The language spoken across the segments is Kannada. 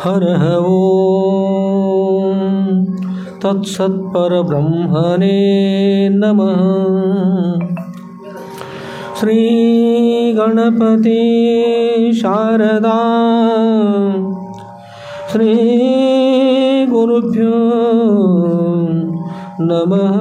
हरः ॐ तत्सत्परब्रह्मणे नमः। श्रीगणपते शारदा श्रीगुरुभ्यो नमः।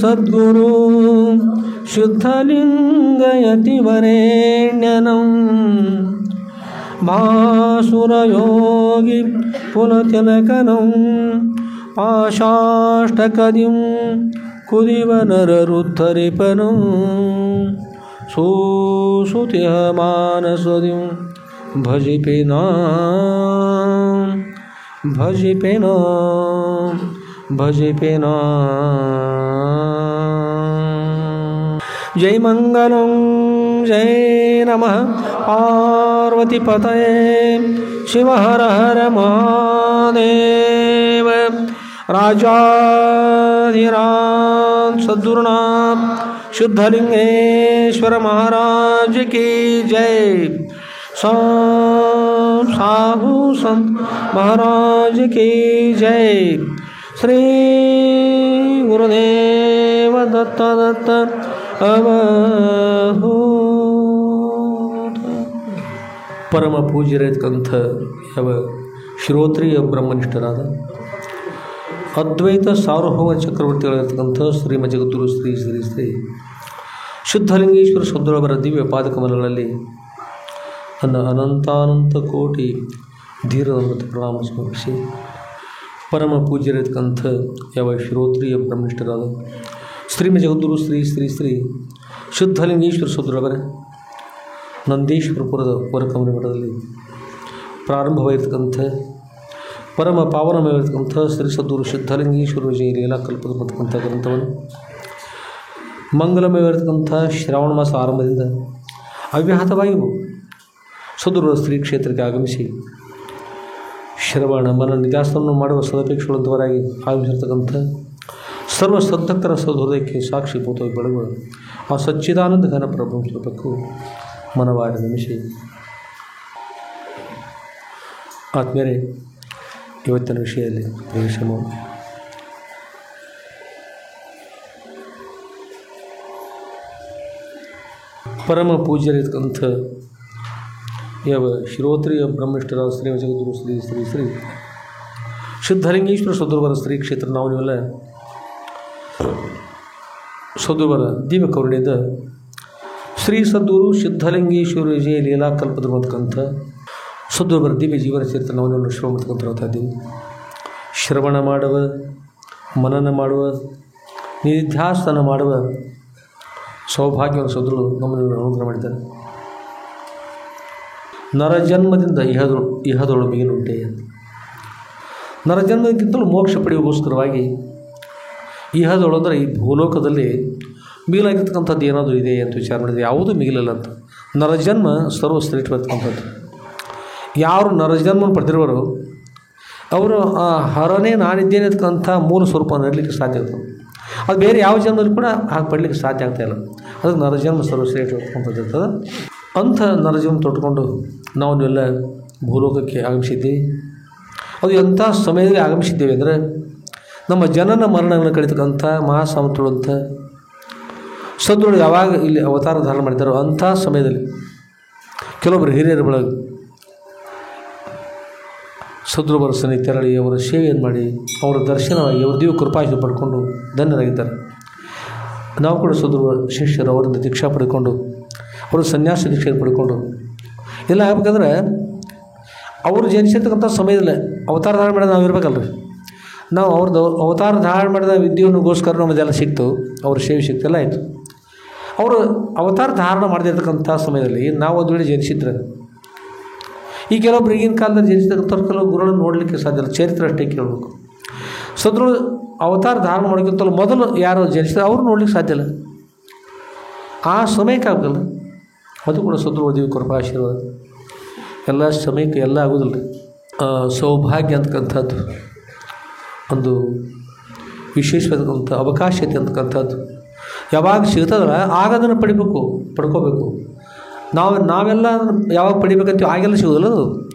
सद्गुरु शुद्धलिङ्गयतिवरेण्यनं भासुरयोगी पुलतिलकनं पाशाष्टकदिं कुदिवनररुद्धरिपनं सुसुतिः मानसदिं भजिपेना भजिपेना भजिपेना। जय मंगलम जय नमः पार्वतीपतये शिव हर हर महादेव। राजाधिराज सद्गुरुनाथ शुद्धलिंगेश्वर महाराज की जय। साधु संत महाराज की जय। श्री गुरुदेव दत्त दत्त ಅವಧೂತ. ಪರಮ ಪೂಜ್ಯರಾಗಿರ್ತಕ್ಕಂಥ ಯಾವ ಶ್ರೋತ್ರಿಯ ಬ್ರಹ್ಮನಿಷ್ಠರಾದ ಅದ್ವೈತ ಸಾರ್ವಭೌಮ ಚಕ್ರವರ್ತಿಗಳಿರ್ತಕ್ಕಂಥ ಶ್ರೀಮ ಜಗದ್ಗುರು ಶ್ರೀ ಶ್ರೀ ಶ್ರೀ ಶುದ್ಧಲಿಂಗೇಶ್ವರ ಶಬ್ದರವರ ದಿವ್ಯ ಪಾದಕಮಲಗಳಲ್ಲಿ ನನ್ನ ಅನಂತಾನಂತ ಕೋಟಿ ಧೀರದಂತ ಪ್ರಣಾಮ ಸಮರ್ಪಿಸಿ, ಪರಮ ಪೂಜ್ಯರಾಗಿರ್ತಕ್ಕಂಥ ಯಾವ ಶ್ರೋತ್ರಿಯ ಬ್ರಹ್ಮನಿಷ್ಠರಾದ ಶ್ರೀಮ ಜಗದ್ಗುರು ಶ್ರೀ ಶ್ರೀ ಶ್ರೀ ಶುದ್ಧಲಿಂಗೇಶ್ವರ ಸದ್ಗುರುವರ ನಂದೀಶ್ವರಪುರದ ವರಕಮರಿ ಮಠದಲ್ಲಿ ಪ್ರಾರಂಭವಾಗಿರ್ತಕ್ಕಂಥ ಪರಮ ಪಾವನಮಯವಾಗಿರ್ತಕ್ಕಂಥ ಶ್ರೀ ಸದ್ಗುರು ಶುದ್ಧಲಿಂಗೇಶ್ವರ ವಿಜಯ ಲೀಲಾಕಲ್ಪದ ಬರ್ತಕ್ಕಂಥ ಗ್ರಂಥವನ್ನು ಮಂಗಲಮಯವಾಗಿರ್ತಕ್ಕಂಥ ಶ್ರಾವಣ ಮಾಸ ಆರಂಭದಿಂದ ಅವ್ಯಾಹತವಾಗಿ ಸದ್ಗುರುಗಳ ಶ್ರೀ ಕ್ಷೇತ್ರಕ್ಕೆ ಆಗಮಿಸಿ ಶ್ರವಣ ಮನ ನಿಧಾಸವನ್ನು ಮಾಡುವ ಸದಪೇಕ್ಷೆಗಳಂತವರಾಗಿ ಆಗಮಿಸಿರ್ತಕ್ಕಂಥ ಸರ್ವ ಸದ್ಭಕ್ತರ ಸೌಹೃದಯಕ್ಕೆ ಸಾಕ್ಷಿಭೂತವಾಗಿ ಬೆಳಗುವ ಆ ಸಚ್ಚಿದಾನಂದ ಘನ ಪ್ರಭು ಸ್ವರೂಪಕ್ಕೂ ಮನವಾದ ನಿಮಿಷಿ. ಆತ್ಮೀಯರೇ, ಇವತ್ತಿನ ವಿಷಯದಲ್ಲಿ ಪ್ರವೇಶ ಮಾಡಿ ಪರಮ ಪೂಜ್ಯರಿರ್ತಕ್ಕಂಥ ಯಾವ ಶ್ರೋತ್ರಿಯ ಬ್ರಹ್ಮನಿಷ್ಠರಾದ ಶ್ರೀ ಜಗದ್ಗುರು ಶ್ರೀ ಶ್ರೀ ಶ್ರೀ ಸಿದ್ಧಲಿಂಗೇಶ್ವರ ಸದ್ಗುರುವರ ಸ್ತ್ರೀ ಕ್ಷೇತ್ರ ನಾವು ನೀವೆಲ್ಲ ಸದ್ಗುರುವರ ದಿವ್ಯ ಕರುಣೆಯಿಂದ ಶ್ರೀ ಸದ್ಗುರು ಸಿದ್ಧಲಿಂಗೇಶ್ವರ ವಿಜಯ ಲೀಲಾ ಕಲ್ಪದಿರುವಂತಕ್ಕಂಥ ಸದ್ಗುರುವರ ದಿವ್ಯ ಜೀವನ ಚರಿತ್ರೆ ನಾವು ನೀವೆಲ್ಲ ಶ್ರವಣ ಮಾಡ್ತಕ್ಕಂಥ ಹೋಗ್ತಾ ಇದ್ದೀವಿ. ಶ್ರವಣ ಮಾಡುವ, ಮನನ ಮಾಡುವ, ನಿಧ್ಯಾಸನ ಮಾಡುವ ಸೌಭಾಗ್ಯವನ್ನು ಸದ್ಗುರು ನಮ್ಮನ್ನು ಅನುಗ್ರಹ ಮಾಡಿದ್ದಾರೆ. ನರಜನ್ಮದಿಂದ ಇಹದೊಳು ಮಿಗಿಲುಂಟೆ. ನರಜನ್ಮಕ್ಕಿಂತಲೂ ಮೋಕ್ಷ ಪಡೆಯುವಗೋಸ್ಕರವಾಗಿ ಇಹದೊಳು ಅಂದರೆ ಈ ಭೂಲೋಕದಲ್ಲಿ ಮಿಗಿಲಾಗಿರ್ತಕ್ಕಂಥದ್ದು ಏನಾದರೂ ಇದೆ ಅಂತ ವಿಚಾರ ಮಾಡಿದರೆ ಯಾವುದೂ ಮಿಗಿಲಿಲ್ಲ ಅಂತ. ನರಜನ್ಮ ಸರ್ವಶ್ರೇಷ್ಠವಾಗಿರ್ತಕ್ಕಂಥದ್ದು. ಯಾರು ನರಜನ್ಮವನ್ನು ಪಡೆದಿರುವರೋ ಅವರು ಹರನೇ ನಾನಿದ್ದೇನೆ ಅಂತಕ್ಕಂಥ ಮೂಲ ಸ್ವರೂಪವನ್ನು ಇರಲಿಕ್ಕೆ ಸಾಧ್ಯ ಆಗ್ತದೆ. ಅದು ಬೇರೆ ಯಾವ ಜನ್ಮದಲ್ಲಿ ಕೂಡ ಹಾಗೆ ಪಡಲಿಕ್ಕೆ ಸಾಧ್ಯ ಆಗ್ತಾಯಿಲ್ಲ. ಅದಕ್ಕೆ ನರಜನ್ಮ ಸರ್ವಶ್ರೇಷ್ಠವಾಗಿರ್ತಕ್ಕಂಥದ್ದು ಇರ್ತದೆ. ಅಂಥ ನರಜನ್ಮ ತೊಟ್ಕೊಂಡು ನಾವು ನೀವೆಲ್ಲ ಭೂಲೋಕಕ್ಕೆ ಆಗಮಿಸಿದ್ದೀವಿ. ಅದು ಎಂಥ ಸಮಯದಲ್ಲಿ ಆಗಮಿಸಿದ್ದೇವೆ ಅಂದರೆ ನಮ್ಮ ಜನನ ಮರಣಗಳನ್ನು ಕಳೀತಕ್ಕಂಥ ಮಹಾಸಾಮರ್ಥ್ಯಗಳು ಅಂತ ಸದ್ಗುರು ಯಾವಾಗ ಇಲ್ಲಿ ಅವತಾರ ಧಾರಣ ಮಾಡಿದ್ದಾರೋ ಅಂಥ ಸಮಯದಲ್ಲಿ ಕೆಲವೊಬ್ಬರು ಹಿರಿಯರ ಬಳಗ ಸದ್ಗುರುವರ ಸನ್ನಿಧಿ ತೆರಳಿ ಅವರ ಸೇವೆಯನ್ನು ಮಾಡಿ ಅವರ ದರ್ಶನವಾಗಿ ಅವರ ದಿವ್ಯ ಕೃಪಾಶೀರ್ವಾದ ಪಡ್ಕೊಂಡು ಧನ್ಯರಾಗಿದ್ದಾರೆ. ನಾವು ಕೂಡ ಸದ್ಗುರುವರ ಶಿಷ್ಯರು ಅವರಿಂದ ದೀಕ್ಷಾ ಪಡ್ಕೊಂಡು ಅವರು ಸನ್ಯಾಸ ದೀಕ್ಷೆ ಪಡ್ಕೊಂಡು ಎಲ್ಲ ಆಗ್ಬೇಕಂದ್ರೆ ಅವರು ಜನಿಸಿರ್ತಕ್ಕಂಥ ಸಮಯದಲ್ಲೇ ಅವತಾರ ಧಾರಣ ಮಾಡಿದ ನಾವು ಇರಬೇಕಲ್ರಿ. ನಾವು ಅವ್ರದ್ದು ಅವತಾರ ಧಾರಣ ಮಾಡಿದ ವಿದ್ಯೆಯನ್ನುಗೋಸ್ಕರ ನಮ್ಮದೆಲ್ಲ ಸಿಕ್ತು, ಅವ್ರ ಸೇವೆ ಸಿಕ್ತೆಲ್ಲ ಆಯಿತು. ಅವರು ಅವತಾರ ಧಾರಣ ಮಾಡದಿರ್ತಕ್ಕಂಥ ಸಮಯದಲ್ಲಿ ನಾವು ಒಂದು ವೇಳೆ ಜನಿಸಿದ್ರೆ ಈ ಕೆಲವೊಬ್ರು ಈಗಿನ ಕಾಲದಲ್ಲಿ ಜನಿಸಿರ್ತಕ್ಕಂಥವ್ರು ಕೆಲವು ಗುರುಗಳನ್ನು ನೋಡಲಿಕ್ಕೆ ಸಾಧ್ಯ ಇಲ್ಲ, ಚರಿತ್ರೆ ಅಷ್ಟೇ ಕೇಳಬೇಕು. ಸದ್ಗುರು ಅವತಾರ ಧಾರಣ ಮಾಡೋಕ್ಕಿಂತಲೂ ಮೊದಲು ಯಾರು ಜನಿಸಿದ್ರೆ ಅವ್ರು ನೋಡ್ಲಿಕ್ಕೆ ಸಾಧ್ಯ ಇಲ್ಲ. ಆ ಸಮಯಕ್ಕೆ ಆಗಲ್ಲ. ಅದು ಕೂಡ ಸದ್ಗುರು ದಿವ್ಯ ಕೃಪಾಶೀರ್ವಾದ. ಎಲ್ಲ ಸಮಯಕ್ಕೆ ಎಲ್ಲ ಆಗೋದಿಲ್ಲ ರೀ. ಸೌಭಾಗ್ಯ ಅಂತಕ್ಕಂಥದ್ದು ಒಂದು ವಿಶೇಷವಾದಂಥ ಅವಕಾಶತೆ ಅಂತಕ್ಕಂಥದ್ದು ಯಾವಾಗ ಸಿಗ್ತದಲ್ಲ ಆಗ ಅದನ್ನು ಪಡ್ಕೋಬೇಕು. ನಾವೆಲ್ಲ ಯಾವಾಗ ಪಡಿಬೇಕಂತೀವಿ ಆಗೆಲ್ಲ ಸಿಗೋದಿಲ್ಲ.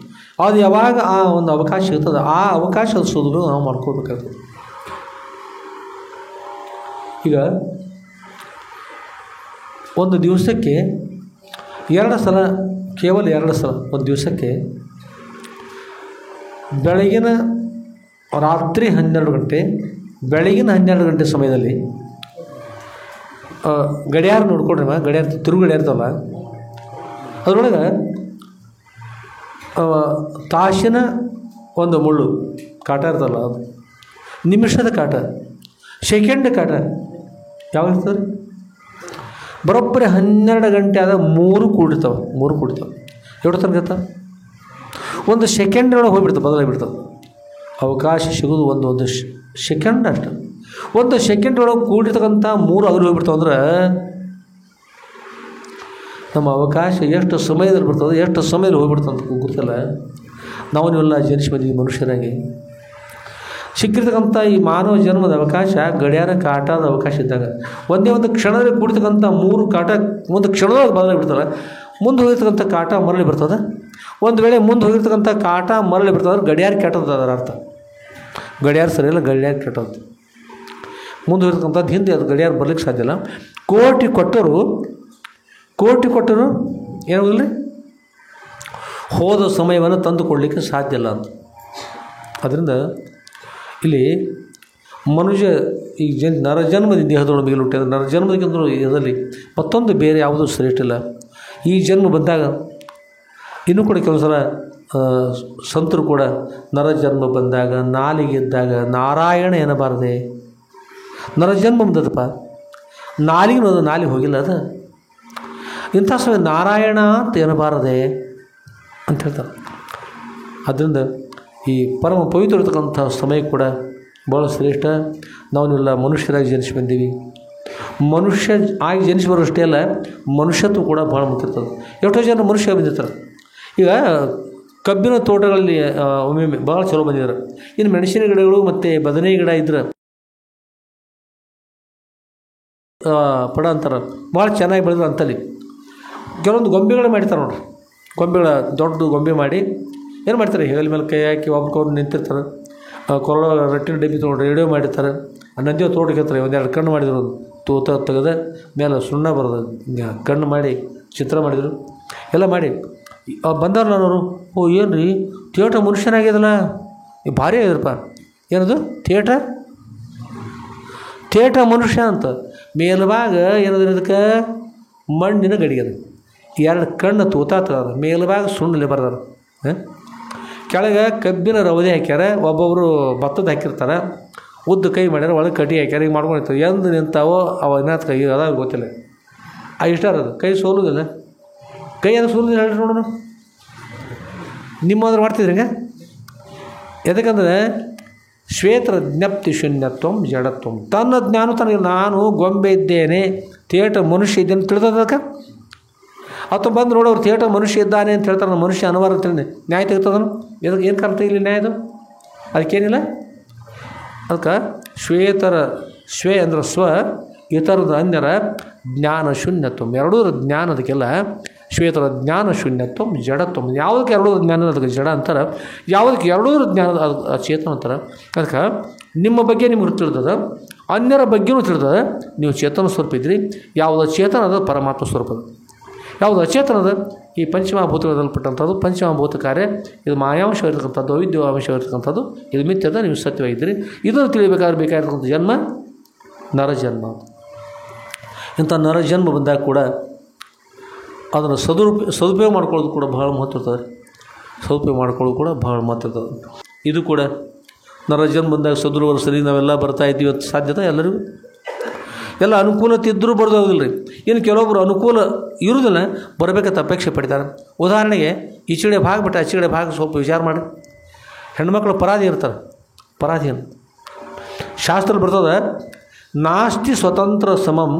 ಅದು ಯಾವಾಗ ಆ ಒಂದು ಅವಕಾಶ ಸಿಗ್ತದೆ ಆ ಅವಕಾಶ ಸೋದ್ರು ನಾವು ಮಾಡ್ಕೋಬೇಕಾಗ್ತದೆ. ಈಗ ಒಂದು ದಿವಸಕ್ಕೆ 2 ಸಲ, ಕೇವಲ 2 ಸಲ ಒಂದು ದಿವಸಕ್ಕೆ ಬೆಳಗಿನ ರಾತ್ರಿ 12 ಗಂಟೆ, ಬೆಳಗಿನ 12 ಗಂಟೆ ಸಮಯದಲ್ಲಿ ಗಡಿಯಾರ ನೋಡ್ಕೊಡ್ರಿ. ಗಡಿಯಾರ ತಿರುಗು ಗಡಿಯಾರ ಇರ್ತಲ್ಲ, ಅದರೊಳಗೆ ತಾಸಿನ ಒಂದು ಮುಳ್ಳು ಕಾಟ ಇರ್ತಲ್ಲ, ಅದು ನಿಮಿಷದ ಕಾಟ, ಸೆಕೆಂಡ್ ಕಾಟ ಯಾವಾಗ ಇರ್ತದೆ? ಬರೋಬ್ಬರಿ 12 ಗಂಟೆ ಆದ 3 ಕೂಡಿರ್ತಾವೆ. ಎಷ್ಟು ತನಕ ಇರ್ತಾವೆ? ಒಂದು ಸೆಕೆಂಡ್ನೊಳಗೆ ಹೋಗ್ಬಿಡ್ತಾವೆ, ಬದಲಾಗಿಬಿಡ್ತಾವೆ. ಅವಕಾಶ ಸಿಗೋದು ಒಂದು ಸೆಕೆಂಡ್ ಅಷ್ಟು. ಒಂದು ಸೆಕೆಂಡ್ ಒಳಗೆ ಕೂಡಿರ್ತಕ್ಕಂಥ 3 ಅಗಲು ಹೋಗ್ಬಿಡ್ತಾವೆ. ಅಂದ್ರೆ ನಮ್ಮ ಅವಕಾಶ ಎಷ್ಟು ಸಮಯದಲ್ಲಿ ಬರ್ತದೆ, ಎಷ್ಟು ಸಮಯದಲ್ಲಿ ಹೋಗ್ಬಿಡ್ತದೆ ಅಂತ ಗೊತ್ತಿಲ್ಲ. ನಾವು ನೀವೆಲ್ಲ ಜನಿಸಿ ಬಂದಿದ್ದೀವಿ ಮನುಷ್ಯರಾಗಿ. ಸಿಕ್ಕಿರ್ತಕ್ಕಂಥ ಈ ಮಾನವ ಜನ್ಮದ ಅವಕಾಶ ಗಡಿಯಾರ ಕಾಟದ ಅವಕಾಶ ಇದ್ದಾಗ ಒಂದೇ ಒಂದು ಕ್ಷಣದಲ್ಲಿ ಕೂಡಿರ್ತಕ್ಕಂಥ 3 ಕಾಟ ಒಂದು ಕ್ಷಣದೊಳಗೆ ಬದಲಾಗಿಬಿಡ್ತಲ್ಲ. ಮುಂದೆ ಹೋಗಿರ್ತಕ್ಕಂಥ ಕಾಟ ಮರಳಿ ಬರ್ತದೆ. ಒಂದು ವೇಳೆ ಮುಂದೆ ಹೋಗಿರ್ತಕ್ಕಂಥ ಕಾಟ ಮರಳಿ ಬರ್ತದೆ, ಗಡಿಯಾರ ಕೆಟ್ಟದ್ದು. ಅದರ ಅರ್ಥ ಗಡಿಯಾರ ಸರಿಯಿಲ್ಲ, ಗಡಿಯಾರ ಕೆಟ್ಟದ್ದು. ಮುಂದೆ ಹೋಗಿರ್ತಕ್ಕಂಥದ್ದು ಹಿಂದೆ ಅದು ಗಡಿಯಾರ ಬರ್ಲಿಕ್ಕೆ ಸಾಧ್ಯ ಇಲ್ಲ. ಕೋಟಿ ಕೊಟ್ಟರು ಏನಾಗೋದಿಲ್ಲ, ಹೋದ ಸಮಯವನ್ನು ತಂದು ಕೊಡಲಿಕ್ಕೆ ಸಾಧ್ಯ ಇಲ್ಲ ಅಂತ. ಅದರಿಂದ ಇಲ್ಲಿ ಮನುಷ್ಯ ಈ ನರಜನ್ಮದಿಂದ ದೇಹದೊಳಗೆ ಮಿಗಿಲುಂಟೆ. ನರಜನ್ಮದಕ್ಕಿಂತಲೂ ಇದರಲ್ಲಿ ಮತ್ತೊಂದು ಬೇರೆ ಯಾವುದೂ ಶ್ರೇಷ್ಠ ಇಲ್ಲ. ಈ ಜನ್ಮ ಬಂದಾಗ ಇನ್ನೂ ಕೂಡ ಕೆಲವು ಸಲ ಸಂತರು ಕೂಡ ನರಜನ್ಮ ಬಂದಾಗ ನಾಲಿಗೆ ಇದ್ದಾಗ ನಾರಾಯಣ ಎನ್ನಬಾರದೆ. ನರಜನ್ಮ ಬಂದದಪ್ಪ, ನಾಲಿಗೆ ಹೋಗಿಲ್ಲ. ಅದು ಇಂಥ ಸಮಯ ನಾರಾಯಣ ಅಂತ ಎನ್ನಬಾರದೆ ಅಂತ ಹೇಳ್ತಾರೆ. ಅದರಿಂದ ಈ ಪರಮ ಪವಿತ್ರ ಇರತಕ್ಕಂಥ ಸಮಯ ಕೂಡ ಭಾಳ ಶ್ರೇಷ್ಠ. ನಾವೆಲ್ಲ ಮನುಷ್ಯರಾಗಿ ಜನಿಸಿ ಬಂದೀವಿ. ಮನುಷ್ಯ ಆಗಿ ಜನಿಸಿ ಬರೋಷ್ಟೇ ಅಲ್ಲ, ಮನುಷ್ಯತ್ವ ಕೂಡ ಭಾಳ ಮುಖ್ಯ ಇರ್ತದೆ. ಎಷ್ಟೋ ಜನ ಮನುಷ್ಯ ಬಂದಿರ್ತಾರೆ. ಈಗ ಕಬ್ಬಿನ ತೋಟಗಳಲ್ಲಿ ಒಮ್ಮೆ ಭಾಳ ಚಲೋ ಬಂದಿದ್ದಾರೆ. ಇನ್ನು ಮೆಣಸಿನ ಗಿಡಗಳು ಮತ್ತು ಬದನೆ ಗಿಡ ಇದ್ರೆ ಪಡ ಅಂತಾರೆ, ಭಾಳ ಚೆನ್ನಾಗಿ ಬೆಳೆದ್ರೆ ಅಂತಲ್ಲಿ ಕೆಲವೊಂದು ಗೊಂಬೆಗಳು ಮಾಡಿರ್ತಾರೆ ನೋಡ್ರಿ. ಗೊಂಬೆಗಳ ದೊಡ್ಡ ಗೊಂಬೆ ಮಾಡಿ ಏನು ಮಾಡ್ತಾರೆ, ಹೆಗಲ ಮೇಲೆ ಕೈ ಹಾಕಿ ಒಬ್ರು ನಿಂತಿರ್ತಾರೆ. ಕೊರಳ ರಟ್ಟಿನ ಡಬ್ಬಿ ತೊಗೊಂಡು ರೇಡಿಯೋ ಮಾಡಿರ್ತಾರೆ. ನಂದಿಯೋ ತೋಟಕ್ಕಿರ್ತಾರೆ. 1-2 ಕಣ್ಣು ಮಾಡಿದ್ರು, ತೂತ ತೆಗೆದ ಮೇಲೆ ಸುಣ್ಣ ಬರೋದು, ಕಣ್ಣು ಮಾಡಿ ಚಿತ್ರ ಮಾಡಿದರು ಎಲ್ಲ ಮಾಡಿ ಬಂದವ್ರು ನನ್ನವರು. ಏನು ರೀ ಥಿಯೇಟ್ರ್ ಮನುಷ್ಯನಾಗ್ಯದಲ್ಲ, ಭಾರಿ ಆಗಿದ್ರಪ್ಪ. ಏನದು ಥೇಟ ಮನುಷ್ಯ ಅಂತ. ಮೇಲ್ಭಾಗ ಏನಂದ್ರೆ ಇದಕ್ಕೆ ಮಣ್ಣಿನ ಗಡಿಗೆ ಅದು, ಎರಡು ಕಣ್ಣು ತೂತಾತದ, ಮೇಲ್ಭಾಗ ಸುಣ್ಣಲೆ ಬರ್ದಾರ. ಕೆಳಗೆ ಕಬ್ಬಿನ ರವದೆ ಹಾಕ್ಯಾರ, ಒಬ್ಬೊಬ್ಬರು ಭತ್ತದ ಹಾಕಿರ್ತಾರೆ, ಉದ್ದ ಕೈ ಮಾಡ್ಯಾರ, ಒಳಗೆ ಕಟಿ ಹಾಕ್ಯಾರ, ಈಗ ಮಾಡ್ಕೊಂಡಿರ್ತಾರೆ. ಎಂದು ನಿಂತಾವೋ ಅವ ಇನ್ನತ್ ಕೈ ಅದಾವ ಗೊತ್ತಿಲ್ಲ. ಇಷ್ಟ ಅದು ಕೈ ಸೋಲುವುದಿಲ್ಲ, ಕೈ ಅದು ಸೋಲುದಿಲ್ಲ ಹೇಳ್ರಿ ನೋಡೋಣ. ನಿಮ್ಮಂದ್ರೆ ಮಾಡ್ತಿದ್ರಿ ಹಂಗೆ. ಯಾಕಂದರೆ ಶ್ವೇತರ ಜ್ಞಪ್ತಿ ಶೂನ್ಯತ್ವಂ ಜಡತ್ವಂ. ತನ್ನ ಜ್ಞಾನ ತನಗೆ ನಾನು ಗೊಂಬೆ ಇದ್ದೇನೆ, ಥೇಟ ಮನುಷ್ಯ ಇದ್ದೇನೆ ತಿಳಿದದಕ್ಕೆ. ಅಥವಾ ಬಂದು ನೋಡೋರು ಥೇಟ ಮನುಷ್ಯ ಇದ್ದಾನೆ ಅಂತ ಹೇಳ್ತಾರೆ, ನಾನು ಮನುಷ್ಯ ಅನುವಾರ ಅಂತೇಳಿ ನ್ಯಾಯ ತೆಗೆತದನು. ಇದಕ್ಕೆ ಏನು ಕಾಣ್ತಾ ಇಲ್ಲಿ ನ್ಯಾಯದು? ಅದಕ್ಕೇನಿಲ್ಲ. ಅದಕ್ಕೆ ಶ್ವೇ ಅಂದ್ರೆ ಸ್ವ, ಇತರದ ಅನ್ಯರ ಜ್ಞಾನ ಶೂನ್ಯತ್ವಂ. ಎರಡೂ ಜ್ಞಾನ ಅದಕ್ಕೆಲ್ಲ ಶ್ವೇತರ ಜ್ಞಾನ ಶೂನ್ಯತ್ವಂ ಜಡತ್ವಂ. ಯಾವುದಕ್ಕೆ ಎರಡೂ ಜ್ಞಾನ ಅದಕ್ಕೆ ಜಡ ಅಂತಾರೆ, ಯಾವುದಕ್ಕೆ ಎರಡೂ ಜ್ಞಾನ ಚೇತನ ಅಂತಾರೆ. ಅದಕ್ಕೆ ನಿಮ್ಮ ಬಗ್ಗೆ ನಿಮ್ಗೆ ತಿಳಿದದ, ಅನ್ಯರ ಬಗ್ಗೆನೂ ತಿಳಿದದ. ನೀವು ಚೇತನ ಸ್ವರೂಪ ಇದ್ರಿ. ಯಾವುದು ಚೇತನ ಅದ ಪರಮಾತ್ಮ ಸ್ವರೂಪದ, ಯಾವುದು ಅಚೇತನದ ಈ ಪಂಚಮಹಾಭೂತಗಳಲ್ಪಟ್ಟಂಥದ್ದು ಪಂಚಮಹಾಭೂತ ಕಾರ್ಯ. ಇದು ಮಾಯಾಂಶ ಇರತಕ್ಕಂಥದ್ದು, ಅವಿದ್ಯಾವಂಶ ಇರತಕ್ಕಂಥದ್ದು, ಇದು ಮಿಥ್ಯದ. ನೀವು ಸತ್ಯವಾಗಿದ್ದೀರಿ. ಇದನ್ನು ತಿಳಿಬೇಕಾದ್ರೆ ಬೇಕಾಗಿರ್ತಕ್ಕಂಥ ಜನ್ಮ ನರಜನ್ಮ. ಇಂಥ ನರಜನ್ಮ ಬಂದಾಗ ಕೂಡ ಅದನ್ನು ಸದುಪಯೋಗ ಮಾಡ್ಕೊಳ್ಳೋದು ಕೂಡ ಭಾಳ ಮಹತ್ವ ಇರ್ತದೆ. ಸದುಪಯೋಗ ಮಾಡ್ಕೊಳ್ಳೋದು ಕೂಡ ಭಾಳ ಮಹತ್ವ ಇರ್ತದೆ. ಇದು ಕೂಡ ನರಜನ್ಮ ಬಂದಾಗ ಸದುರ್ವರ ಸರಿ ನಾವೆಲ್ಲ ಬರ್ತಾಯಿದ್ದೀವಿ ಅಂತ ಸಾಧ್ಯತೆ ಎಲ್ಲರಿಗೂ. ಎಲ್ಲ ಅನುಕೂಲತೆ ಇದ್ದರೂ ಬರ್ದೋದಿಲ್ಲ ರೀ. ಇನ್ನು ಕೆಲವೊಬ್ಬರು ಅನುಕೂಲ ಇರೋದಿಲ್ಲ, ಬರಬೇಕಂತ ಅಪೇಕ್ಷೆ ಪಡ್ತಾರೆ. ಉದಾಹರಣೆಗೆ ಈಚೆಡೆ ಭಾಗ ಬಿಟ್ಟು ಆಚೆಡೆ ಭಾಗ ಸ್ವಲ್ಪ ವಿಚಾರ ಮಾಡಿ. ಹೆಣ್ಮಕ್ಳು ಪರಾಧಿ ಇರ್ತಾರೆ. ಪರಾಧಿ ಅಂತ ಶಾಸ್ತ್ರ ಬರ್ತದೆ, ನಾಸ್ತಿ ಸ್ವತಂತ್ರ ಸಮಂ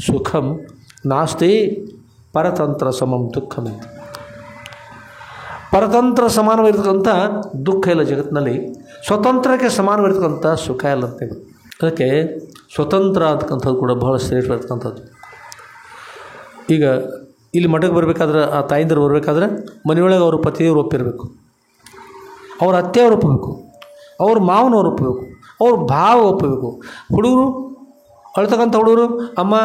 ಸುಖಂ, ನಾಸ್ತಿ ಪರತಂತ್ರ ಸಮಂ ದುಃಖಂ. ಪರತಂತ್ರ ಸಮಾನವಾಗಿರ್ತಕ್ಕಂಥ ದುಃಖ ಇಲ್ಲ ಜಗತ್ತಿನಲ್ಲಿ, ಸ್ವತಂತ್ರಕ್ಕೆ ಸಮಾನವಾಗಿರ್ತಕ್ಕಂಥ ಸುಖ ಇಲ್ಲ ಅಂತೇಳಿ. ಅದಕ್ಕೆ ಸ್ವತಂತ್ರ ಅಂತಕ್ಕಂಥದ್ದು ಕೂಡ ಬಹಳ ಶ್ರೇಷ್ಠವಾಗಿರ್ತಕ್ಕಂಥದ್ದು. ಈಗ ಇಲ್ಲಿ ಮಠಕ್ಕೆ ಬರಬೇಕಾದ್ರೆ, ಆ ತಾಯಿಂದರು ಬರಬೇಕಾದ್ರೆ ಮನೆಯೊಳಗೆ ಅವ್ರ ಪತಿಯವರು ಒಪ್ಪಿರಬೇಕು, ಅವ್ರ ಅತ್ತೆಯವರು ಒಪ್ಪಬೇಕು, ಅವ್ರ ಮಾವನವ್ರು ಒಪ್ಪಬೇಕು, ಅವ್ರ ಭಾವ ಒಪ್ಪಬೇಕು. ಹುಡುಗರು ಅಳ್ತಕ್ಕಂಥ ಹುಡುಗರು ಅಮ್ಮ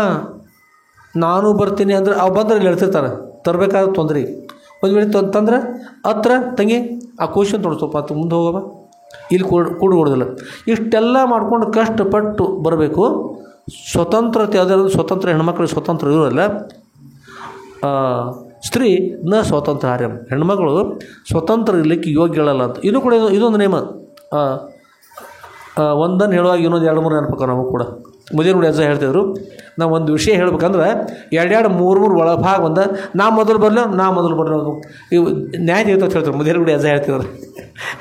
ನಾನು ಬರ್ತೀನಿ ಅಂದರೆ ಅವು ಬಂದ್ರೆ ಇಲ್ಲಿ ಹೇಳ್ತಿರ್ತಾರೆ, ತರಬೇಕಾದ ತೊಂದರೆ. ಒಂದು ವೇಳೆ ತಂದ್ರೆ ಹತ್ರ ತಂಗಿ ಆ ಕ್ವಶನ್ ತೊಡಸ್ವಪ್ಪ ಅಂತ ಮುಂದೆ ಹೋಗವ, ಇಲ್ಲಿ ಕೂಡ್ಕೊಡೋದಿಲ್ಲ. ಇಷ್ಟೆಲ್ಲ ಮಾಡ್ಕೊಂಡು ಕಷ್ಟಪಟ್ಟು ಬರಬೇಕು. ಸ್ವತಂತ್ರತೆ ಅದರಲ್ಲಿ ಸ್ವತಂತ್ರ, ಹೆಣ್ಮಕ್ಳಿಗೆ ಸ್ವತಂತ್ರ ಇರೋಲ್ಲ. ಸ್ತ್ರೀ ನ ಸ್ವತಂತ್ರ ಆರ್ಯಂ, ಹೆಣ್ಮಗಳು ಸ್ವತಂತ್ರ ಇರಲಿಕ್ಕೆ ಯೋಗ್ಯಗಳಲ್ಲ ಅಂತ. ಇನ್ನೂ ಕೂಡ ಇದೊಂದು ನೇಮ. ಒಂದನ್ನು ಹೇಳುವಾಗ ಇನ್ನೊಂದು 2-3 ನೆನಪಕ್ಕ ನಮಗೆ ಕೂಡ. ಮುದೇನೂಡಿ ಅಜ್ಜ ಹೇಳ್ತಿದ್ರು, ನಾವು ಒಂದು ವಿಷಯ ಹೇಳ್ಬೇಕಂದ್ರೆ 2-3 ಒಳಭಾಗ ಬಂದ ನಾ ಮೊದಲು ಬರಲಿ ಇವು ನ್ಯಾಯ ತೆಗೆತ ಅಂತ ಹೇಳ್ತಾರೆ. ಮುದೇನೂಡಿ ಅಜ್ಜ ಹೇಳ್ತಿದ್ರು.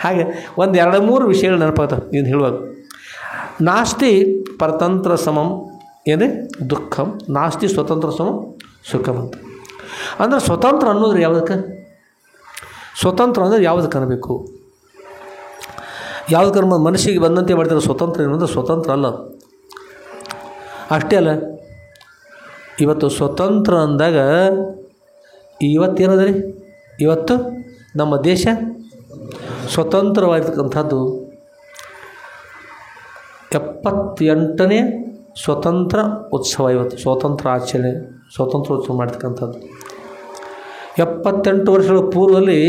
ಹಾಗೆ ಒಂದು 2-3 ವಿಷಯಗಳು ನೆನಪಾಗ್ತವೆ ಇದನ್ನು ಹೇಳುವಾಗ. ನಾಸ್ತಿ ಪರತಂತ್ರ ಸಮಂ ಏನೇ ದುಃಖಂ, ನಾಸ್ತಿ ಸ್ವತಂತ್ರ ಸಮಂ ಸುಖಂ ಅಂತ. ಅಂದರೆ ಸ್ವತಂತ್ರ ಅನ್ನೋದ್ರೆ ಯಾವುದಕ್ಕೆ? ಸ್ವತಂತ್ರ ಅಂದರೆ ಯಾವುದಕ್ಕೆ ಅನ್ನಬೇಕು? ಯಾವ್ದು ಕರ್ಮ ಮನಸ್ಸಿಗೆ ಬಂದಂತೆ ಮಾಡ್ತಾರೆ ಸ್ವತಂತ್ರ ಏನಂದ್ರೆ ಸ್ವತಂತ್ರ ಅಲ್ಲ. ಅಷ್ಟೇ ಅಲ್ಲ, ಇವತ್ತು ಸ್ವತಂತ್ರ ಅಂದಾಗ ಇವತ್ತೇನದ ರೀ, ಇವತ್ತು ನಮ್ಮ ದೇಶ ಸ್ವತಂತ್ರವಾಗಿರ್ತಕ್ಕಂಥದ್ದು 78ನೇ ಸ್ವತಂತ್ರ ಉತ್ಸವ. ಇವತ್ತು ಸ್ವಾತಂತ್ರ್ಯ ಆಚರಣೆ, ಸ್ವಾತಂತ್ರ್ಯೋತ್ಸವ ಮಾಡ್ತಕ್ಕಂಥದ್ದು 78 ವರ್ಷಗಳ ಪೂರ್ವದಲ್ಲಿ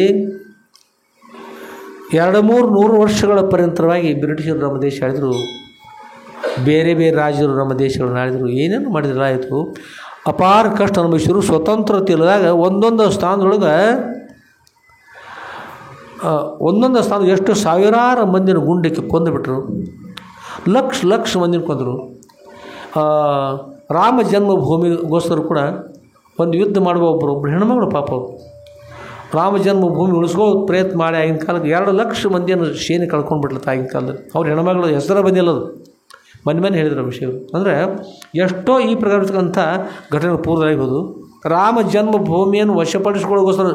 200-300 ವರ್ಷಗಳ ಪರ್ಯಂತರವಾಗಿ ಬ್ರಿಟಿಷರು ನಮ್ಮ ದೇಶ ಆಳಿದರು, ಬೇರೆ ಬೇರೆ ರಾಜ್ಯರು ನಮ್ಮ ದೇಶಗಳನ್ನು ಆಳಿದರು, ಏನೇನು ಮಾಡಿದ್ರಲ್ಲ ಆಯಿತು. ಅಪಾರ ಕಷ್ಟ ಅನುಭವಿಸಿದ್ರು. ಸ್ವತಂತ್ರತೆ ಇಲ್ಲದಾಗ ಒಂದೊಂದು ಸ್ಥಾನದೊಳಗೆ ಎಷ್ಟು ಸಾವಿರಾರು ಮಂದಿನ ಗುಂಡಕ್ಕೆ ಕೊಂದುಬಿಟ್ರು, ಲಕ್ಷ ಮಂದಿನ ಕೊಂದರು. ರಾಮ ಜನ್ಮಭೂಮಿಗೋಸ್ಕರ ಕೂಡ ಒಂದು ಯುದ್ಧ ಮಾಡುವ ಒಬ್ಬರು ಹೆಣ್ಮಗಳು ಪಾಪ ಅವರು ರಾಮ ಜನ್ಮಭೂಮಿ ಉಳಿಸ್ಕೊಳ್ಳೋ ಪ್ರಯತ್ನ ಮಾಡಿ ಆಗಿನ ಕಾಲಕ್ಕೆ 2 ಲಕ್ಷ ಮಂದಿಯನ್ನು ಸೇನೆ ಕಳ್ಕೊಂಡ್ಬಿಟ್ಲತ್ತ ಆಗಿನ ಕಾಲದಲ್ಲಿ. ಅವ್ರ ಹೆಣ್ಮಗಳು ಹೆಸರ ಬಂದಿಲ್ಲದು, ಮನೆ ಹೇಳಿದ್ರು ವಿಷಯ. ಅಂದರೆ ಎಷ್ಟೋ ಈ ಪ್ರಕಾರ ಇರ್ತಕ್ಕಂಥ ಘಟನೆಗಳು ಪೂರ್ವದಾಗಿರ್ಬೋದು. ರಾಮ ಜನ್ಮಭೂಮಿಯನ್ನು ವಶಪಡಿಸ್ಕೊಳ್ಳೋಗೋಸ್ಕರ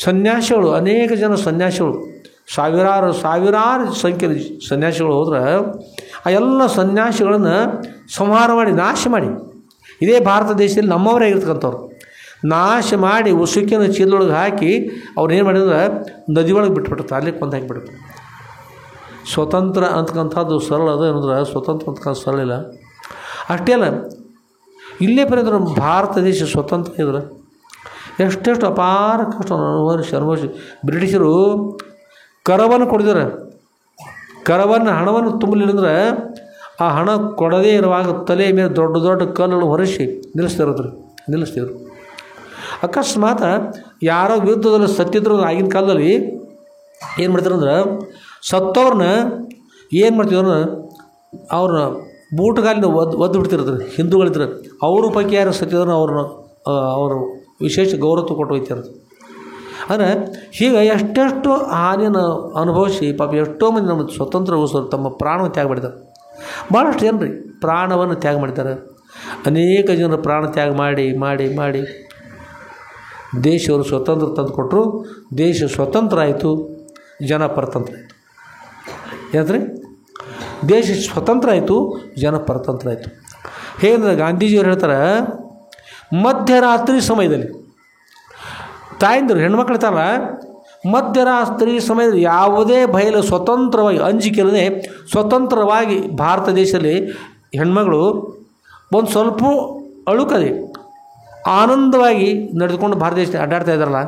ಸನ್ಯಾಸಿಗಳು, ಅನೇಕ ಜನ ಸನ್ಯಾಸಿಗಳು, ಸಾವಿರಾರು ಸಂಖ್ಯೆಯಲ್ಲಿ ಸನ್ಯಾಸಿಗಳು ಹೋದ್ರೆ ಆ ಎಲ್ಲ ಸನ್ಯಾಸಿಗಳನ್ನು ಸಂಹಾರ ಮಾಡಿ ನಾಶ ಮಾಡಿ, ಇದೇ ಭಾರತ ದೇಶದಲ್ಲಿ ನಮ್ಮವರೇ ಆಗಿರ್ತಕ್ಕಂಥವ್ರು ನಾಶ ಮಾಡಿ ಉಸುಕಿನ ಚೀಲದೊಳಗೆ ಹಾಕಿ ಅವ್ರೇನು ಮಾಡಿದ್ರೆ ನದಿ ಒಳಗೆ ಬಿಟ್ಬಿಟ್ಟು ಅಲ್ಲಿ ಕೊಂದು ಹಾಕಿಬಿಡ್ತು. ಸ್ವತಂತ್ರ ಅಂತಕ್ಕಂಥದ್ದು ಸರಳ ಅದು ಏನಂದ್ರೆ ಸ್ವತಂತ್ರ ಅಂತಕ್ಕಂಥ ಸರಳ ಇಲ್ಲ. ಅಷ್ಟೇ ಅಲ್ಲ, ಇಲ್ಲೇ ಪರ್ಯಂತ ನಮ್ಮ ಭಾರತ ದೇಶ ಸ್ವತಂತ್ರ ಇದ್ರೆ ಎಷ್ಟೆಷ್ಟು ಅಪಾರ ಕಷ್ಟ ಅನುಭವಿಸಿ ಬ್ರಿಟಿಷರು ಕರವನ್ನು ಕೊಡಿದ್ರೆ ಹಣವನ್ನು ತುಂಬಲಿಲ್ಲಂದ್ರೆ ಆ ಹಣ ಕೊಡದೇ ಇರುವಾಗ ತಲೆಯ ಮೇಲೆ ದೊಡ್ಡ ದೊಡ್ಡ ಕಲ್ಲುಗಳು ಹೊರಿಸಿ ನಿಲ್ಲಿಸ್ತಿದ್ರು. ಅಕಸ್ಮಾತ್ ಯಾರೋ ವಿರುದ್ಧದಲ್ಲಿ ಸತ್ತಿದ್ರು ಆಗಿನ ಕಾಲದಲ್ಲಿ ಏನು ಮಾಡ್ತಾರಂದ್ರೆ ಸತ್ತವ್ರನ್ನ ಏನು ಮಾಡ್ತಿದ್ರು ಅವ್ರನ್ನ ಬೂಟುಗಾಲಿನ ಒದ್ದು ಬಿಡ್ತಿರ್ತಾರೆ. ಹಿಂದೂಗಳಿದ್ರೆ ಅವ್ರ ಪೈಕಿ ಯಾರು ಸತ್ತಿದ್ರು ಅವರು ವಿಶೇಷ ಗೌರವ ಕೊಟ್ಟು ಹೋಗ್ತಿರೋದು. ಅಂದರೆ ಹೀಗೆ ಎಷ್ಟೆಷ್ಟು ಹಾನಿಯನ್ನು ಅನುಭವಿಸಿ ಪಾಪ ಎಷ್ಟೋ ಮಂದಿ ನಮ್ಮ ಸ್ವತಂತ್ರಗೋಸ್ಕರ ತಮ್ಮ ಪ್ರಾಣವನ್ನು ತ್ಯಾಗ ಮಾಡಿದ್ದಾರೆ. ಭಾಳಷ್ಟು ಜನರು ಪ್ರಾಣವನ್ನು ತ್ಯಾಗ ಮಾಡಿದ್ದಾರೆ. ಅನೇಕ ಜನರು ಪ್ರಾಣ ತ್ಯಾಗ ಮಾಡಿ ಮಾಡಿ ಮಾಡಿ ದೇಶವರು ಸ್ವತಂತ್ರ ತಂದು ಕೊಟ್ಟರು. ದೇಶ ಸ್ವತಂತ್ರ ಆಯಿತು, ಜನ ಪರತಂತ್ರ ಆಯಿತು. ಏನಂದ್ರೆ ದೇಶ ಸ್ವತಂತ್ರ ಆಯಿತು, ಜನ ಪರತಂತ್ರ ಆಯಿತು. ಹೇಗೆ ಗಾಂಧೀಜಿಯವರು ಹೇಳ್ತಾರೆ, ಮಧ್ಯರಾತ್ರಿ ಸಮಯದಲ್ಲಿ ತಾಯಂದಿರು ಹೆಣ್ಮಕ್ಳು ಇರ್ತಾರಲ್ಲ, ಮಧ್ಯರಾತ್ರಿ ಸಮಯದಲ್ಲಿ ಯಾವುದೇ ಭಯಲು ಸ್ವತಂತ್ರವಾಗಿ ಅಂಜಿಕೆಲ್ಲದೆ ಸ್ವತಂತ್ರವಾಗಿ ಭಾರತ ದೇಶದಲ್ಲಿ ಹೆಣ್ಮಗಳು ಒಂದು ಸ್ವಲ್ಪ ಅಳುಕದೆ ಆನಂದವಾಗಿ ನಡೆದುಕೊಂಡು ಭಾರತ ದೇಶ ಅಡ್ಡಾಡ್ತಾ ಇದ್ದಾರಲ್ಲ,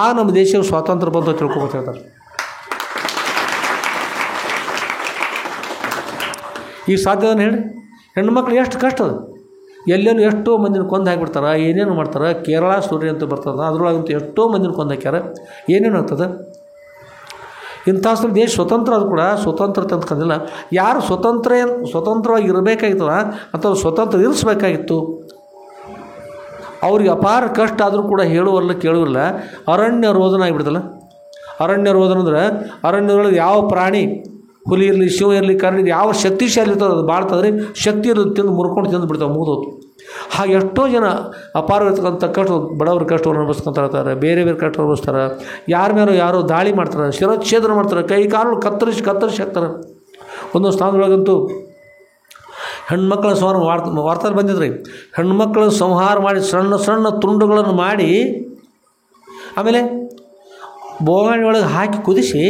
ಆ ನಮ್ಮ ದೇಶಕ್ಕೆ ಸ್ವಾತಂತ್ರ್ಯ ಬಂದು ತಿಳ್ಕೊಬೇಕು ಹೇಳ್ತಾರೆ. ಈಗ ಸಾಧ್ಯವನ್ನು ಹೇಳಿ, ಹೆಣ್ಮಕ್ಳು ಎಷ್ಟು ಕಷ್ಟ ಅದು. ಎಲ್ಲೆಲ್ಲೂ ಎಷ್ಟೋ ಮಂದಿನ ಕೊಂದು ಹಾಕಿಬಿಡ್ತಾರೆ, ಏನೇನು ಮಾಡ್ತಾರೆ. ಕೇರಳ ಸೂರ್ಯ ಅಂತ ಬರ್ತದೆ, ಅದರೊಳಗಂತೂ ಎಷ್ಟೋ ಮಂದಿನ ಕೊಂದು ಹಾಕ್ಯಾರ, ಏನೇನು ಆಗ್ತದೆ. ಇಂಥ ದೇಶ ಸ್ವತಂತ್ರ ಅದು ಕೂಡ ಸ್ವತಂತ್ರ ತಂದ್ಕೊಂಡಿಲ್ಲ. ಯಾರು ಸ್ವತಂತ್ರವಾಗಿ ಇರಬೇಕಾಗಿತ್ತಲ್ಲ ಅಥವಾ ಸ್ವತಂತ್ರ ಇರಿಸ್ಬೇಕಾಗಿತ್ತು, ಅವ್ರಿಗೆ ಅಪಾರ ಕಷ್ಟ ಆದರೂ ಕೂಡ ಹೇಳುವಲ್ಲ ಕೇಳುವಲ್ಲ. ಅರಣ್ಯ ರೋದನ ಆಗಿಬಿಡ್ತಲ್ಲ. ಅರಣ್ಯ ರೋದನ ಅಂದ್ರೆ ಅರಣ್ಯದೊಳಗೆ ಯಾವ ಪ್ರಾಣಿ, ಹುಲಿ ಇರಲಿ, ಶಿವ ಇರಲಿ, ಕರಡಿ ಯಾವ ಶಕ್ತಿಶಾಲಿ ಇರ್ತದೆ ಅದು ಬಾಳ್ತದ್ರೆ ಶಕ್ತಿ ಇರೋದು ತಿಂದು ಮುರ್ಕೊಂಡು ತಿಂದು ಬಿಡ್ತಾವೆ, ಮುಗಿದೋದು. ಹಾಗೆ ಎಷ್ಟೋ ಜನ ಅಪಾರ ಇರ್ತಕ್ಕಂಥ ಕಷ್ಟ, ಬಡವ್ರ ಕಷ್ಟವನ್ನು ಅನುಭವಿಸ್ಕೊಂತ ಇರ್ತಾರೆ, ಬೇರೆ ಬೇರೆ ಕಷ್ಟ ಅನುಭವಿಸ್ತಾರೆ. ಯಾರ ಮೇಲೋ ಯಾರೋ ದಾಳಿ ಮಾಡ್ತಾರೆ, ಶಿರಚ್ಛೇದನ ಮಾಡ್ತಾರೆ, ಕೈ ಕಾಲು ಕತ್ತರಿಸಿ ಹಾಕ್ತಾರೆ. ಒಂದೊಂದು ಸ್ಥಾನದೊಳಗಂತೂ ಹೆಣ್ಮಕ್ಳ ವಾರ್ತೆ ಬಂದಿದ್ರಿ. ಹೆಣ್ಮಕ್ಳ ಸಂಹಾರ ಮಾಡಿ ಸಣ್ಣ ಸಣ್ಣ ತುಂಡುಗಳನ್ನು ಮಾಡಿ ಆಮೇಲೆ ಬೋಗಾಣಿ ಒಳಗೆ ಹಾಕಿ ಕುದಿಸಿ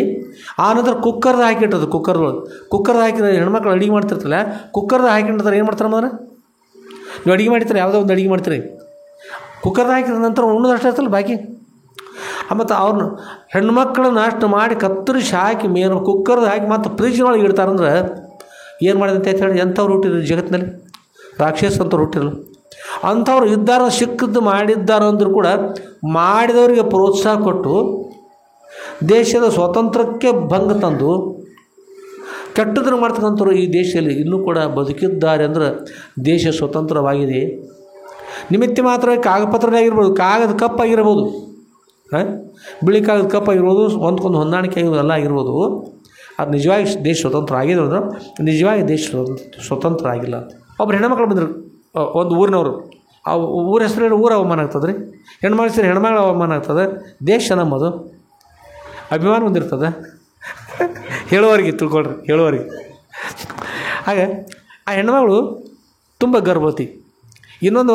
ಆನಂತರ ಕುಕ್ಕರ್ದು ಹಾಕಿಟ್ಟದು. ಕುಕ್ಕರ್ದು ಹಾಕಿದ್ರೆ ಹೆಣ್ಮಕ್ಳು ಅಡುಗೆ ಮಾಡ್ತಿರ್ತಲ್ಲ, ಕುಕ್ಕರ್ದು ಹಾಕಿರ್ತಾರೆ. ಏನು ಮಾಡ್ತಾರೆ ಅಂದ್ರೆ, ನೀವು ಅಡುಗೆ ಮಾಡ್ತೀರಿ, ಯಾವುದೋ ಒಂದು ಅಡುಗೆ ಮಾಡ್ತೀರಿ, ಕುಕ್ಕರ್ದು ಹಾಕಿದ ನಂತರ ಉಣ್ಣದಷ್ಟು ಇರ್ತಲ್ಲ ಬಾಕಿ. ಮತ್ತು ಅವ್ರನ್ನ ಹೆಣ್ಮಕ್ಳನ್ನ ಅಷ್ಟು ಮಾಡಿ ಕತ್ತರಿಸಿ ಹಾಕಿ ಮೇನು ಕುಕ್ಕರ್ದು ಹಾಕಿ ಮತ್ತು ಫ್ರಿಜ್ನೊಳಗೆ ಇಡ್ತಾರಂದ್ರೆ ಏನು ಮಾಡಿದಂತ ಹೇಳಿ ಎಂಥವ್ರು ಹುಟ್ಟಿದ್ರು ಜಗತ್ತಿನಲ್ಲಿ? ರಾಕ್ಷಸ ಅಂತವ್ರು ಹುಟ್ಟಿರಲ್ಲ. ಅಂಥವ್ರು ಇದ್ದಾರ ಸಿಕ್ಕಿದ್ದು ಮಾಡಿದ್ದಾರೆ ಅಂದರೂ ಕೂಡ ಮಾಡಿದವರಿಗೆ ಪ್ರೋತ್ಸಾಹ ಕೊಟ್ಟು ದೇಶದ ಸ್ವಾತಂತ್ರ್ಯಕ್ಕೆ ಭಂಗ ತಂದು ಕೆಟ್ಟದನ್ನು ಮಾಡ್ತಕ್ಕಂಥವ್ರು ಈ ದೇಶದಲ್ಲಿ ಇನ್ನೂ ಕೂಡ ಬದುಕಿದ್ದಾರೆ. ಅಂದ್ರೆ ದೇಶ ಸ್ವತಂತ್ರವಾಗಿದೆ. ನಿಮಿತ್ತ ಮಾತ್ರ ಕಾಗಪತ್ರನೇ ಆಗಿರ್ಬೋದು, ಕಾಗದ ಕಪ್ಪಾಗಿರ್ಬೋದು, ಬಿಳಿ ಕಾಗದ ಕಪ್ಪಾಗಿರ್ಬೋದು, ಒಂದ್ಕೊಂದು ಹೊಂದಾಣಿಕೆ ಎಲ್ಲ ಆಗಿರ್ಬೋದು. ಅದು ನಿಜವಾಗಿ ದೇಶ ಸ್ವತಂತ್ರ ಆಗಿದೆ ಅಂದ್ರೆ ನಿಜವಾಗಿ ದೇಶ ಸ್ವತಂತ್ರ ಆಗಿಲ್ಲ. ಒಬ್ಬರು ಹೆಣ್ಮಕ್ಳು ಬಂದರು, ಒಂದು ಊರಿನವರು. ಆ ಊರ ಹೆಸರು ಹೇಳಿ ಊರು ಅವಮಾನ ಆಗ್ತದೆ ರೀ. ಹೆಣ್ಮಕ್ಳು ಸೇರಿ ಹೆಣ್ಮಕ್ಳು ಅವಮಾನ ಆಗ್ತದೆ. ದೇಶ ನಮ್ಮದು ಅಭಿಮಾನ ಹೊಂದಿರ್ತದೆ. ಹೇಳುವವರಿಗೆ ತಿಳ್ಕೊಳ್ರಿ, ಹೇಳುವವರಿಗೆ. ಹಾಗೆ ಆ ಹೆಣ್ಮಗಳು ತುಂಬ ಗರ್ಭವತಿ. ಇನ್ನೊಂದು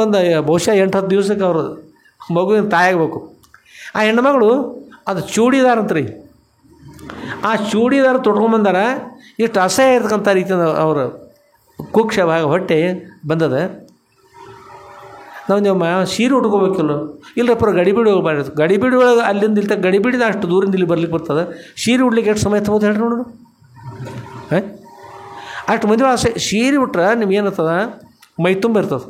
ಬಹುಶಃ 8-10 ದಿವಸಕ್ಕೆ ಅವರು ಮಗುವಿನ ತಾಯಾಗಬೇಕು. ಆ ಹೆಣ್ಮಗಳು ಅದು ಚೂಡಿದಾರ ಅಂತ ರೀ. ಆ ಚೂಡಿದಾರ ತೊಟ್ಕೊಂಬಂದಾರ. ಇಷ್ಟು ಅಸಹ್ಯ ಇರ್ತಕ್ಕಂಥ ರೀತಿಯಿಂದ ಅವರ ಕುಕ್ಷ ಹೊಟ್ಟೆ ಬಂದದ. ನಾವು ಸೀರೆ ಉಟ್ಕೋಬೇಕಿಲ್ಲ, ಇಲ್ಲಪ್ಪ ಗಡಿಬಿಡಿ ಹೋಗ್ಬಾರ್ದು. ಗಡಿಬಿಡಿ ಒಳಗೆ ಅಲ್ಲಿಂದ ಇಲ್ಲಿ ಗಡಿಬಿಡಿದ ಅಷ್ಟು ದೂರಿಂದ ಇಲ್ಲಿ ಬರ್ಲಿಕ್ಕೆ ಬರ್ತದೆ. ಸೀರೆ ಉಡ್ಲಿಕ್ಕೆ ಎಷ್ಟು ಸಮಯ ತಗೋದು ಹೇಳ್ರಿ ನೋಡು. ಅಷ್ಟು ಮಂದಿ ಸೀರೆ ಉಟ್ರೆ ನಿಮ್ಗೆ ಏನಿರ್ತದೆ, ಮೈ ತುಂಬ ಇರ್ತದೆ.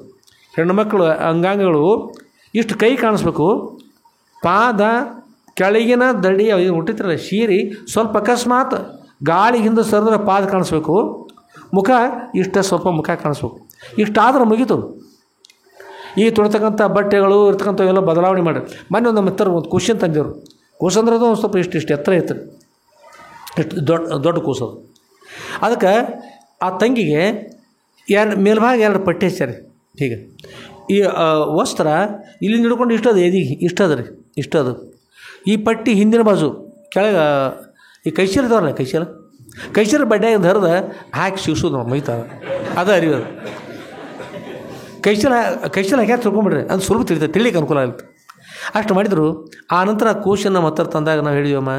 ಹೆಣ್ಣುಮಕ್ಕಳು ಅಂಗಾಂಗಗಳು ಇಷ್ಟು ಕೈ ಕಾಣಿಸ್ಬೇಕು, ಪಾದ ಕೆಳಗಿನ ದಡಿ ಹುಟ್ಟಿರ್ತಿರಲ್ಲ ಸೀರೆ ಸ್ವಲ್ಪ ಅಕಸ್ಮಾತ್ ಗಾಳಿ ಹಿಂದೆ ಸರಿದ್ರೆ ಪಾದ ಕಾಣಿಸ್ಬೇಕು, ಮುಖ ಸ್ವಲ್ಪ ಮುಖ ಕಾಣಿಸ್ಬೇಕು. ಇಷ್ಟಾದ್ರೆ ಮುಗೀತು. ಈ ತೊಡ್ತಕ್ಕಂಥ ಬಟ್ಟೆಗಳು ಇರ್ತಕ್ಕಂಥವೆಲ್ಲ ಬದಲಾವಣೆ ಮಾಡಿ. ಮೊನ್ನೆ ಒಂದು ಮಿತ್ರ ಒಂದು ಕೂಸನ್ ತಂದಿದ್ರು. ಕೂಸಂದ್ರದು ಒಂದು ಸ್ವಲ್ಪ ಇಷ್ಟು ಎತ್ತರ ಇತ್ತು, ಇಷ್ಟು ದೊಡ್ಡ ಕೂಸದು. ಅದಕ್ಕೆ ಆ ತಂಗಿಗೆ ಮೇಲ್ಭಾಗ 2 ಪಟ್ಟಿ ಹಚ್ಚಾರಿ. ಹೀಗೆ ಈ ವಸ್ತ್ರ ಇಲ್ಲಿ ಹಿಡ್ಕೊಂಡು ಇಷ್ಟದು ಎದಿಗೆ ಇಷ್ಟದ ರೀ, ಇಷ್ಟದು. ಈ ಪಟ್ಟಿ ಹಿಂದಿನ ಬಾಜು ಕೆಳಗೆ ಈ ಕೈಚೀಲ ಇದಾವಲ್ಲ, ಕೈಚೀಲ ಬಡ್ಡೆಯಿಂದ ಹರಿದ ಹಾಕಿ ಶಿವ್ಸೋದು ನಾವು ಮೈತಾವ. ಅದು ಅರಿಯೋದು. ಕೈಚೀಲ ಹಾಕಿ ತಿಳ್ಕೊಂಬಿಡ್ರಿ, ಅದು ಸುಲಭ ತಿಳಿಲಿಕ್ಕೆ ಅನುಕೂಲ ಆಗುತ್ತೆ. ಅಷ್ಟು ಮಾಡಿದರು. ಆ ನಂತರ ಆ ಕೂಸನ್ನು ಹತ್ತಿರ ತಂದಾಗ ನಾವು ಹೇಳಿದೀವಮ್ಮ,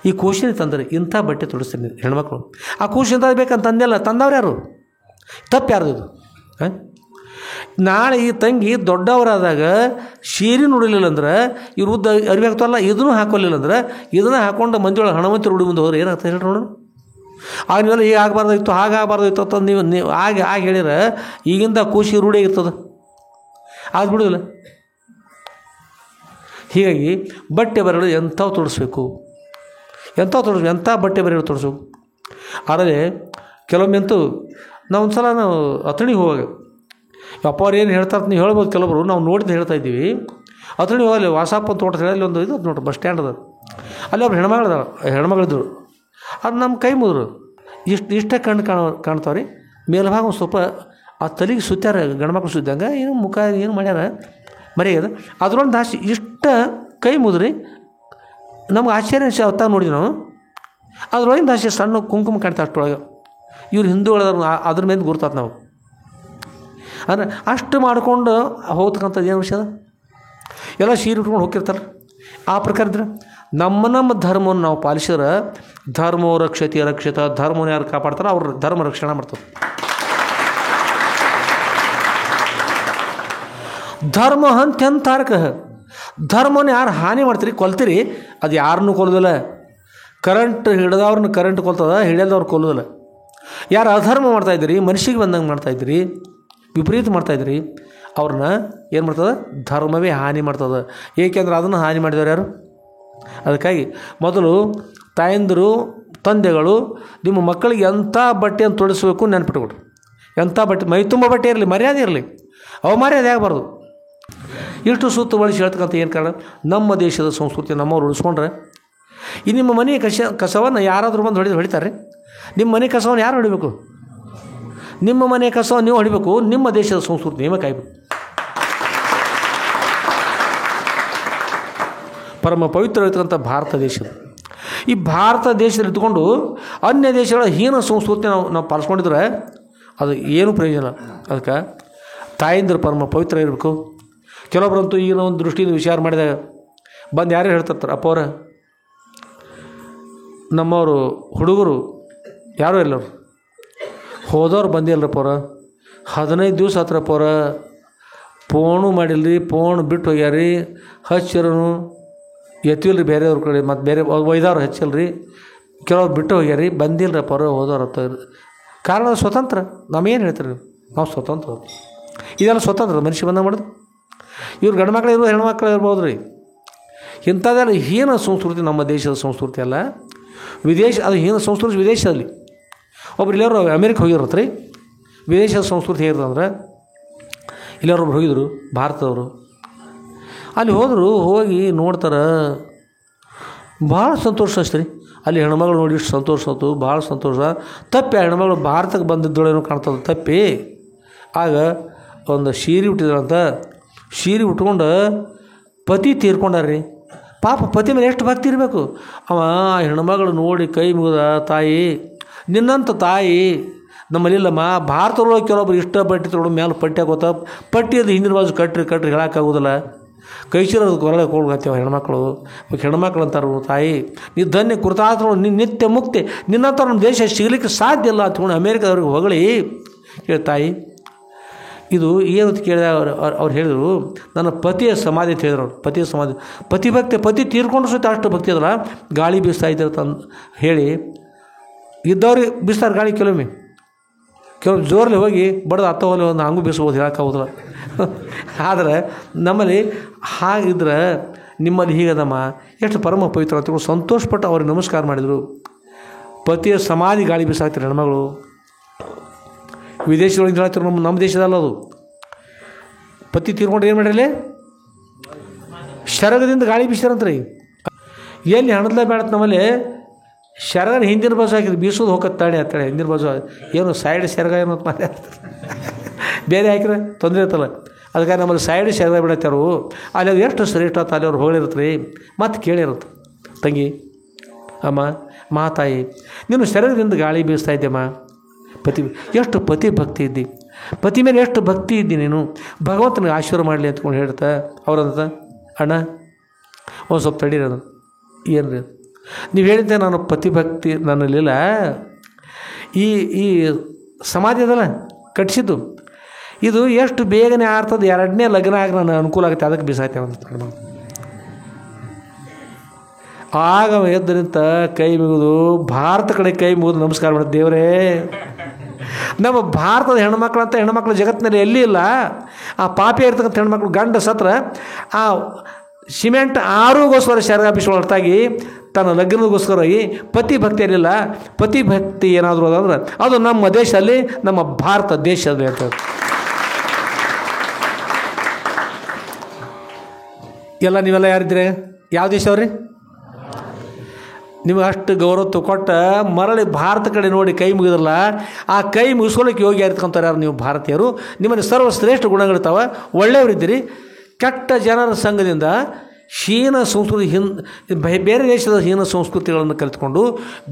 ಈ ಕೂಸಿನ ತಂದರೆ ಇಂಥ ಬಟ್ಟೆ ತೊಡಿಸ್ತೀನಿ ಹೆಣ್ಮಕ್ಳು. ಆ ಕೂಸಿನ ಬೇಕಂತ ತಂದೆಲ್ಲ ತಂದವ್ರು ಯಾರು? ತಪ್ಪು ಯಾರ್ದು ಇದು? ನಾಳೆ ಈ ತಂಗಿ ದೊಡ್ಡವರಾದಾಗ ಸೀರೆ ನೋಡಲಿಲ್ಲ ಅಂದ್ರೆ ಇವ್ರು ಉದ್ದ ಅರಿವಿ ಆಗ್ತಾವಲ್ಲ ಇದನ್ನು ಹಾಕೊಲಿಲ್ಲ ಅಂದ್ರೆ ಇದನ್ನು ಹಾಕೊಂಡು ಮಂದಿಯೊಳಗೆ ಹಣವಂತಿ ರೂಢಿ ಮುಂದೆ ಹೋದ್ರೆ ಏನಾಗ್ತದೆ ಹೇಳಿ ನೋಡೋಣ. ಆಗ ನೀವೆಲ್ಲ ಈಗ ಆಗಬಾರ್ದಾಗಿತ್ತು ಹಾಗೆ ಆಗಬಾರ್ದಾಗಿತ್ತು ಅಂತ ನೀವು ಆಗ ಹೇಳಿದ್ರೆ ಈಗಿಂದ ಖುಷಿ ರೂಢಿ ಆಗಿರ್ತದೆ, ಆಗ್ಬಿಡೋದಿಲ್ಲ. ಹೀಗಾಗಿ ಬಟ್ಟೆ ಬರೆಗಳು ಎಂಥವು ತೊಡಿಸ್ಬೇಕು, ಎಂಥ ಬಟ್ಟೆ ಬರೆಗಳು ತೊಡಿಸ್ಬೇಕು. ಆದರೆ ಕೆಲವೊಮ್ಮೆ ನಾವು ಒಂದು ಸಲ ನಾವು ಅಥಣಿಗೆ ಹೋಗುವಾಗ ಅಪ್ಪ ಅವ್ರು ಏನು ಹೇಳ್ತಾರೆ ನೀವು ಹೇಳ್ಬೋದು, ಕೆಲವರು ನಾವು ನೋಡಿದ್ದು ಹೇಳ್ತಾ ಇದ್ದೀವಿ. ಅಥಣಿ ಹೋಗಲಿ ವಾಸಾಪ ತೋಟ ಹೇಳಿ ಅಲ್ಲಿ ಒಂದು ಇದು ನೋಡ್ರಿ ಬಸ್ ಸ್ಟ್ಯಾಂಡ್ ಅದ, ಅಲ್ಲಿ ಒಬ್ರು ಹೆಣ್ಮಗಳಿದ್ರು. ಅದು ನಮ್ಮ ಕೈ ಮುದ್ರು ಇಷ್ಟೇ ಕಣ್ಣು ಕಾಣ್ತಾವೆ ರೀ. ಮೇಲ್ಭಾಗ ಒಂದು ಸ್ವಲ್ಪ ಆ ತಲೆಗೆ ಸುತ್ತಾರ, ಗಂಡ್ಮಕ್ಳು ಸುದ್ದಂಗೆ ಏನು ಮುಖ ಏನು ಮಾಡ್ಯಾರ ಮರ್ಯಾದ ಅದ್ರೊಂದು ಆಸೆ ಇಷ್ಟ ಕೈ ಮುದ್ರಿ. ನಮ್ಗೆ ಆಶ್ಚರ್ಯ ಹೊತ್ತಾಗ ನೋಡಿದ್ವಿ ನಾವು. ಅದ್ರೊಳಗಿಂದ ಆಸೆ ಸಣ್ಣ ಕುಂಕುಮ ಕಾಣ್ತಾ ಅಷ್ಟೊಳಗೆ ಇವ್ರು ಹಿಂದೂಗಳದ ಅದ್ರ ಮೇಲೆ ಗುರ್ತಾತ ನಾವು. ಅಂದರೆ ಅಷ್ಟು ಮಾಡ್ಕೊಂಡು ಹೋಗ್ತಕ್ಕಂಥದ್ದು ಏನು ವಿಷಯ, ಎಲ್ಲ ಸೀರೆ ಉಟ್ಕೊಂಡು ಹೋಗಿರ್ತಾರೆ. ಆ ಪ್ರಕಾರ ಇದ್ರೆ ನಮ್ಮ ಧರ್ಮವನ್ನು ನಾವು ಪಾಲಿಸಿದ್ರೆ ಧರ್ಮೋ ರಕ್ಷತೆ ರಕ್ಷಿತ, ಧರ್ಮವನ್ನು ಯಾರು ಕಾಪಾಡ್ತಾರೆ ಅವ್ರ ಧರ್ಮ ರಕ್ಷಣೆ ಮಾಡ್ತಾರೆ. ಧರ್ಮ ಹಂತ್ಯಂತಾರಕ, ಧರ್ಮವನ್ನು ಯಾರು ಹಾನಿ ಮಾಡ್ತೀರಿ ಕೊಲ್ತೀರಿ ಅದು ಯಾರನ್ನೂ ಕೊಲ್ಲೋದಿಲ್ಲ. Current ಹಿಡಿದವ್ರನ್ನ current ಕೊಲ್ತದ, ಹಿಡಿಯಲ್ದವ್ರು ಕೊಲ್ಲೋದಿಲ್ಲ. ಯಾರು ಅಧರ್ಮ ಮಾಡ್ತಾಯಿದ್ದೀರಿ, ಮನುಷ್ಯಗೆ ಬಂದಂಗೆ ಮಾಡ್ತಾಯಿದ್ದೀರಿ, ವಿಪರೀತ ಮಾಡ್ತಾಯಿದ್ದೀರಿ, ಅವ್ರನ್ನ ಏನು ಮಾಡ್ತದೆ ಧರ್ಮವೇ ಹಾನಿ ಮಾಡ್ತದೆ. ಏಕೆಂದ್ರೆ ಅದನ್ನು ಹಾನಿ ಮಾಡಿದವ್ರು ಯಾರು? ಅದಕ್ಕಾಗಿ ಮೊದಲು ತಾಯಂದಿರು ತಂದೆಗಳು ನಿಮ್ಮ ಮಕ್ಕಳಿಗೆ ಎಂಥ ಬಟ್ಟೆಯನ್ನು ತೊಡಿಸ್ಬೇಕು ನೆನ್ಪಿಟ್ಕೊಡ್ರಿ. ಎಂಥ ಬಟ್ಟೆ, ಮೈ ತುಂಬ ಬಟ್ಟೆ ಇರಲಿ, ಮರ್ಯಾದೆ ಇರಲಿ, ಅವಮರ್ಯಾದೆ ಆಗಬಾರ್ದು. ಇಷ್ಟು ಸುತ್ತು ಬಳಸಿ ಹೇಳ್ತಕ್ಕಂಥ ಏನು ಕಾರಣ, ನಮ್ಮ ದೇಶದ ಸಂಸ್ಕೃತಿ ನಮ್ಮವ್ರು ಉಳಿಸ್ಕೊಂಡ್ರೆ ಈ ನಿಮ್ಮ ಮನೆ ಕಸವನ್ನು ಯಾರಾದರೂ ಬಂದು ಹೊಡಿತಾರೆ. ನಿಮ್ಮ ಮನೆ ಕಸವನ್ನು ಯಾರು ಹೊಡಿಬೇಕು? ನಿಮ್ಮ ಮನೆ ಕಸವನ್ನು ನೀವು ಹೊಡಿಬೇಕು. ನಿಮ್ಮ ದೇಶದ ಸಂಸ್ಕೃತಿ ನೇಮ ಕಾಯ್ಬೇಕು. ಪರಮ ಪವಿತ್ರವಾಗಿರ್ತಕ್ಕಂಥ ಭಾರತ ದೇಶದ ಈ ಭಾರತ ದೇಶದಲ್ಲಿ ಇದ್ದುಕೊಂಡು ಅನ್ಯ ದೇಶಗಳ ಹೀನ ಸಂಸ್ಕೃತಿ ನಾವು ಪಾಲಿಸ್ಕೊಂಡಿದ್ರೆ ಅದು ಏನು ಪ್ರಯೋಜನ. ಅದಕ್ಕೆ ತಾಯಿಂದ್ರೆ ಪರಮ ಪವಿತ್ರ ಇರಬೇಕು. ಕೆಲವೊಬ್ಬರಂತೂ ಈಗಿನ ಒಂದು ದೃಷ್ಟಿಯಿಂದ ವಿಚಾರ ಮಾಡಿದಾಗ ಬಂದು ಯಾರು ಹೇಳ್ತಿರ್ತಾರೆ, ಅಪ್ಪ ಅವ್ರ ನಮ್ಮವರು ಹುಡುಗರು ಯಾರೂ ಎಲ್ಲರು ಹೋದವ್ರು ಬಂದಿಲ್ಲರಪ್ಪ ಅವ್ರ 15 ದಿವಸ ಹತ್ರಪ್ಪ ಅವ್ರ ಫೋನು ಮಾಡಿಲ್ರಿ, ಫೋನ್ ಬಿಟ್ಟು ಹೋಗ್ಯಾರಿ, ಹಚ್ಚಿರನು ಎತ್ತಿಲ್ರಿ ಬೇರೆಯವ್ರ ಕಡೆ, ಮತ್ತು ಬೇರೆ ಒಯ್ದವ್ರು ಹಚ್ಚಿಲ್ರಿ, ಕೆಲವ್ರು ಬಿಟ್ಟು ಹೋಗ್ಯಾರಿ, ಬಂದಿಲ್ಲರಪ್ಪ ಅವ್ರ ಹೋದವ್ರು ಹತ್ತ. ಕಾರಣ ಸ್ವತಂತ್ರ. ನಾವೇನು ಹೇಳ್ತೀರಿ, ನಾವು ಸ್ವತಂತ್ರ. ಇದೆಲ್ಲ ಸ್ವತಂತ್ರ ಮನುಷ್ಯ ಬಂದ ಮಾಡೋದು. ಇವ್ರು ಗಂಡು ಮಕ್ಕಳು ಇರ್ಬೋದು, ಹೆಣ್ಮಕ್ಳು ಇರ್ಬೋದು ರೀ. ಇಂಥದ್ದೆಲ್ಲ ಹೀನ ಸಂಸ್ಕೃತಿ ನಮ್ಮ ದೇಶದ ಸಂಸ್ಕೃತಿ ಅಲ್ಲ, ವಿದೇಶ ಅದು ಹೀನ ಸಂಸ್ಕೃತಿ ವಿದೇಶದಲ್ಲಿ. ಒಬ್ರು ಇಲ್ಲವರು ಅಮೇರಿಕ ಹೋಗಿರತ್ತೆ ರೀ. ವಿದೇಶದ ಸಂಸ್ಕೃತಿ ಹೇಗಿರ್ತಂದ್ರೆ ಇಲ್ಲವ್ರೊಬ್ರು ಹೋಗಿದ್ರು ಭಾರತದವರು. ಅಲ್ಲಿ ಹೋಗಿ ನೋಡ್ತಾರೆ, ಭಾಳ ಸಂತೋಷ ಅಷ್ಟೇ ರೀ. ಅಲ್ಲಿ ಹೆಣ್ಮಗಳು ನೋಡಿ ಇಷ್ಟು ಸಂತೋಷ ಆಯ್ತು, ಭಾಳ ಸಂತೋಷ. ತಪ್ಪಿ ಆ ಹೆಣ್ಮಗಳು ಭಾರತಕ್ಕೆ ಬಂದಿದ್ದಳೇನೋ ಕಾಣ್ತದೆ ತಪ್ಪಿ. ಆಗ ಒಂದು ಸೀರೆ ಉಟ್ಟಿದ್ರಂತ, ಸೀರೆ ಉಟ್ಕೊಂಡು ಪತಿ ತೀರ್ಕೊಂಡಾರ್ರಿ. ಪಾಪ ಪತಿ ಮೇಲೆ ಎಷ್ಟು ಭಕ್ತಿ ಇರಬೇಕು. ಅವ ಹೆಣ್ಮಗಳು ನೋಡಿ ಕೈ ಮುಗಿದ, ತಾಯಿ ನಿನ್ನಂಥ ತಾಯಿ ನಮ್ಮಲ್ಲಿಲ್ಲಮ್ಮ. ಭಾರತದೊಳಗೆ ಕೆಲವೊಬ್ರು ಇಷ್ಟ ಬಟ್ಟೆ ತೊಗೊಂಡು ಮೇಲೆ ಪಟ್ಟಿ ಹಾಕೋತ, ಪಟ್ಟಿಯದು ಹಿಂದಿನ ಬಾಜು ಕಟ್ರಿ ಹೇಳೋಕ್ಕಾಗೋದಿಲ್ಲ. ಕೈ ಚೀರೋದು ಹೊರಗೆ ಕೊಡ್ಗತ್ತೇವ ಹೆಣ್ಮಕ್ಳು. ಹೆಣ್ಮಕ್ಳು ಅಂತಾರೆ, ತಾಯಿ ನೀ ಧನ್ಯ ಕೃತಾರ್ಥರು, ನಿತ್ಯ ಮುಕ್ತಿ, ನಿನ್ನಂಥ ನಮ್ಮ ದೇಶ ಸಿಗಲಿಕ್ಕೆ ಸಾಧ್ಯ ಇಲ್ಲ ಅಂತ್ಕೊಂಡು ಅಮೇರಿಕಾದವ್ರಿಗೆ ಹೊಗಳಿ ಹೇಳಿ ತಾಯಿ ಇದು ಏನು ಅಂತ ಕೇಳಿದಾಗ ಅವ್ರು ಹೇಳಿದರು, ನನ್ನ ಪತಿಯ ಸಮಾಧಿ ಅಂತ ಹೇಳಿದ್ರು. ಅವ್ರು ಪತಿಯ ಸಮಾಧಿ, ಪತಿ ತೀರ್ಕೊಂಡು ಸಹಿತ ಅಷ್ಟು ಭಕ್ತಿ ಅದಲ್ಲ, ಗಾಳಿ ಬೀಸ್ತಾ ಇದ್ದಾರೆ ತಂದು ಹೇಳಿ ಇದ್ದವ್ರಿಗೆ ಬೀಸ್ತಾರೆ ಗಾಳಿ. ಕೆಲವು ಜೋರಲ್ಲಿ ಹೋಗಿ ಬಡ್ದು ಅತ್ತ ಹೋಲಿ ಒಂದು ಹಂಗೂ ಬೀಸ್ಬೋದು, ಹೇಳೋಕ್ಕಾಗೋದಿಲ್ಲ. ಆದರೆ ನಮ್ಮಲ್ಲಿ ಹಾಗಿದ್ರೆ ನಿಮ್ಮಲ್ಲಿ ಹೀಗದಮ್ಮ, ಎಷ್ಟು ಪರಮ ಪವಿತ್ರ ಅಂತ ಸಂತೋಷಪಟ್ಟು ಅವ್ರಿಗೆ ನಮಸ್ಕಾರ ಮಾಡಿದರು. ಪತಿಯ ಸಮಾಧಿ ಗಾಳಿ ಬೀಸಾಕ್ತಾರೆ ಹೆಣ್ಮಗಳು. ವಿದೇಶದೊಳಗೆ ಹೇಳ್ತಾರೆ, ನಮ್ಮ ದೇಶದಲ್ಲ ಅದು. ಪತಿ ತೀರ್ಕೊಂಡು ಏನು ಮಾಡಿರಲಿ, ಶರಗದಿಂದ ಗಾಳಿ ಬೀಸ್ತಾರಂತ್ರಿ. ಎಲ್ಲಿ ಹಣದಲ್ಲ ಬೇಡ ನಮ್ಮಲ್ಲಿ ಶರಗನ ಹಿಂದಿನ ಬಾಜು ಹಾಕಿದ್ರು, ಬೀಸೋದು ಹೋಗತ್ತಾಳೆ ಅಂತಾಳೆ. ಹಿಂದಿನ ಬಾಜು ಏನು ಸೈಡ್ ಶರಗ ಏನು ಅಂತ ಮಾತಾಡ್ತಾರೆ, ಬೇರೆ ಹಾಕಿದ್ರೆ ತೊಂದರೆ ಇರ್ತಲ್ಲ. ಅದಕ್ಕೆ ನಮ್ಮಲ್ಲಿ ಸೈಡ್ ಶರಗ ಬಿಡತ್ತಾರು. ಅಲ್ಲಿ ಅದು ಎಷ್ಟು ಶ್ರೇಷ್ಠ ಅಂತ ಅಲ್ಲಿ ಅವ್ರು ಹೋಗಿರುತ್ತೆ ರೀ. ಮತ್ತು ಕೇಳಿರುತ್ತೆ, ತಂಗಿ ಅಮ್ಮ ಮಾತಾಯಿ ನೀನು ಶರಗದಿಂದ ಗಾಳಿ ಬೀಸ್ತಾ ಇದ್ದೆಮ್ಮ, ಎಷ್ಟು ಪತಿ ಭಕ್ತಿ ಇದ್ದಿ, ಪತಿ ಮೇಲೆ ಎಷ್ಟು ಭಕ್ತಿ ಇದ್ದಿ ನೀನು, ಭಗವಂತನಿಗೆ ಆಶೀರ್ವಾದ ಮಾಡಲಿ ಅಂತ್ಕೊಂಡು ಹೇಳ್ತಾ ಅವ್ರಂತ, ಅಣ್ಣ ಒಂದು ಸ್ವಲ್ಪ ತಡೀರದು ಏನು ರೀ, ನೀವು ಹೇಳಿದ್ದೆ ನಾನು ಪತಿ ಭಕ್ತಿ ನನ್ನಲ್ಲಿಲ್ಲ. ಈ ಸಮಾಧಿ ಅದಲ್ಲ ಕಟ್ಟಿಸಿದ್ದು, ಇದು ಎಷ್ಟು ಬೇಗನೆ ಆಗ್ತದೆ, ಎರಡನೇ ಲಗ್ನ ಆಗಿ ನಾನು ಅನುಕೂಲ ಆಗುತ್ತೆ, ಅದಕ್ಕೆ ಬೀಸಾಯ್ತೇವೆ ಅಂತ. ಆಗ ಎದ್ದು ನಿಂತ ಕೈ ಮುಗಿದು ಭಾರತ ಕಡೆ ಕೈ ಮುಗಿದು ನಮಸ್ಕಾರ ಮಾಡೋದು, ದೇವರೇ ನಮ್ಮ ಭಾರತದ ಹೆಣ್ಮಕ್ಳಂತ ಹೆಣ್ಮಕ್ಳು ಜಗತ್ತಿನಲ್ಲಿ ಎಲ್ಲಿ ಇಲ್ಲ. ಆ ಪಾಪಿ ಇರ್ತಕ್ಕಂಥ ಹೆಣ್ಮಕ್ಳು ಗಂಡ ಸತ್ರ ಆ ಸಿಮೆಂಟ್ ಆರುಗೋಸ್ಕರ ಶರಗಾಪಿಸಿ ಹೊರತಾಗಿ ತನ್ನ ಲಗ್ನಗೋಸ್ಕರವಾಗಿ ಪತಿ ಭಕ್ತಿಯಲ್ಲಿಲ್ಲ. ಪತಿ ಭಕ್ತಿ ಏನಾದರೂ ಅದಂದ್ರೆ ಅದು ನಮ್ಮ ದೇಶದಲ್ಲಿ, ನಮ್ಮ ಭಾರತ ದೇಶದಲ್ಲಿ ಅಂತ. ಎಲ್ಲ ನೀವೆಲ್ಲ ಯಾರಿದ್ದೀರಿ? ಯಾವ ದೇಶವ್ರಿ? ನಿಮಗೆ ಅಷ್ಟು ಗೌರವ ಕೊಟ್ಟ ಮರಳಿ ಭಾರತ ಕಡೆ ನೋಡಿ ಕೈ ಮುಗಿದ್ರಲ್ಲ, ಆ ಕೈ ಮುಗಿಸ್ಕೊಳ್ಳೋಕೆ ಯೋಗ್ಯ ಇರ್ತಕ್ಕಂಥವ್ರು ಯಾರು? ನೀವು ಭಾರತೀಯರು. ನಿಮ್ಮಲ್ಲಿ ಸರ್ವಶ್ರೇಷ್ಠ ಗುಣಗಳಿರ್ತಾವೆ, ಒಳ್ಳೆಯವರಿದ್ದೀರಿ. ಕೆಟ್ಟ ಜನರ ಸಂಘದಿಂದ ಹೀನ ಸಂಸ್ಕೃತಿ ಬೇರೆ ದೇಶದ ಹೀನ ಸಂಸ್ಕೃತಿಗಳನ್ನು ಕಲಿತ್ಕೊಂಡು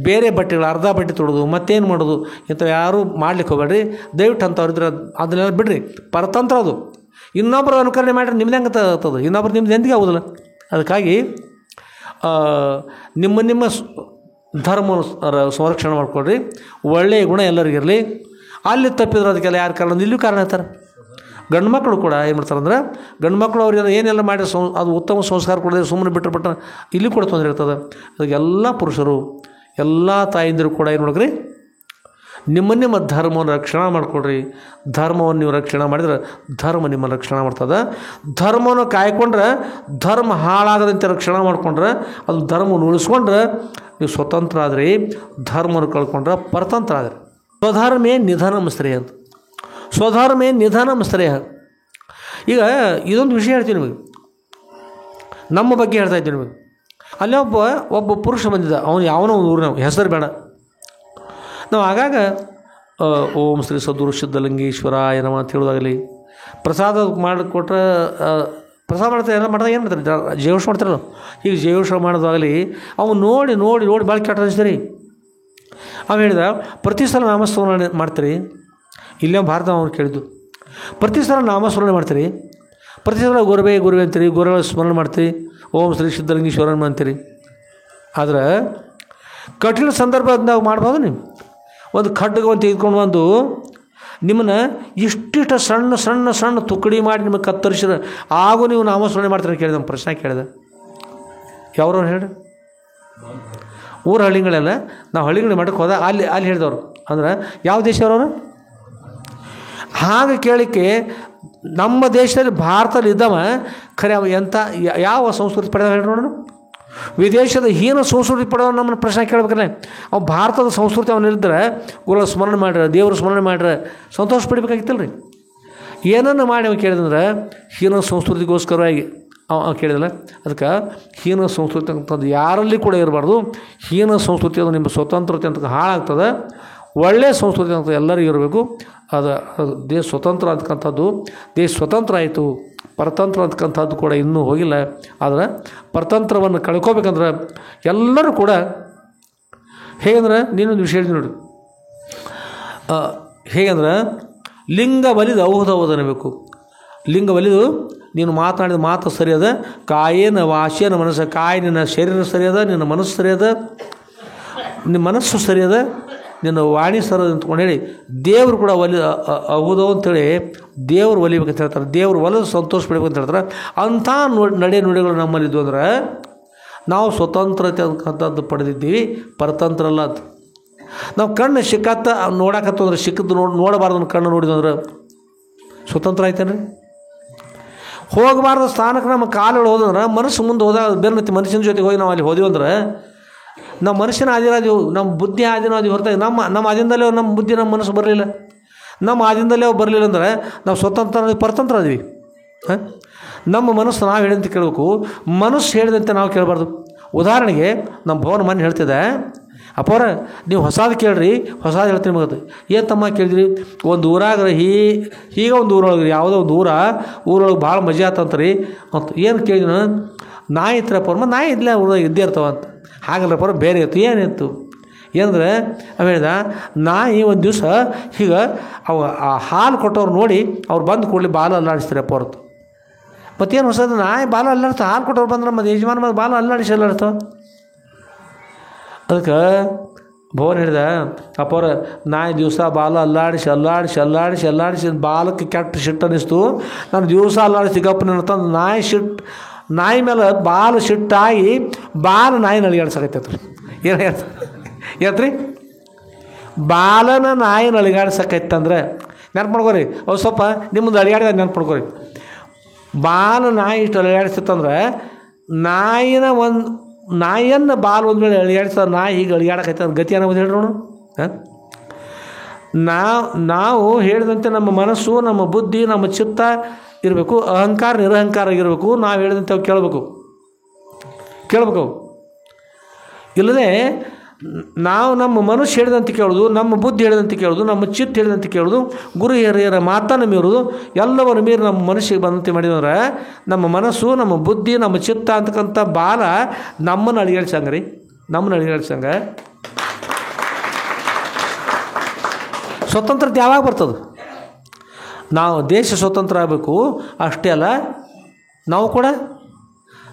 ಬೇರೆ ಬಟ್ಟೆಗಳು ಅರ್ಧ ಬಟ್ಟೆ ತೊಡೋದು ಮತ್ತೇನು ಮಾಡೋದು ಇಂಥವು ಯಾರೂ ಮಾಡ್ಲಿಕ್ಕೆ ಹೋಗಬೇಡ್ರಿ. ದಯವಿಟ್ಟು ಅಂಥವ್ರಿದ್ರೆ ಅದನ್ನೆಲ್ಲ ಬಿಡ್ರಿ. ಪರತಂತ್ರ ಅದು. ಇನ್ನೊಬ್ಬರು ಅನುಕರಣೆ ಮಾಡಿದ್ರೆ ನಿಮ್ದು ಹೆಂಗೆ ಆಗ್ತದೆ? ಇನ್ನೊಬ್ರು ನಿಮ್ದು ಎಂದಿಗೆ ಆಗೋದಿಲ್ಲ. ಅದಕ್ಕಾಗಿ ನಿಮ್ಮ ಧರ್ಮ ಸಂರಕ್ಷಣೆ ಮಾಡ್ಕೊಳ್ರಿ. ಒಳ್ಳೆಯ ಗುಣ ಎಲ್ಲರಿಗಿರಲಿ. ಅಲ್ಲಿ ತಪ್ಪಿದ್ರೆ ಅದಕ್ಕೆಲ್ಲ ಯಾರು ಕಾರಣ? ಇಲ್ಲೂ ಕಾರಣ ಇರ್ತಾರೆ. ಗಂಡು ಮಕ್ಕಳು ಕೂಡ ಏನು ಮಾಡ್ತಾರೆ ಅಂದ್ರೆ, ಗಂಡು ಮಕ್ಕಳು ಅವ್ರಿಗೆ ಏನೆಲ್ಲ ಮಾಡಿ ಅದು ಉತ್ತಮ ಸಂಸ್ಕಾರ ಕೊಡದೆ ಸುಮ್ಮನೆ ಬಿಟ್ಟರೆ ಇಲ್ಲಿ ಕೂಡ ತೊಂದರೆ ಇರ್ತದೆ. ಅದಕ್ಕೆಲ್ಲ ಪುರುಷರು, ಎಲ್ಲ ತಾಯಿಂದರು ಕೂಡ ಏನು ಮಾಡ್ರಿ, ನಿಮ್ಮ ಧರ್ಮವನ್ನು ರಕ್ಷಣೆ ಮಾಡಿಕೊಡ್ರಿ. ಧರ್ಮವನ್ನು ನೀವು ರಕ್ಷಣೆ ಮಾಡಿದ್ರೆ ಧರ್ಮ ನಿಮ್ಮನ್ನು ರಕ್ಷಣೆ ಮಾಡ್ತದೆ. ಧರ್ಮವನ್ನು ಕಾಯ್ಕೊಂಡ್ರೆ, ಧರ್ಮ ಹಾಳಾಗದಂತೆ ರಕ್ಷಣೆ ಮಾಡಿಕೊಂಡ್ರೆ, ಅದು ಧರ್ಮವನ್ನು ಉಳಿಸ್ಕೊಂಡ್ರೆ ನೀವು ಸ್ವತಂತ್ರ ಆದ್ರಿ. ಧರ್ಮವನ್ನು ಕಳ್ಕೊಂಡ್ರೆ ಪರತಂತ್ರ ಆದ್ರಿ. ಸ್ವಧರ್ಮೇ ನಿಧನಂ ಶ್ರೇಯ ಅಂತ. ಸ್ವಧರ್ಮೇ ನಿಧನಂ ಶ್ರೇಯ. ಈಗ ಇದೊಂದು ವಿಷಯ ಹೇಳ್ತೀನಿ ನಿಮಗೆ, ನಮ್ಮ ಬಗ್ಗೆ ಹೇಳ್ತಾ ಇದ್ದೀನಿ ನಿಮಗೆ. ಅಲ್ಲೇ ಒಬ್ಬ ಪುರುಷ ಬಂದಿದ್ದ. ಅವನು ಯಾವನೋ ಒಂದು ಊರಿನ, ಹೆಸರು ಬೇಡ. ನಾವು ಆಗಾಗ ಓಂ ಶ್ರೀ ಸದ್ಗುರು ಸಿದ್ಧಲಿಂಗೇಶ್ವರಾಯ ನಮಃ ಅಂತ ಹೇಳೋದಾಗಲಿ, ಪ್ರಸಾದ ಮಾಡಿಕೊಟ್ರೆ ಪ್ರಸಾದ ಮಾಡ್ತಾರೆ, ಎಲ್ಲ ಮಾಡಿದಾಗ ಏನು ಮಾಡ್ತಾರೆ, ಜೀವಶ ಮಾಡ್ತಾರಲ್ಲ. ಈಗ ಜೀವಶ ಮಾಡೋದಾಗಲಿ ಅವನು ನೋಡಿ ನೋಡಿ ನೋಡಿ ಭಾಳ ಕೆಟ್ಟ ಅನಿಸ್ತೀರಿ. ಅವು ಹೇಳಿದ, ಪ್ರತಿ ಸಲ ನಾಮಸ್ಮರಣೆ ಮಾಡ್ತೀರಿ. ಇಲ್ಲೇ ಭಾರತ ಅವ್ರು ಕೇಳಿದ್ದು, ಪ್ರತಿ ಸಲ ನಾಮಸ್ಮರಣೆ ಮಾಡ್ತೀರಿ, ಪ್ರತಿ ಸಲ ಗುರುವೇ ಗುರುವೇ ಅಂತೀರಿ, ಗುರುಗಳ ಸ್ಮರಣೆ ಮಾಡ್ತೀರಿ, ಓಂ ಶ್ರೀ ಸಿದ್ಧಲಿಂಗೇಶ್ವರನ್ ಅಂತೀರಿ. ಆದ್ರೆ ಕಠಿಣ ಸಂದರ್ಭದಾಗ ಮಾಡ್ಬೋದು. ನೀವು ಒಂದು ಖಡ್ಗವನ್ನು ತೆಗೆದುಕೊಂಡು ಬಂದು ನಿಮ್ಮನ್ನು ಇಷ್ಟಿಷ್ಟ ಸಣ್ಣ ಸಣ್ಣ ಸಣ್ಣ ತುಕಡಿ ಮಾಡಿ ನಿಮಗೆ ಕತ್ತರಿಸಿದ್ರೆ ಆಗು ನೀವು ನಾಮಸ್ಮರಣೆ ಮಾಡ್ತಾರೆ ಕೇಳಿದೆ. ನಮ್ಮ ಪ್ರಶ್ನೆ ಕೇಳಿದೆ, ಯಾವ್ರವ್ರು ಹೇಳಿ? ಊರ ಹಳ್ಳಿಗಳೆಲ್ಲ ನಾವು ಹಳ್ಳಿಗಳ ಮಠಕ್ಕೆ ಹೋದ ಅಲ್ಲಿ ಹೇಳಿದವರು ಅಂದ್ರೆ ಯಾವ ದೇಶವ್ರವರು? ಹಾಗೆ ಕೇಳಿಕ್ಕೆ ನಮ್ಮ ದೇಶದಲ್ಲಿ ಭಾರತದಲ್ಲಿ ಇದ್ದವ ಖರೆ ಅವ ಎಂಥ ಯಾವ ಸಂಸ್ಕೃತಿ ಪಡೆದ ಹೇಳಿ ನೋಡೋಣ. ವಿದೇಶದ ಹೀನ ಸಂಸ್ಕೃತಿ ಪಡೆದವ ನಮ್ಮನ್ನು ಪ್ರಶ್ನೆ ಕೇಳ್ಬೇಕಲ್ಲ. ಅವು ಭಾರತದ ಸಂಸ್ಕೃತಿ ಅವನಿದ್ರೆ ಗುರುಗಳ ಸ್ಮರಣೆ ಮಾಡ್ರೆ, ದೇವ್ರ ಸ್ಮರಣೆ ಮಾಡ್ರೆ ಸಂತೋಷ ಪಡಿಬೇಕಾಗಿತ್ತಲ್ಲ ರೀ. ಏನನ್ನು ಮಾಡಿ ಅವ ಕೇಳಿದಂದ್ರೆ ಹೀನ ಸಂಸ್ಕೃತಿಗೋಸ್ಕರವಾಗಿ ಅವ ಕೇಳಿದಲ್ಲ. ಅದಕ್ಕೆ ಹೀನ ಸಂಸ್ಕೃತಿ ಅಂತಂದು ಯಾರಲ್ಲಿ ಕೂಡ ಇರಬಾರ್ದು. ಹೀನ ಸಂಸ್ಕೃತಿ ಅದು ನಿಮ್ಮ ಸ್ವತಂತ್ರತೆ ಅಂತ ಹಾಳಾಗ್ತದೆ. ಒಳ್ಳೆಯ ಸಂಸ್ಕೃತಿ ಅಂತ ಎಲ್ಲರಿಗೂ ಇರಬೇಕು. ಅದು ದೇಶ ಸ್ವತಂತ್ರ ಅಂತಕ್ಕಂಥದ್ದು, ದೇಶ ಸ್ವತಂತ್ರ ಆಯಿತು. ಪರತಂತ್ರ ಅಂತಕ್ಕಂಥದ್ದು ಕೂಡ ಇನ್ನೂ ಹೋಗಿಲ್ಲ. ಆದರೆ ಪರತಂತ್ರವನ್ನು ಕಳ್ಕೋಬೇಕಂದ್ರೆ ಎಲ್ಲರೂ ಕೂಡ ಹೇಗಂದ್ರೆ, ನೀನೊಂದು ವಿಷಯ ಹೇಳ್ತೀನಿ ನೋಡಿ, ಹೇಗಂದ್ರೆ ಲಿಂಗ ಬಲಿದು ಔಹದ ಅನ್ನಬೇಕು. ಲಿಂಗ ಬಲಿದು ನೀನು ಮಾತನಾಡಿದ ಮಾತು ಸರಿಯದ, ಕಾಯೇನ ವಾಶೇನ ಮನಸ್ಸು, ಕಾಯಿ ನಿನ್ನ ಶರೀರ ಸರಿಯದ, ನಿನ್ನ ಮನಸ್ಸು ಸರಿಯದ, ನಿಮ್ಮ ಮನಸ್ಸು ಸರಿಯದ, ನಿನ್ನ ವಾಣಿ ಸರ ಅಂತಕೊಂಡು ಹೇಳಿ ದೇವರು ಕೂಡ ಔಹದ ಅಂತೇಳಿ ದೇವರು ಒಲಿಬೇಕಂತ ಹೇಳ್ತಾರೆ. ದೇವರು ಒಲಿದು ಸಂತೋಷ ಪಡಿಬೇಕಂತ ಹೇಳ್ತಾರೆ. ಅಂಥ ನಡೆ ನುಡಿಗಳು ನಮ್ಮಲ್ಲಿದ್ದು ಅಂದ್ರೆ ನಾವು ಸ್ವತಂತ್ರತೆ ಅಂತಕ್ಕಂಥದ್ದು ಪಡೆದಿದ್ದೀವಿ, ಪರತಂತ್ರ ಅಲ್ಲ ಅದು. ನಾವು ಕಣ್ಣು ಸಿಕ್ಕತ್ತ ನೋಡಕತ್ತು ಅಂದ್ರೆ ಸಿಕ್ಕದ್ದು ನೋಡಬಾರ್ದು ಕಣ್ಣು ನೋಡಿದಂದ್ರೆ ಸ್ವತಂತ್ರ ಆಯ್ತೇನ್ರಿ? ಹೋಗಬಾರ್ದು ಸ್ಥಾನಕ್ಕೆ ನಮ್ಮ ಕಾಲುಗಳು ಹೋದಂದ್ರೆ ಮನಸ್ಸು ಮುಂದೆ ಹೋದಾಗ ಬೆನ್ನತ್ತಿ ಮನುಷ್ಯನ ಜೊತೆಗೆ ಹೋಗಿ ನಾವು ಅಲ್ಲಿ ಹೋದಿವಂದ್ರೆ ನಮ್ಮ ಮನುಷ್ಯನ ಆದಿರಾದೀವು, ನಮ್ಮ ಬುದ್ಧಿ ಆದಿನಾದೀವಿ ಹೊರತಾಗಿ ನಮ್ಮ ಆದಿಂದಲೇ ನಮ್ಮ ಬುದ್ಧಿ ನಮ್ಮ ಮನಸ್ಸು ಬರಲಿಲ್ಲ. ನಮ್ಮ ಆದಿಂದಲೇ ಅವು ಬರಲಿಲ್ಲ ಅಂದ್ರೆ ನಾವು ಸ್ವತಂತ್ರ ಪರತಂತ್ರ ಅದೀವಿ. ನಮ್ಮ ಮನಸ್ಸು ನಾವು ಹೇಳಿದಂತೆ ಕೇಳಬೇಕು, ಮನಸ್ಸು ಹೇಳಿದಂತೆ ನಾವು ಕೇಳಬಾರ್ದು. ಉದಾಹರಣೆಗೆ ನಮ್ಮ ಭವನ ಮನೆ ಹೇಳ್ತಿದ್ದೆ, ಅಪ್ಪವ್ರ ನೀವು ಹೊಸಾದು ಕೇಳ್ರಿ, ಹೊಸಾದು ಹೇಳ್ತೀನಿ ಮಗದು. ಏನು ತಮ್ಮ ಕೇಳಿದ್ರಿ? ಒಂದು ಊರಾಗ ಈಗ ಒಂದು ಊರೊಳಗೆ ಯಾವುದೋ ಒಂದು ಊರೊಳಗೆ ಭಾಳ ಮಜಾ ಆತಂತ್ರಿ ಅಂತ. ಏನು ಕೇಳಿದ್ರು? ನಾಯಿ ಇತ್ತರಪ್ಪ ಅವ್ರ ನಾಯಿ ಇದ್ಲೇ ಊರಾಗ ಇದ್ದೇ ಇರ್ತಾವ ಅಂತ. ಹಾಗಲ್ಲಪ್ಪ ಬೇರೆ ಇತ್ತು. ಏನಿತ್ತು ಏನಂದ್ರೆ ಅವ ಹೇಳ್ದ, ನಾಯಿ ಒಂದು ದಿವಸ ಹೀಗೆ ಆ ಹಾಲು ಕೊಟ್ಟವ್ರು ನೋಡಿ ಅವ್ರು ಬಂದು ಕೂಡಲಿ ಬಾಲ ಅಲ್ಲಾಡಿಸ್ತಾರಪ್ಪ ಹೊರತು. ಮತ್ತೇನು ಹೊಸದು? ನಾಯಿ ಬಾಲ ಅಲ್ಲಾಡ್ತಾವ, ಹಾಲು ಕೊಟ್ಟವ್ರು ಬಂದ್ರೆ ಮತ್ತೆ ಯಜಮಾನ ಬಾಲ ಅಲ್ಲಾಡಿಸಿ ಅಲ್ಲಾಡ್ತಾವ. ಅದಕ್ಕೆ ಭವನ್ ಹೇಳಿದ ಅಪ್ಪವ್ರ ನಾಯಿ ದಿವಸ ಬಾಲ ಅಲ್ಲಾಡಿಸಿ ಬಾಲಕ್ಕೆ ಕೆಟ್ಟ ಸಿಟ್ಟು ಅನ್ನಿಸ್ತು. ನಾನು ದಿವಸ ಅಲ್ಲಾಡಿಸಿ ಗಪ್ಪನ ಅಂತಂದು ನಾಯಿ ಮೇಲೆ ಬಾಲ ಸಿಟ್ಟಾಗಿ ನಾಯಿ ನಳಿಗಾಡ್ಸಕೈತೈತ್ರಿ. ಏನು ಹೇಳ್ತ್ರಿ? ಬಾಲನ ನಾಯಿ ನಳಿಗಾಡ್ಸಕೈತಂದ್ರೆ ನೆನಪು ಮಾಡ್ಕೋರಿ. ಅವು ಸ್ವಲ್ಪ ನಿಮ್ಮದು ಅಳಿಗಾಡಿದ ನೆನಪು ಮಾಡ್ಕೋರಿ. ನಾಯಿ ಇಷ್ಟು ಅಳಿಗಾಡಿಸ್ತಂದ್ರೆ ನಾಯಿಯನ್ನು ಒಂದು ವೇಳೆ ಅಳಿಗಾಡಿಸ್ತಾರೆ, ನಾಯಿ ಹೀಗೆ ಅಳಿಗಾಡಕೈತೆ ಗತಿ ಅನ್ನೋದು ಹೇಳ್ರಿ ನೋಡು. ನಾವು ಹೇಳಿದಂತೆ ನಮ್ಮ ಮನಸ್ಸು, ನಮ್ಮ ಬುದ್ಧಿ, ನಮ್ಮ ಚಿತ್ತ ಇರಬೇಕು. ಅಹಂಕಾರ ನಿರಹಂಕಾರ ಆಗಿರಬೇಕು. ನಾವು ಹೇಳಿದಂತೆ ಅವು ಕೇಳಬೇಕು. ಇಲ್ಲದೆ ನಾವು ನಮ್ಮ ಮನಸ್ಸು ಹೇಳಿದಂತೆ ಕೇಳೋದು, ನಮ್ಮ ಬುದ್ಧಿ ಹೇಳಿದಂತೆ ಕೇಳೋದು, ನಮ್ಮ ಚಿತ್ತ ಹೇಳಿದಂತೆ ಕೇಳೋದು, ಗುರು ಹಿರಿಯರ ಮಾತನ್ನು ಮೀರೋದು, ಎಲ್ಲವನ್ನು ಮೀರಿ ನಮ್ಮ ಮನಸ್ಸಿಗೆ ಬಂದಂತೆ ಮಾಡಿದ್ರೆ ನಮ್ಮ ಮನಸ್ಸು, ನಮ್ಮ ಬುದ್ಧಿ, ನಮ್ಮ ಚಿತ್ತ ಅಂತಕ್ಕಂಥ ಬಾಲ ನಮ್ಮನ್ನು ಅಳಿಗಾಡ್ಸಂಗೆ. ಸ್ವತಂತ್ರತೆ ಯಾವಾಗ ಬರ್ತದೆ? ನಾವು ದೇಶ ಸ್ವತಂತ್ರ ಆಗಬೇಕು. ಅಷ್ಟೇ ಅಲ್ಲ,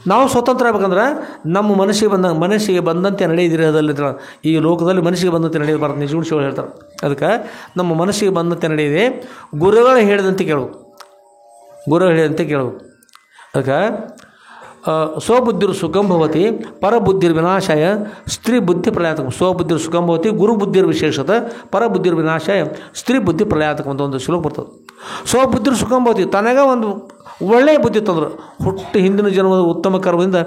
ನಾವು ಸ್ವತಂತ್ರ ಆಗ್ಬೇಕಂದ್ರೆ ನಮ್ಮ ಮನಸ್ಸಿಗೆ ಬಂದಂತೆ ನಡೆಯದಿರೋದಲ್ಲಿ ಈ ಲೋಕದಲ್ಲಿ ಮನಸ್ಸಿಗೆ ಬಂದಂತೆ ನಡೆಯಬಾರ್ದು. ನಿಜಗುಣಿಸಿಗಳು ಹೇಳ್ತಾರೆ. ಅದಕ್ಕೆ ನಮ್ಮ ಮನಸ್ಸಿಗೆ ಬಂದಂತೆ ನಡೆಯದೆ ಗುರುಗಳು ಹೇಳಿದಂತೆ ಕೇಳಬೇಕು. ಅದಕ್ಕೆ ಸ್ವಬುದ್ಧಿರ್ ಸುಖಂ ಭವತಿ ಪರಬುದ್ಧಿರ್ ವಿನಾಶಾಯ ಸ್ತ್ರೀ ಬುದ್ಧಿ ಪ್ರಳಯಾತಕ. ಸ್ವಬುದ್ಧಿರ್ ಸುಖಂ ಭವತಿ ಗುರು ಬುದ್ಧಿರ್ ವಿಶೇಷತ ಪರಬುದ್ಧಿರ್ ವಿನಾಶಾಯ ಸ್ತ್ರೀ ಬುದ್ಧಿ ಪ್ರಳಯಾತಕ ಅಂತ ಒಂದು ಶ್ಲೋಕ ಬರ್ತದೆ. ಸ್ವಬುದ್ಧಿರ್ ಸುಖಂ ಭವತಿ, ತನಗ ಒಂದು ಒಳ್ಳೆಯ ಬುದ್ಧಿ ಇತ್ತಂದ್ರೆ, ಹುಟ್ಟು ಹಿಂದಿನ ಜನ್ಮದ ಉತ್ತಮ ಕರ್ಮದಿಂದ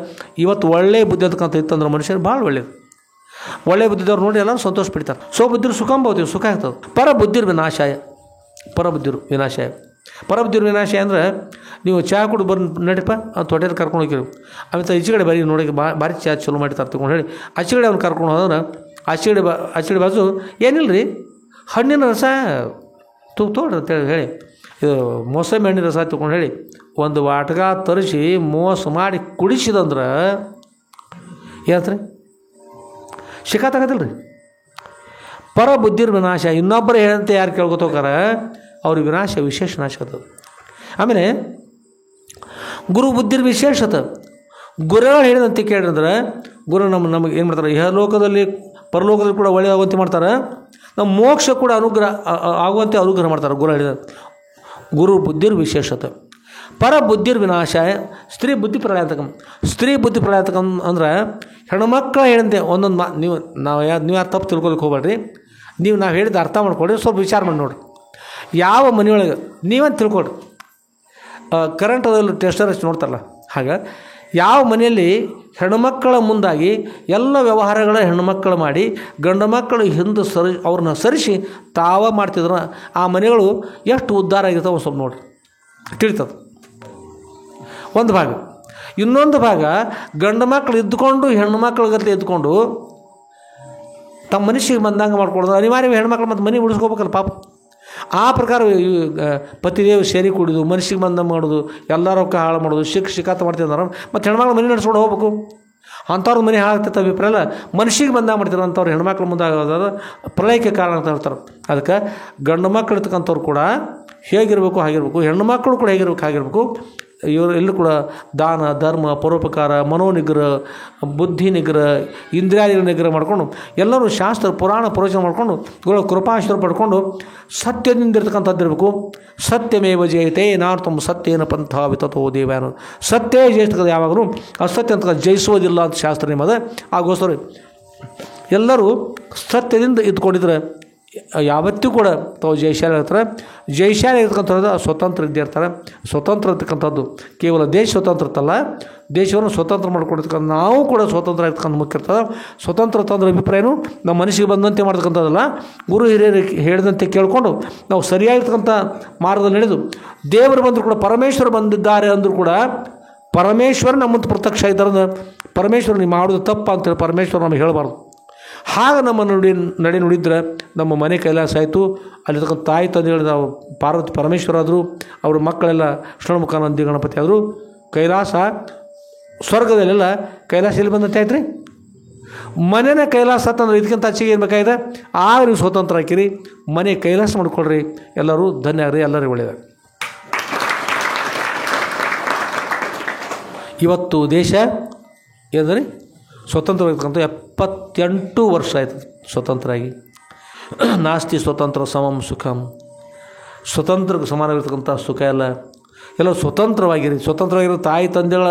ಇವತ್ತು ಒಳ್ಳೆಯ ಬುದ್ಧಿ ಅಂತಕ್ಕಂಥ ಇತ್ತಂದ್ರೆ ಮನುಷ್ಯರು ಭಾಳ ಒಳ್ಳೆಯದು. ಒಳ್ಳೆಯ ಬುದ್ಧಿದವ್ರು ನೋಡಿ ಎಲ್ಲರೂ ಸಂತೋಷ ಪಡ್ತಾರೆ. ಸ್ವಬುದ್ಧಿರ್ ಸುಖಂ ಭವತಿ, ಸುಖ ಆಗ್ತದೆ. ಪರಬುದ್ಧಿರ್ ವಿನಾಶಾಯ ಅಂದರೆ ನೀವು ಚಹಾ ಕುಡಿ ನಡಿಪ ಅಂತ ಹೊಟ್ಟೆದು ಕರ್ಕೊಂಡು ಹೋಗಿರು. ಆಮೇಲೆ ಈಚೆಗಡೆ ಬರೀ ನೋಡಿ ಭಾರಿ ಚಹಾ ಚಲೋ ಮಾಡಿರ್ತಾರೆ ತಗೊಂಡು ಹೇಳಿ ಆಚೆಗಡೆ ಅವ್ನು ಕರ್ಕೊಂಡು ಹೋದ್ರೆ ಆಚೆಗಡೆ ಬಾಜು ಏನಿಲ್ಲ ರೀ ಹಣ್ಣಿನ ರಸ ತೊಗೊಳ್ರಿ ಅಂತೇಳಿ ಹೇಳಿ, ಇದು ಮೋಸಂಬಿ ಹಣ್ಣಿನ ರಸ ತೊಗೊಂಡು ಹೇಳಿ ಒಂದು ವಾಟಗ ತರಿಸಿ ಮೋಸ ಮಾಡಿ ಕುಡಿಸಿದಂದ್ರೆ ಏನಂತ್ರಿ? ಶಿಖ ತಗೋದಿಲ್ಲ ರೀ. ಪರಬುದ್ಧಿರ್ ವಿನಾಶ, ಇನ್ನೊಬ್ಬರು ಹೇಳಂತೆ ಯಾರು ಕೇಳ್ಕೊತೋಕಾರ ಅವ್ರಿಗೆ ವಿನಾಶ, ವಿಶೇಷ ನಾಶ ಆಗ್ತದೆ. ಆಮೇಲೆ ಗುರು ಬುದ್ಧಿರ್ ವಿಶೇಷತ, ಗುರುಗಳು ಹೇಳಿದಂತೆ ಕೇಳಿದ್ರೆ ಗುರು ನಮಗೆ ಏನು ಮಾಡ್ತಾರೆ? ಇಹಲೋಕದಲ್ಲಿ ಪರಲೋಕದಲ್ಲಿ ಕೂಡ ಒಳ್ಳೆಯದಾಗುವಂತೆ ಮಾಡ್ತಾರೆ. ನಮ್ಮ ಮೋಕ್ಷ ಕೂಡ ಆಗುವಂತೆ ಅನುಗ್ರಹ ಮಾಡ್ತಾರೆ ಗುರು ಹೇಳಿದ. ಗುರು ಬುದ್ಧಿರ್ ವಿಶೇಷತ ಪರಬುದ್ಧಿರ್ ವಿನಾಶಾಯ ಸ್ತ್ರೀ ಬುದ್ಧಿ ಪ್ರಳಯಾತಕಂ ಅಂದ್ರೆ ಹೆಣ್ಮಕ್ಳು ಹೇಳಿದಂತೆ ಒಂದೊಂದು ನೀವು ಯಾರು ತಪ್ಪು ತಿಳ್ಕೊಳಕ್ಕೆ ಹೋಗ್ಬೇಡ್ರಿ. ನಾವು ಹೇಳಿದ ಅರ್ಥ ಮಾಡ್ಕೊಡ್ರಿ, ಸ್ವಲ್ಪ ವಿಚಾರ ಮಾಡಿ ನೋಡಿರಿ. ಯಾವ ಮನೆಯೊಳಗೆ ನೀವಂತ ತಿಳ್ಕೊಡ್ರಿ, ಕರೆಂಟದಲ್ಲಿ ಟೆಸ್ಟರ್ ಅಷ್ಟು ನೋಡ್ತಾರಲ್ಲ, ಹಾಗೆ ಯಾವ ಮನೆಯಲ್ಲಿ ಹೆಣ್ಣುಮಕ್ಕಳ ಮುಂದಾಗಿ ಎಲ್ಲ ವ್ಯವಹಾರಗಳ ಹೆಣ್ಣುಮಕ್ಕಳು ಮಾಡಿ ಗಂಡು ಮಕ್ಕಳು ಹಿಂದೆ ಅವ್ರನ್ನ ಸರಿಸಿ ಮಾಡ್ತಿದ್ರು ಆ ಮನೆಗಳು ಎಷ್ಟು ಉದ್ಧಾರ ಆಗಿರ್ತಾವೆ ಸ್ವಲ್ಪ ನೋಡ್ರಿ, ತಿಳಿತದೆ. ಒಂದು ಭಾಗ. ಇನ್ನೊಂದು ಭಾಗ ಗಂಡು ಮಕ್ಕಳು ಇದ್ದುಕೊಂಡು ಹೆಣ್ಣು ಮಕ್ಕಳ ಗತಿ ಎದ್ದುಕೊಂಡು ತಮ್ಮ ಮನುಷ್ಯಗೆ ಬಂದಂಗೆ ಮಾಡ್ಕೊಡೋದು. ಅನಿವಾರ್ಯ ಹೆಣ್ಮಕ್ಳು ಮತ್ತು ಮನೆ ಉಳಿಸ್ಕೋಬೇಕಲ್ಲ ಪಾಪ. ಆ ಪ್ರಕಾರ ಪತಿದೇವ ಸೇರಿ ಕುಡಿದು ಮನುಷ್ಯಗೆ ಬಂದಂಗೆ ಮಾಡೋದು, ಎಲ್ಲರೂ ಹಾಳು ಮಾಡೋದು, ಶಿಕಾತ ಮಾಡ್ತಿದ್ದಾರೆ. ಮತ್ತು ಹೆಣ್ಮಕ್ಳು ಮನೆ ನಡೆಸ್ಕೊಂಡು ಹೋಗ್ಬೇಕು. ಅಂಥವ್ರ ಮನೆ ಹಾಳಾಗ್ತೈತೆ ಅಭಿಪ್ರಾಯ ಮನುಷ್ಯಗೆ ಬಂದಾಗ ಮಾಡ್ತಾರೆ. ಅಂಥವ್ರು ಹೆಣ್ಮಕ್ಳು ಮುಂದಾಗೋದಾದ್ರೆ ಪ್ರಳಯಕ್ಕೆ ಕಾರಣ ಅಂತ ಹೇಳ್ತಾರೆ. ಅದಕ್ಕೆ ಗಂಡು ಮಕ್ಕಳು ಇರ್ತಕ್ಕಂಥವ್ರು ಕೂಡ ಹೇಗಿರಬೇಕು ಹಾಗಿರ್ಬೇಕು, ಹೆಣ್ಣು ಮಕ್ಕಳು ಕೂಡ ಹಾಗಿರ್ಬೇಕು. ಇವರು ಎಲ್ಲರೂ ಕೂಡ ದಾನ ಧರ್ಮ ಪರೋಪಕಾರ ಮನೋನಿಗ್ರಹ ಬುದ್ಧಿ ನಿಗ್ರಹ ಇಂದ್ರಿಯಾದಿಗಳ ನಿಗ್ರಹ ಮಾಡಿಕೊಂಡು ಎಲ್ಲರೂ ಶಾಸ್ತ್ರ ಪುರಾಣ ಪ್ರವಚನ ಮಾಡಿಕೊಂಡು ಇವುಗಳ ಕೃಪಾಶ್ರಯ ಪಡ್ಕೊಂಡು ಸತ್ಯದಿಂದ ಇರ್ತಕ್ಕಂಥದ್ದು ಇರಬೇಕು. ಸತ್ಯಮೇವ ಜಯತೆ ನಾರ್ಥಂ ಸತ್ಯೇನ ಪಂಥ ವಿತತೋ ದೇವ್ಯಾನು. ಸತ್ಯ ಜಯಿಸ್ತಕ್ಕಂಥ ಯಾವಾಗಲೂ ಅಸತ್ಯ ಅಂತ ಜಯಿಸೋದಿಲ್ಲ ಅಂತ ಶಾಸ್ತ್ರ ನಿಮ್ಮದ. ಆಗೋಸ್ಕರ ಎಲ್ಲರೂ ಸತ್ಯದಿಂದ ಇದ್ಕೊಂಡಿದ್ರೆ ಯಾವತ್ತೂ ಕೂಡ ತಾವು ಜಯಶಾಲಿ ಇರ್ತಾರೆ. ಜಯಶಾಲಿ ಇರ್ತಕ್ಕಂಥದ್ದು ಸ್ವತಂತ್ರ ಇದ್ದೇ ಇರ್ತಾರೆ. ಸ್ವತಂತ್ರ ಇರ್ತಕ್ಕಂಥದ್ದು ಕೇವಲ ದೇಶ ಸ್ವತಂತ್ರ ಇರ್ತಲ್ಲ, ದೇಶವನ್ನು ಸ್ವತಂತ್ರ ಮಾಡ್ಕೊಂಡಿರ್ತಕ್ಕಂಥ ನಾವು ಕೂಡ ಸ್ವತಂತ್ರ ಇರ್ತಕ್ಕಂಥ ಮುಖ್ಯ ಇರ್ತದೆ. ಸ್ವತಂತ್ರ ತಂದ್ರೆ ಅಭಿಪ್ರಾಯನೂ ನಮ್ಮ ಮನಸ್ಸಿಗೆ ಬಂದಂತೆ ಮಾಡ್ತಕ್ಕಂಥದ್ದಲ್ಲ, ಗುರು ಹಿರಿಯರಿಗೆ ಹೇಳಿದಂತೆ ಕೇಳಿಕೊಂಡು ನಾವು ಸರಿಯಾಗಿರ್ತಕ್ಕಂಥ ಮಾರ್ಗದಲ್ಲಿ ನಡೆದು ದೇವರು ಬಂದರೂ ಕೂಡ ಪರಮೇಶ್ವರ ಬಂದಿದ್ದಾರೆ ಅಂದರೂ ಕೂಡ ಪರಮೇಶ್ವರ ನಮ್ಮಂತ ಪ್ರತ್ಯಕ್ಷ ಇದ್ದಾರೆ. ಪರಮೇಶ್ವರ ನೀವು ಮಾಡೋದು ತಪ್ಪ ಅಂತೇಳಿ ಪರಮೇಶ್ವರ ನಮಗೆ ಹೇಳಬಾರ್ದು. ಹಾಗೆ ನಮ್ಮ ನಡೆ ನುಡಿದ್ರೆ ನಮ್ಮ ಮನೆ ಕೈಲಾಸ ಆಯಿತು. ಅಲ್ಲಿರ್ತಕ್ಕಂಥ ತಾಯಿ ತಂದೆಗಳು ನಾವು ಪಾರ್ವತಿ ಪರಮೇಶ್ವರ ಆದರು, ಅವ್ರ ಮಕ್ಕಳೆಲ್ಲ ಷಣ್ಮುಖ ನಂದಿ ಗಣಪತಿ ಆದರು. ಕೈಲಾಸ ಸ್ವರ್ಗದಲ್ಲೆಲ್ಲ ಕೈಲಾಸ ಎಲ್ಲಿ ಬಂದಂತೆ ಆಯ್ತು ರೀ. ಮನೆಯ ಕೈಲಾಸ ಅಂತಂದ್ರೆ ಇದಕ್ಕಿಂತ ಹೆಚ್ಚಿಗೆ ಏನು ಬೇಕಾಗಿದೆ? ಆಗ ನೀವು ಸ್ವತಂತ್ರ ಹಾಕಿರಿ, ಮನೆ ಕೈಲಾಸ ಮಾಡ್ಕೊಳ್ರಿ. ಎಲ್ಲರೂ ಧನ್ಯ ಆಗ್ರಿ, ಎಲ್ಲರಿಗೂ ಒಳ್ಳೆಯದಾಗ. ಇವತ್ತು ದೇಶ ಏನಂದ್ರೆ ಸ್ವತಂತ್ರವಾಗಿರ್ತಕ್ಕಂಥ 78 ವರ್ಷ ಆಯ್ತದೆ ಸ್ವತಂತ್ರರಾಗಿ. ನಾಸ್ತಿ ಸ್ವತಂತ್ರ ಸಮಂ ಸುಖಂ, ಸ್ವತಂತ್ರಕ್ಕೆ ಸಮಾನವಾಗಿರ್ತಕ್ಕಂಥ ಸುಖ ಎಲ್ಲ ಸ್ವತಂತ್ರವಾಗಿರಿ. ಸ್ವತಂತ್ರವಾಗಿರೋ ತಾಯಿ ತಂದೆಗಳ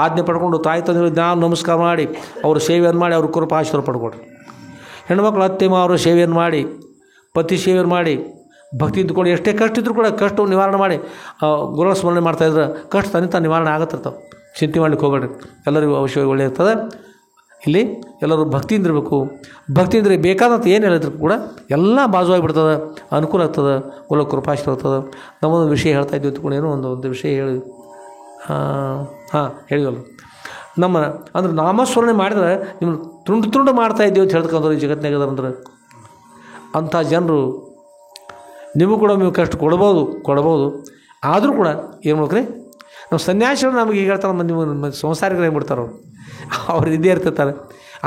ಆಜ್ಞೆ ಪಡ್ಕೊಂಡು ತಾಯಿ ತಂದೆಗಳಿಗೆ ನಾವು ನಮಸ್ಕಾರ ಮಾಡಿ ಅವ್ರ ಸೇವೆಯನ್ನು ಮಾಡಿ ಅವ್ರ ಕೃಪಾಶೀರ್ವಾದ ಪಡ್ಕೊಡ್ರಿ. ಹೆಣ್ಮಕ್ಳು ಅತ್ತೆ ಮಾವರ ಸೇವೆಯನ್ನು ಮಾಡಿ ಪತಿ ಸೇವೆಯನ್ನು ಮಾಡಿ ಭಕ್ತಿ ಇದ್ದುಕೊಂಡು ಎಷ್ಟೇ ಕಷ್ಟ ಇದ್ದರೂ ಕೂಡ ಕಷ್ಟವನ್ನು ನಿವಾರಣೆ ಮಾಡಿ ಗುರುಗಳ ಸ್ಮರಣೆ ಮಾಡ್ತಾಯಿದ್ರೆ ಕಷ್ಟ ತಾನೇ ನಿವಾರಣೆ ಆಗತ್ತಿರ್ತಾವೆ. ಚಿಂತೆ ಮಾಡ್ಲಿಕ್ಕೆ ಹೋಗಬೇಡ್ರಿ, ಎಲ್ಲರಿಗೂ ಅವಶ್ಯವಾಗಿ ಒಳ್ಳೆ ಇರ್ತದೆ. ಇಲ್ಲಿ ಎಲ್ಲರೂ ಭಕ್ತಿಯಿಂದ ಇರಬೇಕು. ಭಕ್ತಿಯಿಂದ ಬೇಕಾದಂಥ ಏನು ಹೇಳಿದ್ರು ಕೂಡ ಎಲ್ಲ ಬಾಜುವಾಗಿಬಿಡ್ತದೆ, ಅನುಕೂಲ ಆಗ್ತದೆ, ಒಳ್ಳೆ ಕೃಪಾಶೀರ್ವಾದ ಆಗ್ತದೆ. ನಮ್ಮೊಂದು ವಿಷಯ ಹೇಳ್ತಾ ಇದ್ವಿ ಅಂದ್ಕೊಂಡು ಏನೋ ಒಂದು ವಿಷಯ ಹೇಳಿ ಹೇಳಿವಲ್ಲ ನಮ್ಮ ಅಂದ್ರೆ ನಾಮಸ್ಮರಣೆ ಮಾಡಿದ್ರೆ ನಿಮ್ಮ ತುಂಡು ಮಾಡ್ತಾ ಇದ್ದೀವಿ ಅಂತ ಹೇಳ್ತಕ್ಕಂಥವ್ರು ಈ ಜಗತ್ತಿನಾಗ ಅಂದ್ರೆ ಅಂಥ ಜನರು ನಿಮಗೂ ಕೂಡ ನೀವು ಕಷ್ಟ ಕೊಡ್ಬೋದು. ಆದರೂ ಕೂಡ ಏನು ಮಾಡ್ಬೇಕ್ರಿ, ನಮ್ಮ ಸನ್ಯಾಸಿಗಳು ನಮಗೆ ಈಗ ಹೇಳ್ತಾರೆ, ನೀವು ಸಂಸಾರಿಕರು ಹೆಂಗ್ಬಿಡ್ತಾರೆ ಅವ್ರು ಇದ್ದೇ ಇರ್ತಿರ್ತಾರೆ.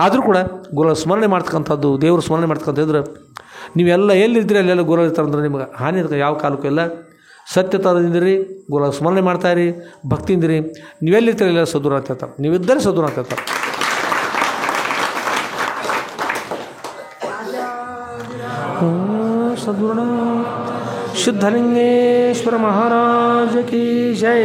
ಆದರೂ ಕೂಡ ಗುರುಗಳ ಸ್ಮರಣೆ ಮಾಡ್ತಕ್ಕಂಥದ್ದು, ದೇವ್ರ ಸ್ಮರಣೆ ಮಾಡ್ತಕ್ಕಂಥ ಇದ್ರೆ ನೀವೆಲ್ಲ ಎಲ್ಲಿರ್ತೀರಿ ಅಲ್ಲೆಲ್ಲ ಗುರು ಇರ್ತಾರೆ ಅಂದ್ರೆ ನಿಮ್ಗೆ ಹಾನಿ ಇರ್ತದೆ ಯಾವ ಕಾಲಕ್ಕೂ ಎಲ್ಲ. ಸತ್ಯತರದಿಂದಿರಿ, ಗುರುಗಳ ಸ್ಮರಣೆ ಮಾಡ್ತಾಯಿರಿ, ಭಕ್ತಿಯಿಂದಿರಿ. ನೀವೆಲ್ಲಿರ್ತೀರಿ ಎಲ್ಲ ಸದ್ಗುರು ಅಂತ ಹೇಳ್ತಾರೆ, ನೀವಿದ್ದರೆ ಸದ್ಗುರು ಅಂತ ಹೇಳ್ತಾರೆ. ಸದ್ಗುರುಣ ಸಿದ್ಧಲಿಂಗೇಶ್ವರ ಮಹಾರಾಜ ಕಿ ಜೈ.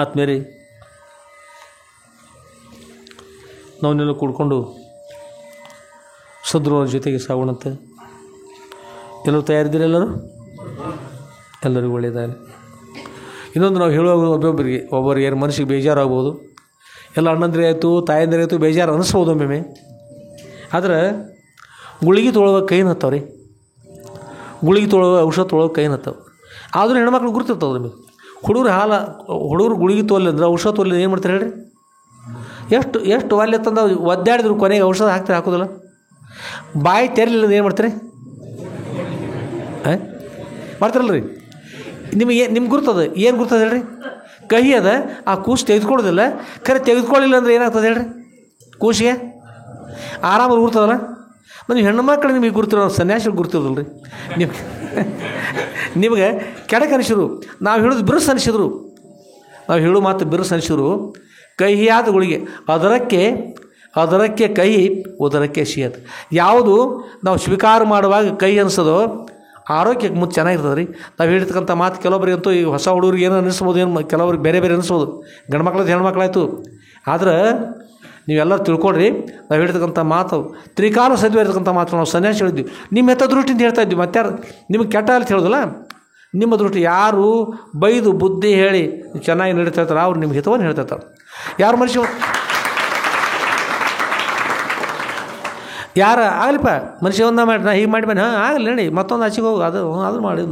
ಆತ್ಮೇರಿ, ನಾವನ್ನೆಲ್ಲ ಕೂಡ್ಕೊಂಡು ಸದ್ಗುರುವರ ಜೊತೆಗೆ ಸಾಗೋಣಂತೆ. ಎಲ್ಲರೂ ತಯಾರಿದ್ದೀರಿ? ಎಲ್ಲರಿಗೂ ಒಳ್ಳೆಯದಾಗಲಿ. ಇನ್ನೊಂದು ನಾವು ಹೇಳುವಾಗ ಒಬ್ಬರಿಗೆ ಏನು ಮನಸ್ಸಿಗೆ ಬೇಜಾರಾಗ್ಬೋದು. ಎಲ್ಲ ಅಣ್ಣಂದ್ರೆ ಆಯಿತು ತಾಯಂದ್ರೆ ಆಯಿತು ಬೇಜಾರು ಅನ್ನಿಸ್ಬೋದು ಒಮ್ಮೆ. ಆದ್ರೆ ಗುಳಿಗೆ ತೊಗೊಳ್ಳೋವಾಗ ಕೈನ ಹತ್ತವ ರೀ, ಗುಳಿಗೆ ತೊಗೊಳ್ಳೋ ಔಷಧ ತೊಗೊಳ್ಳೋವಾಗ ಕೈನ ಹತ್ತವ. ಆದರೂ ಹೆಣ್ಮಕ್ಳು ಗುರ್ತಿರ್ತಾವೆ ನಿಮಗೆ. ಹುಡುಗರು ಗುಳಿಗೆ ತೊಗೊಲ್ಲ ಔಷಧ ತೊಗೊಲ್ಲ ಏನು ಮಾಡ್ತಾರೆ ಹೇಳ್ರಿ? ಎಷ್ಟು ಒಲ್ಲೆ ತಂದು ಒದ್ದಾಡಿದ್ರು ಕೊನೆಗೆ ಔಷಧ ಹಾಕೋದಿಲ್ಲ. ಬಾಯಿ ತೆರಲಿಲ್ಲ ಏನು ಮಾಡ್ತಾರೆ? ಮಾಡ್ತಾರಲ್ಲ ರೀ. ನಿಮ್ಗೆ ಗುರ್ತದ ಏನು ಗುರ್ತದ ಹೇಳ್ರಿ? ಕಹಿ ಅದ, ಆ ಕೂಸು ತೆಗೆದುಕೊಳ್ಳೋದಿಲ್ಲ. ಖರೆ ತೆಗೆದುಕೊಳ್ಳಿಲ್ಲ ಅಂದ್ರೆ ಏನಾಗ್ತದೆ ಹೇಳ್ರಿ? ಕೂಸಿಗೆ ಆರಾಮಾಗಿ ಗುರ್ತದಲ್ಲ. ನೀವು ಹೆಣ್ಣು ಮಕ್ಕಳು ನಿಮಗೆ ಗುರ್ತಿರೋ, ಸನ್ಯಾಸಿಗಳು ಗುರ್ತಿರೋದಿಲ್ಲ ರೀ. ನಿಮಗೆ ಕೆಡಕ್ಕೆ ಅನಿಸಿದ್ರು, ನಾವು ಹೇಳೋದು ಬಿರುಸು ಅನಿಸಿದ್ರು, ನಾವು ಹೇಳೋ ಮಾತು ಬಿರುಸು ಅನಿಸಿದ್ರು. ಕಹಿಯಾದ ಗುಳಿಗೆ ಅದರಕ್ಕೆ ಕಹಿ ಉದರಕ್ಕೆ ಸಿಹಿಯದು. ಯಾವುದು ನಾವು ಸ್ವೀಕಾರ ಮಾಡುವಾಗ ಕಹಿ ಅನಿಸೋದೋ ಆರೋಗ್ಯಕ್ಕೆ ಮುಂದೆ ಚೆನ್ನಾಗಿರ್ತದೆ ರೀ. ನಾವು ಹೇಳಿರ್ತಕ್ಕಂಥ ಮಾತು ಕೆಲವೊಬ್ಬರಿಗಂತೂ ಈ ಹೊಸ ಹುಡುಗರಿಗೆ ಏನೋ ಅನಿಸ್ಬೋದು, ಏನು ಕೆಲವ್ರಿಗೆ ಬೇರೆ ಅನಿಸ್ಬೋದು, ಗಂಡು ಮಕ್ಳದ್ದು ಹೆಣ್ಮಕ್ಳಾಯ್ತು. ಆದ್ರೆ ನೀವೆಲ್ಲರೂ ತಿಳ್ಕೊಡ್ರಿ, ನಾವು ಹೇಳ್ತಕ್ಕಂಥ ಮಾತು ತ್ರಿಕಾಲ ಸದ್ಯ ಇರ್ತಕ್ಕಂಥ ಮಾತು ನಾವು ಸನ್ಯಾಸಿ ಹೇಳಿದ್ವಿ. ನಿಮ್ಮ ಹೆತ್ತ ದೃಷ್ಟಿಯಿಂದ ಹೇಳ್ತಾ ಇದ್ವಿ, ಮತ್ತಾರು ನಿಮಗೆ ಕೆಟ್ಟ ಅಂತ ಹೇಳೋದಿಲ್ಲ. ನಿಮ್ಮ ದೃಷ್ಟಿ ಯಾರು ಬೈದು ಬುದ್ಧಿ ಹೇಳಿ ಚೆನ್ನಾಗಿ ನಡೀತಾ ಇರ್ತಾರೆ ಅವ್ರು ನಿಮ್ಮ ಹಿತವನ್ನು ಹೇಳ್ತಾ ಇರ್ತಾರೆ. ಯಾರು ಮನುಷ್ಯ ಯಾರು ಆಗಲಿಪ್ಪ ಮನುಷ್ಯ ಒಂದ ಮಾಡಿ ನಾ ಹೀಗೆ ಮಾಡಿ ಆಗಲಿ ನಡಿ ಮತ್ತೊಂದು ಆಚೆಗೆ ಹೋಗು ಅದು ಮಾಡಿ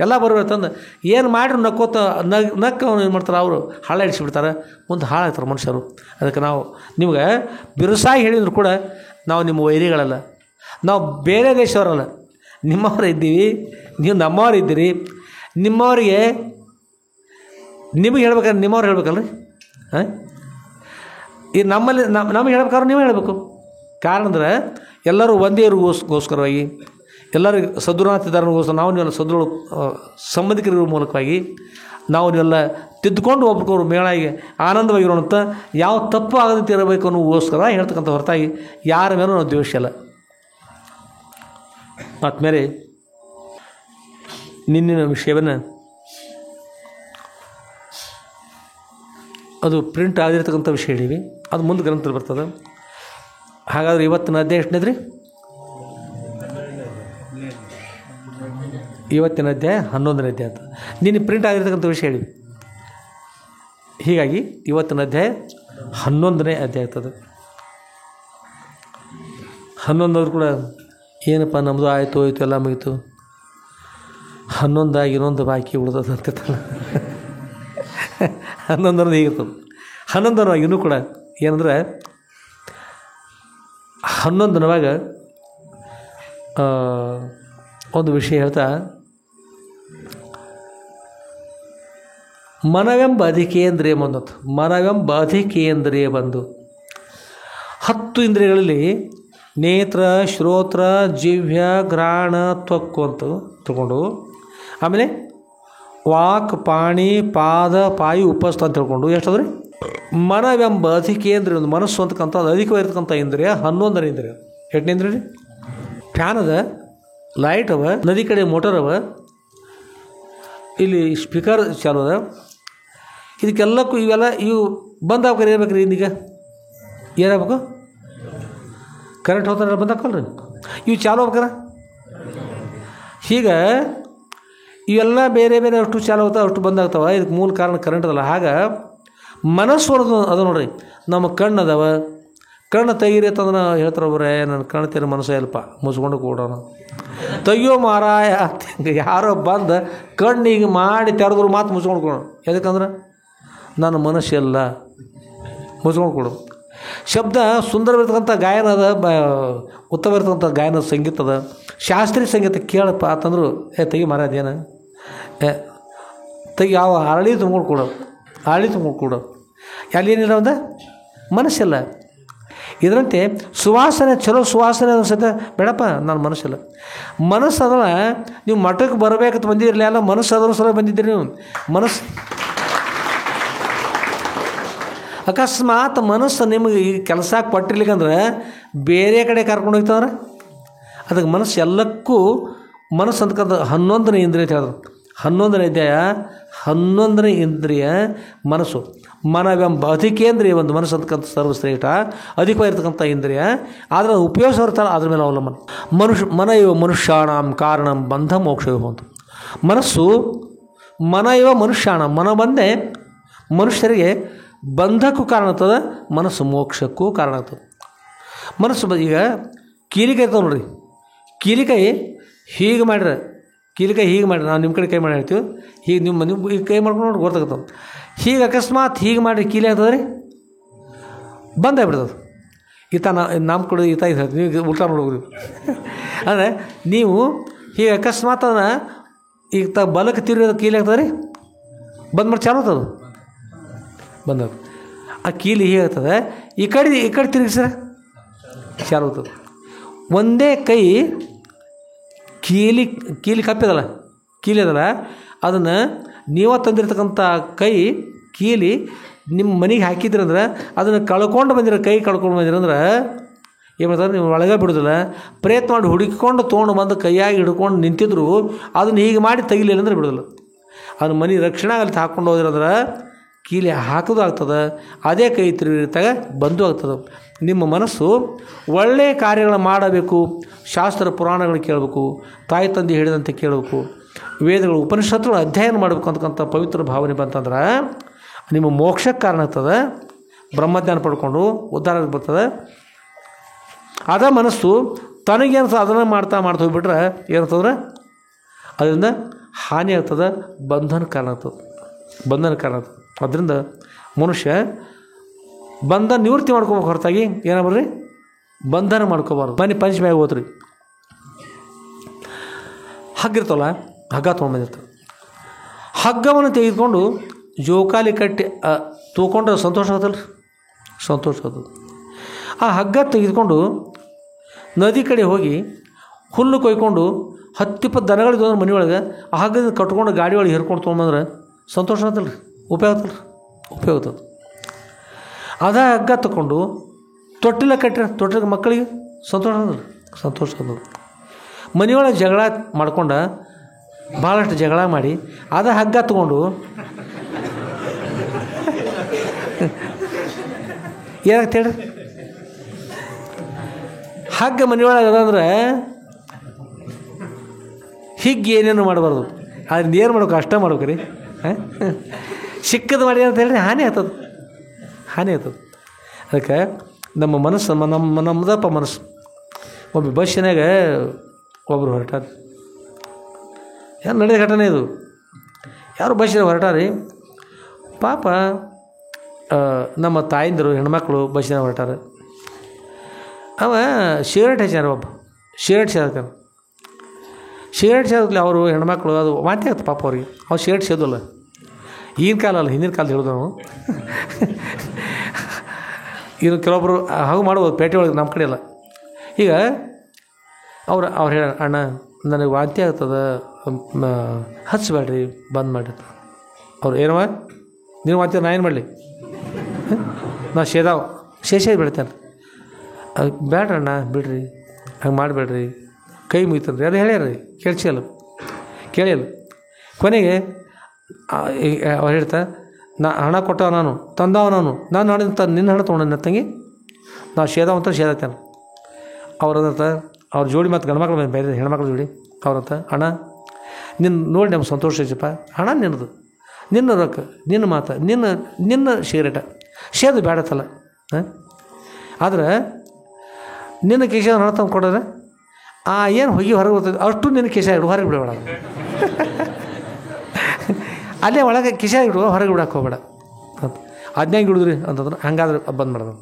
ಎಲ್ಲ ಬರೋತ್ತಂದು ಏನು ಮಾಡ್ರಿ ನಕ್ಕ ಏನು ಮಾಡ್ತಾರೆ ಅವರು ಹಾಳು ಹಿಡಿಸಿಬಿಡ್ತಾರೆ, ಮುಂದೆ ಹಾಳಾಗ್ತಾರೆ ಮನುಷ್ಯರು. ಅದಕ್ಕೆ ನಾವು ನಿಮ್ಗೆ ಬಿರುಸಾಗಿ ಹೇಳಿದ್ರು ಕೂಡ ನಾವು ನಿಮ್ಮ ವೈರಿಗಳಲ್ಲ, ನಾವು ಬೇರೆ ದೇಶವರಲ್ಲ, ನಿಮ್ಮವರು ಇದ್ದೀವಿ, ನೀವು ನಮ್ಮವ್ರು ಇದ್ದೀರಿ. ನಿಮ್ಮವರಿಗೆ ನಿಮಗೆ ಹೇಳ್ಬೇಕಾದ್ರೆ ನಿಮ್ಮವ್ರು ಹೇಳ್ಬೇಕಲ್ರಿ. ಈ ನಮಗೆ ಹೇಳ್ಬೇಕಾದ್ರೆ ನೀವು ಹೇಳಬೇಕು. ಕಾರಣ ಅಂದರೆ ಎಲ್ಲರೂ ಒಂದೇ ಗೋಸ್ಕರವಾಗಿ ಎಲ್ಲರಿಗೂ ಸದ್ಗುರುನಾಥಿದಾರನಿಗೋಸ್ಕರ ನಾವು ನೀವೆಲ್ಲ ಸದ್ಗುರು ಸಂಬಂಧಿಕರ ಮೂಲಕವಾಗಿ ನಾವು ನೀವೆಲ್ಲ ತಿದ್ದುಕೊಂಡು ಒಬ್ರಿಗೊಬ್ರು ಮೇಳಾಗಿ ಆನಂದವಾಗಿರೋಣಂತ ಯಾವ ತಪ್ಪು ಆಗದಂತೆ ಇರಬೇಕು ಅನ್ನೋಗೋಸ್ಕರ ಹೇಳ್ತಕ್ಕಂಥ ಹೊರತಾಗಿ ಯಾರ ಮೇಲೂ ನಾವು ದ್ವೇಷ ಇಲ್ಲ. ಆದ್ಮೇಲೆ ನಿನ್ನಿನ ವಿಷಯವನ್ನು ಅದು ಪ್ರಿಂಟ್ ಆಗಿರ್ತಕ್ಕಂಥ ವಿಷಯ ಹೇಳೀವಿ, ಅದು ಮುಂದೆ ಗ್ರಂಥದಲ್ಲಿ ಬರ್ತದೆ. ಹಾಗಾದ್ರೆ ಇವತ್ತಿನ ಅಧ್ಯಾಯ ಎಷ್ಟನೇದ್ರಿ? ಇವತ್ತಿನ ಅಧ್ಯಾಯ 11ನೇ ಅಧ್ಯಾಯ ಅಂತ ನಿನ್ನೆ ಪ್ರಿಂಟ್ ಆಗಿರ್ತಕ್ಕಂಥ ವಿಷಯ ಹೇಳಿ. ಹೀಗಾಗಿ ಇವತ್ತಿನ ಅಧ್ಯಾಯ 11ನೇ ಅಧ್ಯಾಯ ಆಗ್ತದೆ. 11 ಕೂಡ ಏನಪ್ಪ ನಮ್ಮದು ಆಯಿತು ಹೋಯ್ತು ಎಲ್ಲ ಮುಗಿತು, 11 ಇನ್ನೊಂದು ಬಾಕಿ ಉಳಿದದು ಅಂತಿರ್ತಲ್ಲ. 11 ಹೀಗಿರ್ತದೆ. 11 ಇನ್ನೂ ಕೂಡ ಏನಂದ್ರೆ 11 ಒಂದು ವಿಷಯ ಹೇಳ್ತಾ, ಮನವೆಂಬ ಅಧಿಕೇಂದ್ರಿಯ ಬಂದದ್ದು. ಮನವೆಂಬ ಅಧಿಕೇಂದ್ರಿಯ ಬಂದು 10 ಇಂದ್ರಿಯಗಳಲ್ಲಿ ನೇತ್ರ, ಶ್ರೋತ್ರ, ಜಿಹ್ವ, ಘ್ರಾಣ, ತ್ವಕ್ಕು ಅಂತ ತಿಳ್ಕೊಂಡು, ಆಮೇಲೆ ವಾಕ್, ಪಾಣಿ, ಪಾದ, ಪಾಯು, ಉಪಸ್ಥ ಅಂತ ತಿಳ್ಕೊಂಡು ಎಷ್ಟಾದ್ರಿ ಮನವೆಂಬ ಅಧಿಕೇಂದ್ರಿಯ ಒಂದು ಮನಸ್ಸು ಅಂತಕ್ಕಂಥ ಅಧಿಕವಾಗಿರ್ತಕ್ಕಂಥ ಇಂದ್ರಿಯ 11ನೇ ಇಂದ್ರಿಯ. ಎಷ್ಟನೇ ಇಂದ್ರಿಯ ರೀ? ಫ್ಯಾನ್ ಅದ, ಲೈಟ್ ಅವ, ನದಿ ಕಡೆ ಮೋಟರ್ ಅವ, ಇಲ್ಲಿ ಸ್ಪೀಕರ್ ಚಾಲು ಅದ. ಇದಕ್ಕೆಲ್ಲಕ್ಕೂ ಇವು ಬಂದ್ ಆಗ್ಬೇಕಾರೆ ಏನ್ಬೇಕ್ರಿ? ಈಗ ಏನಾಗಬೇಕು? ಕರೆಂಟ್ ಹೋದ್ರೆ ಬಂದ್ ಹಾಕಲ್ರಿ. ಇವು ಚಾಲು ಆಗ್ಬೇಕಾರ ಹೀಗೆ ಇವೆಲ್ಲ ಬೇರೆ ಬೇರೆ ಅಷ್ಟು ಚಾಲು ಆಗ್ತಾವೆ, ಅಷ್ಟು ಬಂದಾಗ್ತಾವೆ. ಇದಕ್ಕೆ ಮೂಲ ಕಾರಣ ಕರೆಂಟ್ ಅದಲ್ಲ. ಆಗ ಮನಸ್ಸು ಅದು ನೋಡ್ರಿ, ನಮ್ಮ ಕಣ್ಣು ಅದಾವ, ಕಣ್ಣು ತೆಗೀರಿ ಅಂತಂದ್ರೆ ಹೇಳ್ತಾರೆ ಒಬ್ಬರೇ, ನನ್ನ ಕಣ್ಣು ತೆರ ಮನಸ್ಸು ಸ್ವಲ್ಪ ಮುಚ್ಕೊಂಡು ಕೂಡೋಣ, ತೆಗಿಯೋ ಮಾರಾಯ ಯಾರೋ ಬಂದು ಕಣ್ಣಿಗೆ ಮಾಡಿ ತೆರೆದ್ರು ಮಾತು ಮುಚ್ಕೊಂಡು ಕೊಡೋಣ. ಯಾಕಂದ್ರೆ ನನ್ನ ಮನಸ್ಸೆಲ್ಲ ಮುಚ್ಕೊಂಡು ಕೊಡು. ಶಬ್ದ ಸುಂದರವಿರ್ತಕ್ಕಂಥ ಗಾಯನ ಅದ, ಉತ್ತಮ ಇರ್ತಕ್ಕಂಥ ಗಾಯನ ಸಂಗೀತ ಅದ, ಶಾಸ್ತ್ರೀಯ ಸಂಗೀತ ಕೇಳಪ್ಪ ಅಂತಂದ್ರು ತೆಗಿ ಮಾರಾದೇನು ತೆಗಿ, ಯಾವ ಅರಳಿ ತುಂಬ್ಕೊಂಡು ಕೊಡು, ಅರಳಿ ತುಂಬ್ಕೊಂಡು ಕೊಡು. ಅಲ್ಲೇನಿಲ್ಲ ಒಂದು ಮನಸ್ಸಿಲ್ಲ. ಇದರಂತೆ ಸುವಾಸನೆ, ಚಲೋ ಸುವಾಸನೆ ಅನ್ಸುತ್ತೆ, ಬೇಡಪ್ಪ ನನ್ನ ಮನಸ್ಸಿಲ್ಲ. ಮನಸ್ಸು ಅದಲ್ಲ, ನೀವು ಮಠಕ್ಕೆ ಬರಬೇಕಂತ ಬಂದಿರಲಿ, ಅಲ್ಲ ಮನಸ್ಸು ಅದರ ಸಲ ಬಂದಿದ್ದೀರಿ ನೀವು. ಮನಸ್ಸು ಅಕಸ್ಮಾತ್ ಮನಸ್ಸು ನಿಮಗೆ ಈ ಕೆಲಸ ಕೊಟ್ಟಿರ್ಲಿಕ್ಕಂದ್ರೆ ಬೇರೆ ಕಡೆ ಕರ್ಕೊಂಡು ಹೋಗ್ತಂದ್ರೆ ಅದಕ್ಕೆ ಮನಸ್ಸು ಎಲ್ಲಕ್ಕೂ ಮನಸ್ಸು ಅಂತಕ್ಕಂಥ 11ನೇ ಇಂದ್ರಿಯ ಅಂತ ಹೇಳಿದ್ರು. 11ನೇ ಅಧ್ಯಾಯ 11ನೇ ಇಂದ್ರಿಯ ಮನಸ್ಸು. ಮನವೆಂಬ ಅಧಿಕೇಂದ್ರಿಯ ಒಂದು ಮನಸ್ಸು ಅಂತಕ್ಕಂಥ ಸರ್ವಶ್ರೇಷ್ಠ ಅಧಿಕವಾಗಿರ್ತಕ್ಕಂಥ ಇಂದ್ರಿಯ. ಆದರೆ ಉಪಯೋಗಿಸೋರ್ತಾರೆ ಅದ್ರ ಮೇಲೆ ಅವಲಂಬನ. ಮನ ಇವ ಮನುಷ್ಯಾಣಂ ಕಾರಣಂ ಬಂಧ ಮೋಕ್ಷ ಅಂತ. ಮನಸ್ಸು ಮನ ಇವ ಮನುಷ್ಯಾಣ, ಮನ ಬಂದೇ ಮನುಷ್ಯರಿಗೆ ಬಂಧಕ್ಕೂ ಕಾರಣ ಆಗ್ತದೆ, ಮನಸ್ಸು ಮೋಕ್ಷಕ್ಕೂ ಕಾರಣ ಆಗ್ತದೆ. ಮನಸ್ಸು ಈಗ ಕೀಲಿಕಾಯಿ ಇರ್ತಾವೆ ನೋಡ್ರಿ, ಕೀಲಿಕಾಯಿ ಹೀಗೆ ಮಾಡ್ರೆ, ಕೀಲಿಕಾಯಿ ಹೀಗೆ ಮಾಡ್ರಿ, ನಾವು ನಿಮ್ಮ ಕಡೆ ಕೈ ಮಾಡಿ ಹೇಳ್ತೀವಿ, ಹೀಗೆ ನಿಮ್ಮ ಈಗ ಕೈ ಮಾಡ್ಕೊಂಡು ನೋಡಿ ಗೊತ್ತಾಗ್ತದೆ. ಹೀಗೆ ಅಕಸ್ಮಾತ್ ಹೀಗೆ ಮಾಡಿರಿ ಕೀಲಿ ಆಗ್ತದೆ ರೀ, ಬಂದಾಗ್ಬಿಡ್ತದೆ. ಈತ ನಮ್ಮ ಕಡೆ ಈತ ಹೇಳ್ತೀವಿ, ನೀವು ಊಟ ನೋಡೋಗ್ರಿ. ಅಂದರೆ ನೀವು ಹೀಗೆ ಅಕಸ್ಮಾತ್ ಅದನ್ನ ಈಗ ಬಲಕ್ಕೆ ತಿರುಗಿ ಕೀಲಿ ಆಗ್ತದೆ ರೀ, ಬಂದು ಮಾಡಿ ಚಾಲು ಆಗ್ತದೆ, ಬಂದ ಆ ಕೀಲಿ ಹೀಗೆ ಆಗ್ತದೆ. ಈ ಕಡೆ ತಿರುಗಿಸ್ರೆ ಚಾಲು ಆಗ್ತದೆ. ಒಂದೇ ಕೈ ಕೀಲಿ ಕಪ್ಪಿದಲ್ಲ, ಕೀಲಿ ಅದಲ್ಲ, ಅದನ್ನು ನೀವು ತಂದಿರ್ತಕ್ಕಂಥ ಕೈ ಕೀಲಿ ನಿಮ್ಮ ಮನೆಗೆ ಹಾಕಿದ್ರಂದ್ರೆ ಅದನ್ನು ಕಳ್ಕೊಂಡು ಬಂದಿರೋ ಕೈ ಕಳ್ಕೊಂಡು ಬಂದಿರಂದ್ರೆ ಏನು ಮಾಡ್ತಾರೆ, ನೀವು ಒಳಗೆ ಬಿಡೋದಿಲ್ಲ, ಪ್ರಯತ್ನ ಮಾಡಿ ಹುಡುಕಿಕೊಂಡು ತೊಗೊಂಡು ಬಂದು ಕೈಯಾಗಿ ಹಿಡ್ಕೊಂಡು ನಿಂತಿದ್ರು ಅದನ್ನು ಹೀಗೆ ಮಾಡಿ ತೆಗಿಲಿಲ್ಲ ಅಂದ್ರೆ ಬಿಡೋದಿಲ್ಲ. ಅದನ್ನು ಮನೆ ರಕ್ಷಣೆ ಆಗಲಿ ಹಾಕ್ಕೊಂಡು ಹೋದಿರಂದ್ರೆ ಕೀಲಿ ಹಾಕೋದು ಆಗ್ತದೆ, ಅದೇ ಕೈ ತಿರುಗಿತಾಗ ಬಂದು ಆಗ್ತದೆ. ನಿಮ್ಮ ಮನಸ್ಸು ಒಳ್ಳೆಯ ಕಾರ್ಯಗಳನ್ನು ಮಾಡಬೇಕು, ಶಾಸ್ತ್ರ ಪುರಾಣಗಳು ಕೇಳಬೇಕು, ತಾಯಿ ತಂದೆ ಹೇಳಿದಂತೆ ಕೇಳಬೇಕು, ವೇದಗಳು ಉಪನಿಷತ್ತುಗಳು ಅಧ್ಯಯನ ಮಾಡಬೇಕು ಅಂತಕ್ಕಂಥ ಪವಿತ್ರ ಭಾವನೆ ಬಂತಂದ್ರೆ ನಿಮ್ಮ ಮೋಕ್ಷಕ್ಕೆ ಕಾರಣ ಆಗ್ತದೆ. ಬ್ರಹ್ಮಜ್ಞಾನ ಪಡ್ಕೊಂಡು ಉದ್ಧಾರ ಬರ್ತದೆ. ಅದ ಮನಸ್ಸು ತನಗೇನು ಅದನ್ನು ಮಾಡ್ತಾ ಹೋಗ್ಬಿಟ್ರೆ ಏನಂತಂದ್ರೆ ಅದರಿಂದ ಹಾನಿ ಆಗ್ತದೆ, ಬಂಧನ ಕಾರಣ ಆಗ್ತದೆ. ಅದರಿಂದ ಮನುಷ್ಯ ಬಂಧನ ನಿವೃತ್ತಿ ಮಾಡ್ಕೋಬೇಕು ಹೊರತಾಗಿ ಏನಾಗ್ರಿ ಬಂಧನ ಮಾಡ್ಕೋಬಾರ್ದು. ಮನೆ ಪಂಚಮಿಯಾಗಿ ಹೋದ್ರಿ, ಹಗ್ಗ ಇರ್ತವಲ್ಲ, ಹಗ್ಗ ತೊಗೊಂಡ್ಬಂದಿರ್ತಾರೆ. ಹಗ್ಗವನ್ನು ತೆಗೆದುಕೊಂಡು ಜೋಕಾಲಿ ಕಟ್ಟಿ ತೂಕೊಂಡ್ರೆ ಸಂತೋಷ ಆಗುತ್ತಲ್ಲ, ಸಂತೋಷ ಆಗ್ತದೆ. ಆ ಹಗ್ಗ ತೆಗೆದುಕೊಂಡು ನದಿ ಕಡೆ ಹೋಗಿ ಹುಲ್ಲು ಕೊಯ್ಕೊಂಡು 10-20 ದನಗಳಿದ್ದು ಅಂದ್ರೆ ಮನೆಯೊಳಗೆ ಆ ಹಗ್ಗದಿಂದ ಕಟ್ಕೊಂಡು ಗಾಡಿ ಒಳಗೆ ಹೇರ್ಕೊಂಡು ತೊಗೊಂಬಂದ್ರೆ ಸಂತೋಷ ಆಗ್ತಲ್ಲ ರೀ, ಉಪಯೋಗ ಆಗ್ತದೆ. ಅದೇ ಹಗ್ಗ ತಗೊಂಡು ತೊಟ್ಟಿಲ ಕಟ್ಟಿರ ತೊಟ್ಟಿಗೆ ಮಕ್ಕಳಿಗೆ ಸಂತೋಷ ಆಗ್ತದೆ. ಮನೆಯೊಳಗೆ ಜಗಳ ಮಾಡ್ಕೊಂಡು ಭಾಳಷ್ಟು ಜಗಳ ಮಾಡಿ ಅದೇ ಹಗ್ಗ ತಗೊಂಡು ಏನಾಗ್ತೇಳಿ ಹಗ್ಗ ಮನೆಯೊಳಗೆ ಅದಂದ್ರೆ ಹಿಗ್ಗಿ ಏನೇನು ಮಾಡಬಾರ್ದು, ಅದರಿಂದ ಏನು ಮಾಡ್ಬೇಕು ಅಷ್ಟೇ ಮಾಡ್ಬೇಕು ರೀ. ಸಿಕ್ಕದು ಮಾಡಿ ಅಂತ ಹೇಳಿದ್ರೆ ಹಾನಿ ಆಗ್ತದೆ. ಅದಕ್ಕೆ ನಮ್ಮ ಮನಸ್ಸು ನಮ್ಮದಪ್ಪ ಮನಸ್ಸು. ಒಬ್ಬ ಬಸ್ಸಿನಾಗ ಒಬ್ಬರು ಹೊರಟಾರ, ಏನು ನಡೆದ ಘಟನೆ ಇದು. ಯಾರು ಬಸ್ಸಿನಾಗ ಹೊರಟಾರಿ, ಪಾಪ ನಮ್ಮ ತಾಯಿಂದರು ಹೆಣ್ಮಕ್ಳು ಬಸ್ಸಿನಾಗ ಹೊರಟಾರ. ಅವ ಸಿಗರೇಟ್ ಹಚ್ಚಾರ, ಒಬ್ಬ ಸಿಗರೇಟ್ ಸೇರ್ತಾನೆ. ಸಿಗರೇಟ್ ಸೇದಲಿ ಅವರು ಹೆಣ್ಮಕ್ಳು ಅದು ವಾಂತಿ ಆಗುತ್ತೆ ಪಾಪ ಅವ್ರಿಗೆ. ಅವ್ರು ಸಿಗರೇಟ್ ಸೇದಲ್ಲ. ಈಗಿನ ಕಾಲ ಅಲ್ಲ, ಹಿಂದಿನ ಕಾಲದ ಹೇಳೋದು ನಾವು. ಇನ್ನು ಕೆಲವೊಬ್ಬರು ಹಾಗೆ ಮಾಡ್ಬೋದು ಪೇಟೆ ಒಳಗೆ, ನಮ್ಮ ಕಡೆ ಎಲ್ಲ. ಈಗ ಅವ್ರು ಹೇಳ, ಅಣ್ಣ ನನಗೆ ವಾಂತಿ ಆಗ್ತದೆ, ಹಚ್ಚಬೇಡ್ರಿ, ಬಂದ್ ಮಾಡಿ. ಅವ್ರು ಏನವ ನೀನು ವಾಂತಿ ನಾ ಏನು ಮಾಡಲಿ, ನಾ ಶೇಷ ಬಿಡ್ತೇನೆ. ಅದು ಬೇಡ್ರಣ್ಣ ಬಿಡ್ರಿ, ಹಂಗೆ ಮಾಡಬೇಡ್ರಿ, ಕೈ ಮುಗಿತನ್ರಿ ಅದು ಹೇಳ್ಯಾರ್ರಿ. ಕೇಳಿಯಲ್ಲ. ಕೊನೆಗೆ ಅವ್ರು ಹೇಳ್ತಾ, ನಾ ಹಣ ಕೊಟ್ಟವ ನಾನು, ತಂದವ ನಾನು ಹಣ ನಿನ್ನ ಹಣ ತೊಗೊಂಡ ತಂಗಿ, ನಾವು ಶೇದಾವಂತ ಶೇದತ್ತೇನೆ. ಅವ್ರಂತ ಅವ್ರ ಜೋಡಿ ಮತ್ತು ಗಂಡು ಮಕ್ಳು ಬೇರೆ ಹೆಣ್ಮಕ್ಳು ಜೋಡಿ ಅವ್ರಂತ, ಅಣ್ಣ ನಿನ್ನ ನೋಡಿ ನಮ್ಗೆ ಸಂತೋಷ ಐತಪ್ಪ, ಹಣ ನಿನ್ನದು, ನಿನ್ನ ರೊಕ್ಕ, ನಿನ್ನ ಮಾತು, ನಿನ್ನ ಸಿಗರೇಟ ಸೇದು ಬೇಡತ್ತಲ್ಲ. ಆದ್ರೆ ನಿನ್ನ ಕೇಶ ಹಣ ತಂದು ಕೊಡೋದ್ರೆ ಏನು ಹೊಗೆ ಹೊರಗೆ ಬರ್ತದೆ ಅಷ್ಟು ನಿನ್ನ ಕೇಶ ಇಡು, ಹೊರಗೆ ಬಿಡಬೇಡ. ಅಲ್ಲೇ ಒಳಗೆ ಕಿಶ ಇಡುವ, ಹೊರಗೆ ಬಿಡಕ್ಕೆ ಹೋಗ್ಬೇಡ. ಅದ್ನಾಗ ಹಿಡಿದ್ರಿ ಅಂತಂದ್ರೆ ಹಂಗಾದ್ರೆ ಬಂದ್ ಮಾಡೋದು.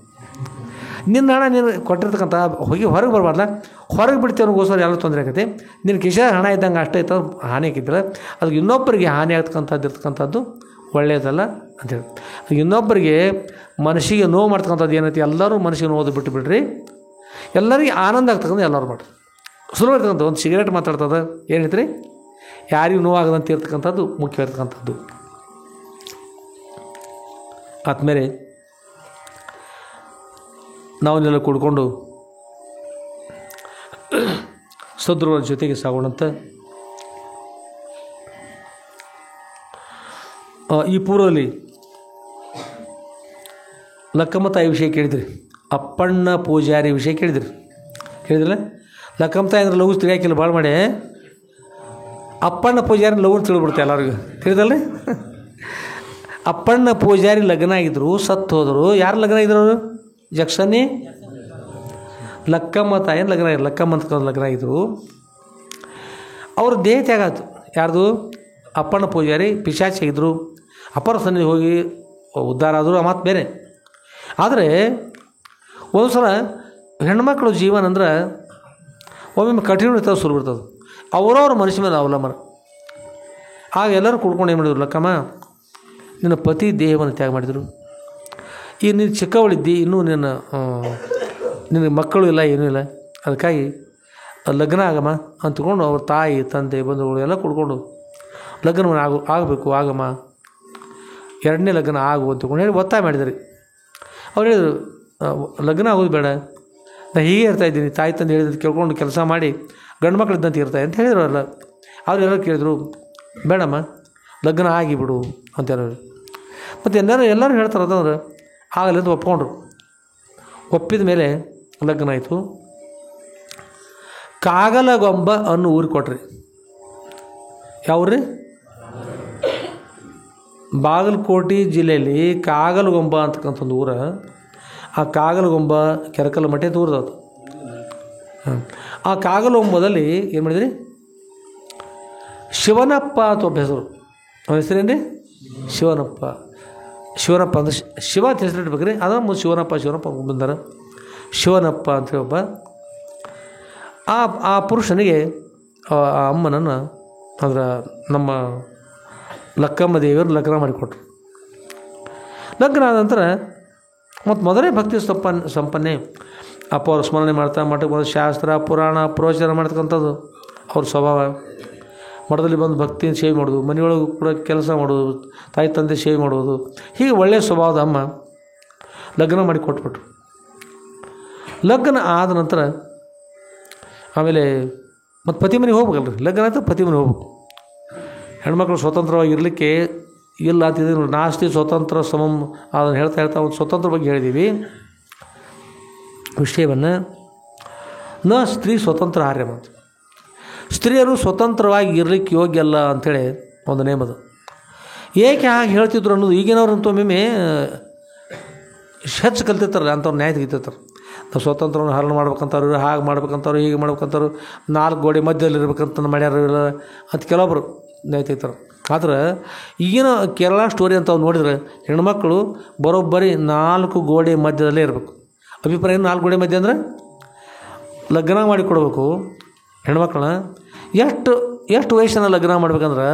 ನಿನ್ನ ಹಣ ನೀನು ಕೊಟ್ಟಿರ್ತಕ್ಕಂಥ ಹೊಗೆ ಹೊರಗೆ ಬರಬಾರ್ದ, ಹೊರಗೆ ಬಿಡ್ತೀವಿ ಅನ್ನೋಗೋಸ್ಕರ ಎಲ್ಲ ತೊಂದರೆ ಆಗುತ್ತೆ. ನಿನ್ನ ಕಿಶ ಹಣ ಇದ್ದಂಗೆ ಅಷ್ಟೇ ಇತ್ತು ಹಾನಿ ಆಗಿದ್ದಿಲ್ಲ, ಅದಕ್ಕೆ ಇನ್ನೊಬ್ಬರಿಗೆ ಹಾನಿ ಇರ್ತಕ್ಕಂಥದ್ದು ಒಳ್ಳೆಯದಲ್ಲ ಅಂತೇಳಿ. ಇನ್ನೊಬ್ಬರಿಗೆ ಮನಸ್ಸಿಗೆ ನೋವು ಮಾಡ್ತಕ್ಕಂಥದ್ದು ಏನೈತಿ, ಎಲ್ಲರೂ ಮನಸ್ಸಿಗೆ ನೋವು ಬಿಟ್ಟು ಬಿಡ್ರಿ, ಎಲ್ಲರಿಗೆ ಆನಂದ ಆಗ್ತಕ್ಕಂಥ ಎಲ್ಲರೂ ಮಾಡಿರಿ. ಸುಲಭ ಇರ್ತಕ್ಕಂಥ ಒಂದು ಸಿಗರೇಟ್ ಮಾತಾಡ್ತದೆ ಏನೈತೆ ರೀ, ಯಾರಿಗೂ ನೋವಾಗದಂತೆ ಇರ್ತಕ್ಕಂಥದ್ದು ಮುಖ್ಯವಾಗಿರ್ತಕ್ಕಂಥದ್ದು. ಆದಮೇಲೆ ನಾವನ್ನೆಲ್ಲ ಕೂಡ್ಕೊಂಡು ಸದೃಢರ ಜೊತೆಗೆ ಸಾಗೋಣಂತ. ಈ ಪೂರ್ವದಲ್ಲಿ ಲಕ್ಕಮ್ಮ ತಾಯಿ ವಿಷಯ ಕೇಳಿದ್ರಿ, ಅಪ್ಪಣ್ಣ ಪೂಜಾರಿ ವಿಷಯ ಕೇಳಿದ್ರಲ್ಲ. ಲಕ್ಕಮ್ಮ ತಾಯಿ ಅಂದ್ರೆ ಲಘು ತಿಳಿಯಾಕಿಲ್ಲ ಭಾಳ ಮಾಡಿ, ಅಪ್ಪಣ್ಣ ಪೂಜಾರಿ ಲಘು ತಿಳಿಬಿಡ್ತೆ ಎಲ್ಲರಿಗೂ, ತಿಳಿದಲ್ರಿ. ಅಪ್ಪಣ್ಣ ಪೂಜಾರಿ ಲಗ್ನ ಆಗಿದ್ರು, ಸತ್ತು ಹೋದರು. ಯಾರು ಲಗ್ನ ಆಗಿದ್ರು ಅವರು? ಜಕ್ಷನಿ ಲಕ್ಕಮ್ಮ ತಾಯಿನ ಲಕ್ಕಮ್ಮ ಅಂತ ಲಗ್ನ ಆಗಿದ್ರು. ಅವರು ದೇಹ ತ್ಯಾಗ ಆಯ್ತು. ಯಾರ್ದು? ಅಪ್ಪಣ್ಣ ಪೂಜಾರಿ ಪಿಶಾಚಿ ಆಗಿದ್ರು. ಅಪ್ಪರ ಸನ್ನಿಧಿ ಹೋಗಿ ಉದ್ಧಾರ ಆದರು, ಮಾತು ಬೇರೆ. ಆದರೆ ಒಂದು ಸಲ ಹೆಣ್ಮಕ್ಳು ಜೀವನ ಅಂದ್ರೆ ಒಮ್ಮೆ ಕಠಿಣ ಇರ್ತದೆ, ಸುರು ಬಿಡ್ತದೆ. ಅವರವ್ರ ಮನುಷ್ಯ ಮೇಲೆ ಅವಲಂಬನ. ಆಗ ಎಲ್ಲರೂ ಕುಡ್ಕೊಂಡು ಏನು ಮಾಡಿದ್ರು, ಲಕ್ಕಮ್ಮ ನಿನ್ನ ಪತಿ ದೇಹವನ್ನು ತ್ಯಾಗ ಮಾಡಿದರು, ಈಗ ನೀನು ಚಿಕ್ಕವಳಿದ್ದಿ, ಇನ್ನೂ ನಿನಗೆ ಮಕ್ಕಳು ಇಲ್ಲ, ಏನೂ ಇಲ್ಲ, ಅದಕ್ಕಾಗಿ ಲಗ್ನ ಆಗಮ್ಮ ಅಂತಕೊಂಡು ಅವ್ರ ತಾಯಿ ತಂದೆ ಬಂಧುಗಳು ಎಲ್ಲ ಕುಡ್ಕೊಂಡು ಲಗ್ನವನ್ನು ಆಗಬೇಕು, ಆಗಮ್ಮ ಎರಡನೇ ಲಗ್ನ ಆಗು ಅಂತಕೊಂಡು ಹೇಳಿ ಒತ್ತಾಯ ಮಾಡಿದ್ದಾರೆ. ಅವ್ರು ಹೇಳಿದರು, ಲಗ್ನ ಆಗೋದು ಬೇಡ, ನಾನು ಹೀಗೆ ಇರ್ತಾಯಿದ್ದೀನಿ, ತಾಯಿ ತಂದೆ ಹೇಳಿದ್ದು ಕೇಳ್ಕೊಂಡು ಕೆಲಸ ಮಾಡಿ ಗಂಡು ಮಕ್ಕಳಿದ್ದಂತೆ ಇರ್ತಾಯಿ ಅಂತ ಹೇಳಿದ್ರು. ಅಲ್ಲ ಅವರೆಲ್ಲ ಕೇಳಿದ್ರು, ಬೇಡಮ್ಮ ಲಗ್ನ ಆಗಿಬಿಡು ಅಂತ ಹೇಳಿ. ಮತ್ತು ಎಲ್ಲರೂ ಹೇಳ್ತಾರೆ ಅಂತಂದ್ರೆ ಆಗಲ್ಲ ಅಂತ ಒಪ್ಕೊಂಡ್ರು. ಒಪ್ಪಿದ ಮೇಲೆ ಲಗ್ನ ಆಯಿತು. ಕಾಗಲಗೊಂಬ ಅನ್ನೋ ಊರಿಗೆ ಕೊಟ್ರಿ. ಯಾವ್ರಿ? ಬಾಗಲಕೋಟೆ ಜಿಲ್ಲೆಯಲ್ಲಿ ಕಾಗಲಗೊಂಬ ಅಂತಕ್ಕಂಥದ್ದು ಊರ. ಆ ಕಾಗಲಗೊಂಬ ಕೆರಕಲ್ ಮಠ ಊರದದು. ಆ ಕಾಗಲಗೊಂಬದಲ್ಲಿ ಏನು ಮಾಡಿದ್ರಿ, ಶಿವನಪ್ಪ ಅಂತ ಒಬ್ಬ ಹೆಸರು. ಅವನ ಹೆಸರೇನು ರೀ? ಶಿವನಪ್ಪ ಅಂದ್ರೆ ಶಿವ ಅಂತ ಹೆಸರು ಇಡ್ಬೇಕ್ರಿ. ಅದನ್ನು ಶಿವನಪ್ಪ ಬಂದಾರ. ಶಿವನಪ್ಪ ಅಂತೇಳಿ ಒಬ್ಬ ಆ ಪುರುಷನಿಗೆ ಆ ಅಮ್ಮನನ್ನು ಅಂದ್ರೆ ನಮ್ಮ ಲಕ್ಕಮ್ಮ ದೇವಿಯವರು ಲಗ್ನ ಮಾಡಿಕೊಟ್ರು. ಲಗ್ನ ಆದ ನಂತರ ಮತ್ತು ಮೊದಲೇ ಭಕ್ತಿ ಸಂಪನ್ನೆ ಅಪ್ಪ ಅವ್ರ ಸ್ಮರಣೆ ಮಾಡ್ತಾ ಮಠಕ್ಕೆ ಬಂದು ಶಾಸ್ತ್ರ ಪುರಾಣ ಪ್ರವಚನ ಮಾಡ್ತಕ್ಕಂಥದ್ದು ಅವ್ರ ಸ್ವಭಾವ. ಮಠದಲ್ಲಿ ಬಂದು ಭಕ್ತಿನ ಸೇವೆ ಮಾಡೋದು, ಮನೆಯೊಳಗೂ ಕೂಡ ಕೆಲಸ ಮಾಡೋದು, ತಾಯಿ ತಂದೆ ಸೇವೆ ಮಾಡೋದು, ಹೀಗೆ ಒಳ್ಳೆಯ ಸ್ವಭಾವದ ಅಮ್ಮ ಲಗ್ನ ಮಾಡಿ ಕೊಟ್ಬಿಟ್ರು. ಲಗ್ನ ಆದ ನಂತರ ಆಮೇಲೆ ಮತ್ತು ಪತಿ ಮನೆಗೆ ಹೋಗ್ಬೇಕಲ್ರಿ. ಲಗ್ನ ಆಯ್ತು ಪತಿ ಮನೆಗೆ ಹೋಗ್ಬೇಕು. ಹೆಣ್ಮಕ್ಳು ಸ್ವತಂತ್ರವಾಗಿ ಇರಲಿಕ್ಕೆ ಇಲ್ಲ ಅಂತಿದ್ದೀವಿ. ನಾಸ್ತಿ ಸ್ವತಂತ್ರ ಸಮಂ ಅದನ್ನು ಹೇಳ್ತಾ ಒಂದು ಸ್ವತಂತ್ರ ಬಗ್ಗೆ ಹೇಳಿದ್ದೀವಿ ವಿಷಯವನ್ನು. ಸ್ತ್ರೀ ಸ್ವತಂತ್ರ ಆರ್ಯಮ ಅಂತ. ಸ್ತ್ರೀಯರು ಸ್ವತಂತ್ರವಾಗಿ ಇರಲಿಕ್ಕೆ ಯೋಗ್ಯ ಅಲ್ಲ ಅಂಥೇಳಿ ಒಂದು ನೇಮದು. ಏಕೆ ಹಾಗೆ ಹೇಳ್ತಿದ್ರು ಅನ್ನೋದು ಈಗಿನವ್ರಂತೂ ಒಮ್ಮೆ ಹೆಚ್ಚು ಕಲ್ತಿರ್ತಾರಲ್ಲ ಅಂಥವ್ರು ನ್ಯಾಯ ತೆಗಿತಿರ್ತಾರೆ. ನಾವು ಸ್ವತಂತ್ರವನ್ನು ಹರಣ ಮಾಡ್ಬೇಕಂತವ್ರು, ಹಾಗೆ ಮಾಡ್ಬೇಕಂತವ್ರು, ಹೀಗೆ ಮಾಡ್ಬೇಕಂತವ್ರು, 4 ಗೋಡೆ ಮಧ್ಯದಲ್ಲಿ ಇರ್ಬೇಕಂತ ಮಾಡ್ಯಾರ ಅಂತ ಕೆಲವೊಬ್ಬರು ನ್ಯಾಯ ತೆಗಿತಾರೆ. ಆದ್ರೆ ಈಗಿನ ಕೇರಳ ಸ್ಟೋರಿ ಅಂತ ಅವ್ರು ನೋಡಿದ್ರೆ ಹೆಣ್ಮಕ್ಳು ಬರೋಬ್ಬರಿ 4 ಗೋಡೆ ಮಧ್ಯದಲ್ಲೇ ಇರಬೇಕು. ಅಭಿಪ್ರಾಯ 4 ಗೋಡೆ ಮಧ್ಯೆ ಅಂದರೆ ಲಗ್ನ ಮಾಡಿ ಕೊಡಬೇಕು ಹೆಣ್ಮಕ್ಳನ್ನ. ಎಷ್ಟು ಎಷ್ಟು ವಯಸ್ಸನ್ನು ಲಗ್ನ ಮಾಡ್ಬೇಕಂದ್ರೆ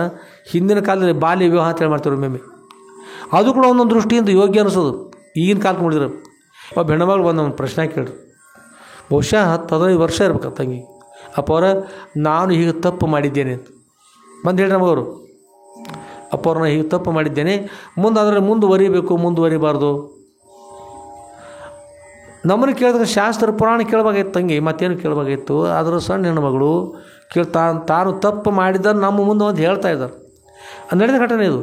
ಹಿಂದಿನ ಕಾಲದಲ್ಲಿ ಬಾಲ್ಯ ವಿವಾಹ ಅಂತೇಳಿ ಮಾಡ್ತಾರೆ ಒಮ್ಮೆ. ಅದು ಕೂಡ ಒಂದೊಂದು ದೃಷ್ಟಿಯಿಂದ ಯೋಗ್ಯ ಅನಿಸೋದು. ಈಗಿನ ಕಾಲಕ್ಕೆ ನೋಡಿದ್ರೆ ಒಬ್ಬ ಹೆಣ್ಮಗಳು ಬಂದು ಒಂದು ಪ್ರಶ್ನೆ ಕೇಳ್ರಿ, ಬಹುಶಃ 10-15 ವರ್ಷ ಇರ್ಬೇಕು ತಂಗಿ. ಅಪ್ಪ ಅವರ ನಾನು ಹೀಗೆ ತಪ್ಪು ಮಾಡಿದ್ದೇನೆ ಅಂತ ಬಂದು ಹೇಳಿ ನಮಗವರು. ಅಪ್ಪ ಅವ್ರನ್ನ ಹೀಗೆ ತಪ್ಪು ಮಾಡಿದ್ದೇನೆ, ಮುಂದಾದರೆ ಮುಂದುವರಿಬಾರ್ದು. ನಮ್ಮನ್ನು ಕೇಳಿದ್ರೆ ಶಾಸ್ತ್ರ ಪುರಾಣ ಕೇಳಬೇಕಾಗಿತ್ತು ತಂಗಿ, ಮತ್ತೇನು ಕೇಳಬೇಕಾಗಿತ್ತು. ಅದರ ಸಣ್ಣ ಹೆಣ್ಮಗಳು ತಾನು ತಪ್ಪು ಮಾಡಿದ್ದಾರೆ ನಮ್ಮ ಮುಂದೆ ಒಂದು ಹೇಳ್ತಾ ಇದ್ದಾರೆ. ನಡೆದ ಘಟನೆ ಇದು.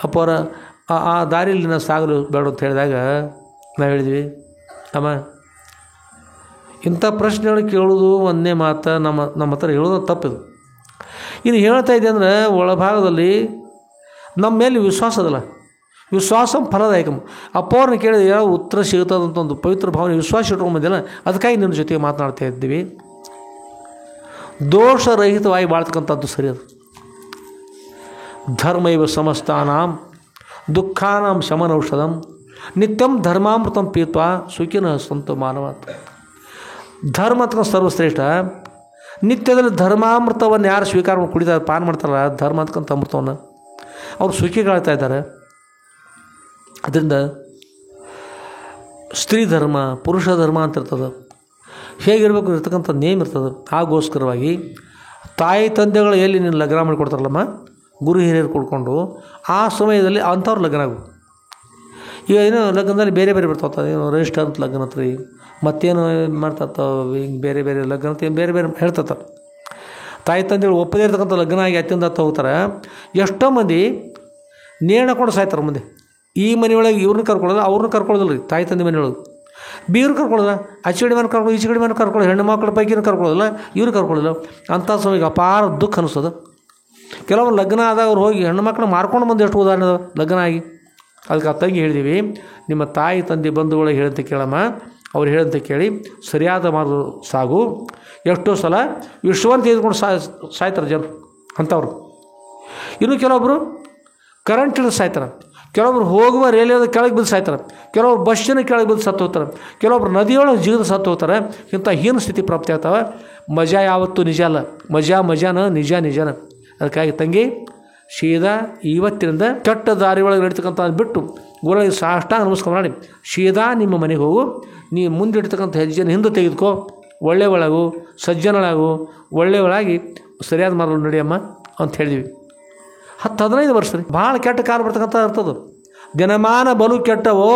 ಅಪ್ಪ ಅವರ ಆ ದಾರಿಯಲ್ಲಿ ನಾವು ಸಾಗಲು ಬೇಡ ಅಂತ ಹೇಳಿದಾಗ ನಾವು ಹೇಳಿದ್ವಿ, ಅಮ್ಮ ಇಂಥ ಪ್ರಶ್ನೆಗಳು ಕೇಳೋದು ಒಂದೇ ಮಾತು, ನಮ್ಮ ಹತ್ರ ಹೇಳೋದು ತಪ್ಪಿದು. ಇನ್ನು ಹೇಳ್ತಾ ಇದೆ ಅಂದರೆ ಒಳಭಾಗದಲ್ಲಿ ನಮ್ಮ ಮೇಲೆ ವಿಶ್ವಾಸ ಅದಲ್ಲ, ವಿಶ್ವಾಸ ಫಲದಾಯಕ. ಅಪ್ಪ ಅವ್ರನ್ನ ಕೇಳಿದ ಯಾವ ಉತ್ತರ ಸಿಗುತ್ತದಂತ ಒಂದು ಪವಿತ್ರ ಭಾವನೆ ವಿಶ್ವಾಸ ಇಟ್ಕೊಂಬಂದಿಲ್ಲ. ಅದಕ್ಕಾಗಿ ನಿನ್ನ ಜೊತೆಗೆ ಮಾತನಾಡ್ತಾ ಇದ್ದೀವಿ. ದೋಷರಹಿತವಾಗಿ ಬಾಳ್ತಕ್ಕಂಥದ್ದು ಸರಿ ಅದು. ಧರ್ಮೈವ ಸಮಸ್ತಾನಾಂ ದುಃಖಾನಾಂ ಶಮನೌಷಧಂ ನಿತ್ಯಂ ಧರ್ಮಾಮೃತಂ ಪೀತ್ವ ಸುಖಿನಃ ಸಂತು ಮಾನವಾತ್. ಧರ್ಮ ಅಂತ ಸರ್ವಶ್ರೇಷ್ಠ. ನಿತ್ಯದಲ್ಲಿ ಧರ್ಮಾಮೃತವನ್ನು ಯಾರು ಸ್ವೀಕಾರ ಮಾಡಿ ಕುಡಿತಾರೆ, ಪಾನ ಮಾಡ್ತಾರಲ್ಲ ಧರ್ಮ ಅಂತಕ್ಕಂಥ ಅಮೃತವನ್ನು, ಅವ್ರು ಸುಖಿಗಳಾಗ್ತಾ ಇದ್ದಾರೆ. ಅದರಿಂದ ಸ್ತ್ರೀ ಧರ್ಮ ಪುರುಷ ಧರ್ಮ ಅಂತ ಇರ್ತದೆ, ಹೇಗಿರಬೇಕು ಇರ್ತಕ್ಕಂಥ ನೇಮ್ ಇರ್ತದೆ. ಹಾಗೋಸ್ಕರವಾಗಿ ತಾಯಿ ತಂದೆಗಳು ಎಲ್ಲಿ ನೀನು ಲಗ್ನ ಮಾಡಿಕೊಡ್ತಾರಲ್ಲಮ್ಮ, ಗುರು ಹಿರಿಯರು ಕೊಡ್ಕೊಂಡು ಆ ಸಮಯದಲ್ಲಿ ಅಂಥವ್ರು ಲಗ್ನ ಆಗು. ಈಗ ಏನೋ ಲಗ್ನದಲ್ಲಿ ಬೇರೆ ಬೇರೆ ಬರ್ತಾವ, ಏನೋ ರಿಜಿಸ್ಟರ್ ಅಂತ ಲಗ್ನ ಹತ್ರ, ಮತ್ತೇನು ಮಾಡ್ತಾವೆ ಹಿಂಗೆ ಬೇರೆ ಬೇರೆ ಲಗ್ನ ಅಂತ ಬೇರೆ ಬೇರೆ ಹೇಳ್ತಾರೆ. ತಾಯಿ ತಂದೆಗಳು ಒಪ್ಪದೇ ಇರ್ತಕ್ಕಂಥ ಲಗ್ನ ಆಗಿ ಅತ್ಯಂತ ಹೋಗ್ತಾರೆ. ಎಷ್ಟೋ ಮಂದಿ ನೇಣು ಹಾಕೊಂಡು ಸಾಯ್ತಾರೆ ಮುಂದೆ. ಈ ಮನೆಯೊಳಗೆ ಇವ್ರನ್ನ ಕರ್ಕೊಳ್ಳೋದು, ಅವ್ರನ್ನ ಕರ್ಕೊಳ್ಳೋದಿಲ್ಲ ರೀ. ತಾಯಿ ತಂದೆ ಮನೆಯೊಳಗೆ ಬೀರು ಕರ್ಕೊಳ್ಳೋಲ್ಲ, ಆಚೆಗಡೆ ಮನೆ ಕರ್ಕೊಳ್ಳೋದು, ಈಚೆಗಡೆ ಮನೆ ಕರ್ಕೊಳ್ಳೋದು, ಹೆಣ್ಣು ಮಕ್ಕಳ ಪೈಕಿನ ಕರ್ಕೊಳ್ಳೋದಿಲ್ಲ, ಇವ್ರು ಕರ್ಕೊಳ್ಳೋದಿಲ್ಲ. ಅಂಥ ಸಮಯಕ್ಕೆ ಅಪಾರ ದುಃಖ ಅನಿಸೋದು. ಕೆಲವೊಂದು ಲಗ್ನ ಆದವ್ರು ಹೋಗಿ ಹೆಣ್ಣು ಮಕ್ಕಳು ಮಾರ್ಕೊಂಡು ಬಂದು ಎಷ್ಟು ಉದಾಹರಣೆ ಅದಾವೆ ಲಗ್ನ ಆಗಿ. ಅದಕ್ಕೆ ಅತ್ತಾಗಿ ಹೇಳಿದ್ದೀವಿ, ನಿಮ್ಮ ತಾಯಿ ತಂದೆ ಬಂಧುಗಳಿಗೆ ಹೇಳಂತ ಕೇಳಮ್ಮ, ಅವ್ರು ಹೇಳಂತ ಕೇಳಿ ಸರಿಯಾದ ಮಾರ್ಗ ಸಾಗು. ಎಷ್ಟೋ ಸಲ ವಿಶ್ವಾಂತ ತೆಗೆದುಕೊಂಡು ಸಾಯ್ತಾರೆ ಜನರು ಅಂಥವ್ರು. ಇನ್ನು ಕೆಲವೊಬ್ಬರು ಕರೆಂಟ್ ಹಿಡಿದು ಸಾಯ್ತಾರೆ, ಕೆಲವೊಬ್ರು ಹೋಗುವ ರೈಲ್ವೇದ ಕೆಳಗೆ ಬಿದ್ದು ಸಾಯ್ತಾರೆ, ಕೆಲವೊಬ್ರು ಬಸ್ಸಿನ ಕೆಳಗೆ ಬಿದ್ದು ಸತ್ತು ಹೋಗ್ತಾರೆ, ಕೆಲವೊಬ್ರು ನದಿಯೊಳಗೆ ಜಿಗಿದು ಸತ್ತು ಹೋಗ್ತಾರೆ. ಇಂಥ ಹೀನ ಸ್ಥಿತಿ ಪ್ರಾಪ್ತಿ ಆಗ್ತವೆ. ಮಜಾ ಯಾವತ್ತೂ ನಿಜ ಅಲ್ಲ, ಮಜಾನ ನಿಜನ. ಅದಕ್ಕಾಗಿ ತಂಗಿ ಸೀದಾ ಇವತ್ತಿನಿಂದ ಕೆಟ್ಟ ದಾರಿ ಒಳಗೆ ನಡೀತಕ್ಕಂಥ ಬಿಟ್ಟು ಗುರುಗಳಿಗೆ ಸಾಷ್ಟಾಂಗ ನಮಸ್ಕಾರ ಮಾಡಿ ಸೀದಾ ನಿಮ್ಮ ಮನೆಗೆ ಹೋಗು. ನೀವು ಮುಂದೆ ಇಡ್ತಕ್ಕಂಥ ಹೆಜ್ಜೆನ ಹಿಂದೆ ತೆಗೆದುಕೋ, ಒಳ್ಳೆಯವಳಾಗು, ಸಜ್ಜನಳಾಗು, ಒಳ್ಳೆಯವಳಾಗಿ ಸರಿಯಾದ ಮಾರ್ಗ ನಡೆಯಮ್ಮ ಅಂತ ಹೇಳಿದ್ವಿ. 10-15 ವರ್ಷ ರೀ ಭಾಳ ಕೆಟ್ಟ ಕಾಲ ಬರ್ತಕ್ಕಂಥ ಇರ್ತದೆ. ದಿನಮಾನ ಬಲು ಕೆಟ್ಟವೋ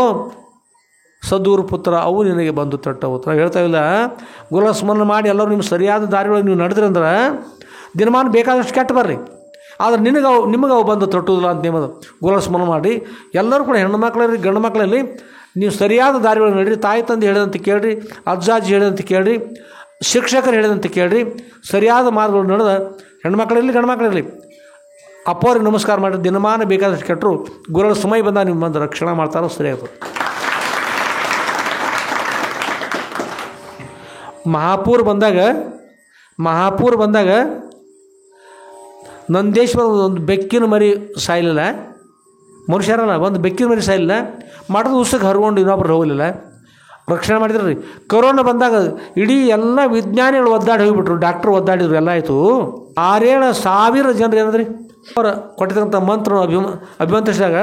ಸದ್ದೂರು ಪುತ್ರ ಅವು ನಿನಗೆ ಬಂದು ತಟ್ಟವು. ನಾವು ಹೇಳ್ತಾ ಇಲ್ಲ, ಗುರುಗಳ ಸ್ಮರಣೆ ಮಾಡಿ ಎಲ್ಲರೂ ನಿಮ್ಮ ಸರಿಯಾದ ದಾರಿಯೊಳಗೆ ನೀವು ನಡೆದ್ರಿ ಅಂದ್ರೆ ದಿನಮಾನ ಬೇಕಾದಷ್ಟು ಕೆಟ್ಟ ಬರ್ರಿ, ಆದರೆ ನಿಮಗೆ ಅವು ಬಂದು ತಟ್ಟುವುದಿಲ್ಲ ಅಂತ ನೇಮದು. ಗುರುಗಳ ಸ್ಮರಣೆ ಮಾಡಿ ಎಲ್ಲರೂ ಕೂಡ ಹೆಣ್ಣು ಮಕ್ಕಳಲ್ಲಿ ಗಂಡು ಮಕ್ಕಳಲ್ಲಿ ನೀವು ಸರಿಯಾದ ದಾರಿಯೊಳಗೆ ನಡೀರಿ. ತಾಯಿ ತಂದೆ ಹೇಳಿದಂತೆ ಕೇಳ್ರಿ, ಅಜ್ಜಾಜಿ ಹೇಳಿದಂತೆ ಕೇಳ್ರಿ, ಶಿಕ್ಷಕರು ಹೇಳಿದಂತೆ ಕೇಳ್ರಿ. ಸರಿಯಾದ ಮಾರ್ಗಗಳು ನಡೆದ ಹೆಣ್ಮಕ್ಳಿರಲಿ ಗಂಡು ಮಕ್ಕಳಿರಲಿ ಅಪ್ಪವ್ರಿಗೆ ನಮಸ್ಕಾರ ಮಾಡಿ ದಿನಮಾನ ಬೇಕಾದಷ್ಟು ಕೆಟ್ಟರು ಗುರುಗಳ ಸಮಯ ಬಂದಾಗ ನಿಮ್ಮ ಬಂದು ರಕ್ಷಣೆ ಮಾಡ್ತಾರೋ ಸರಿಯಾಗ್ತದೆ. ಮಹಾಪೂರ್ ಬಂದಾಗ ನಂದೇಶ್ವರ ಒಂದು ಬೆಕ್ಕಿನ ಮರಿ ಸಾಯಲಿಲ್ಲ, ಮನುಷ್ಯರಲ್ಲ, ಒಂದು ಬೆಕ್ಕಿನ ಮರಿ ಸಾಯಲಿಲ್ಲ, ಮಾಡೋದು ಉಸಕ್ಕೆ ಹರ್ಕೊಂಡು ಇನ್ನೊಬ್ರು ಹೋಗಲಿಲ್ಲ, ರಕ್ಷಣೆ ಮಾಡಿದ್ರು ರೀ. ಕೊರೋನಾ ಬಂದಾಗ ಇಡೀ ಎಲ್ಲ ವಿಜ್ಞಾನಿಗಳು ಒದ್ದಾಡಿ ಹೋಗಿಬಿಟ್ರು, ಡಾಕ್ಟ್ರು ಒದ್ದಾಡಿದ್ರು, ಎಲ್ಲ ಆಯಿತು. 6-7 ಜನರು ಏನಂದ್ರಿ ಅವ್ರು ಕೊಟ್ಟಿರ್ತಕ್ಕಂಥ ಮಂತ್ರ ಅಭಿಮಂತ್ರಿಸಿದಾಗ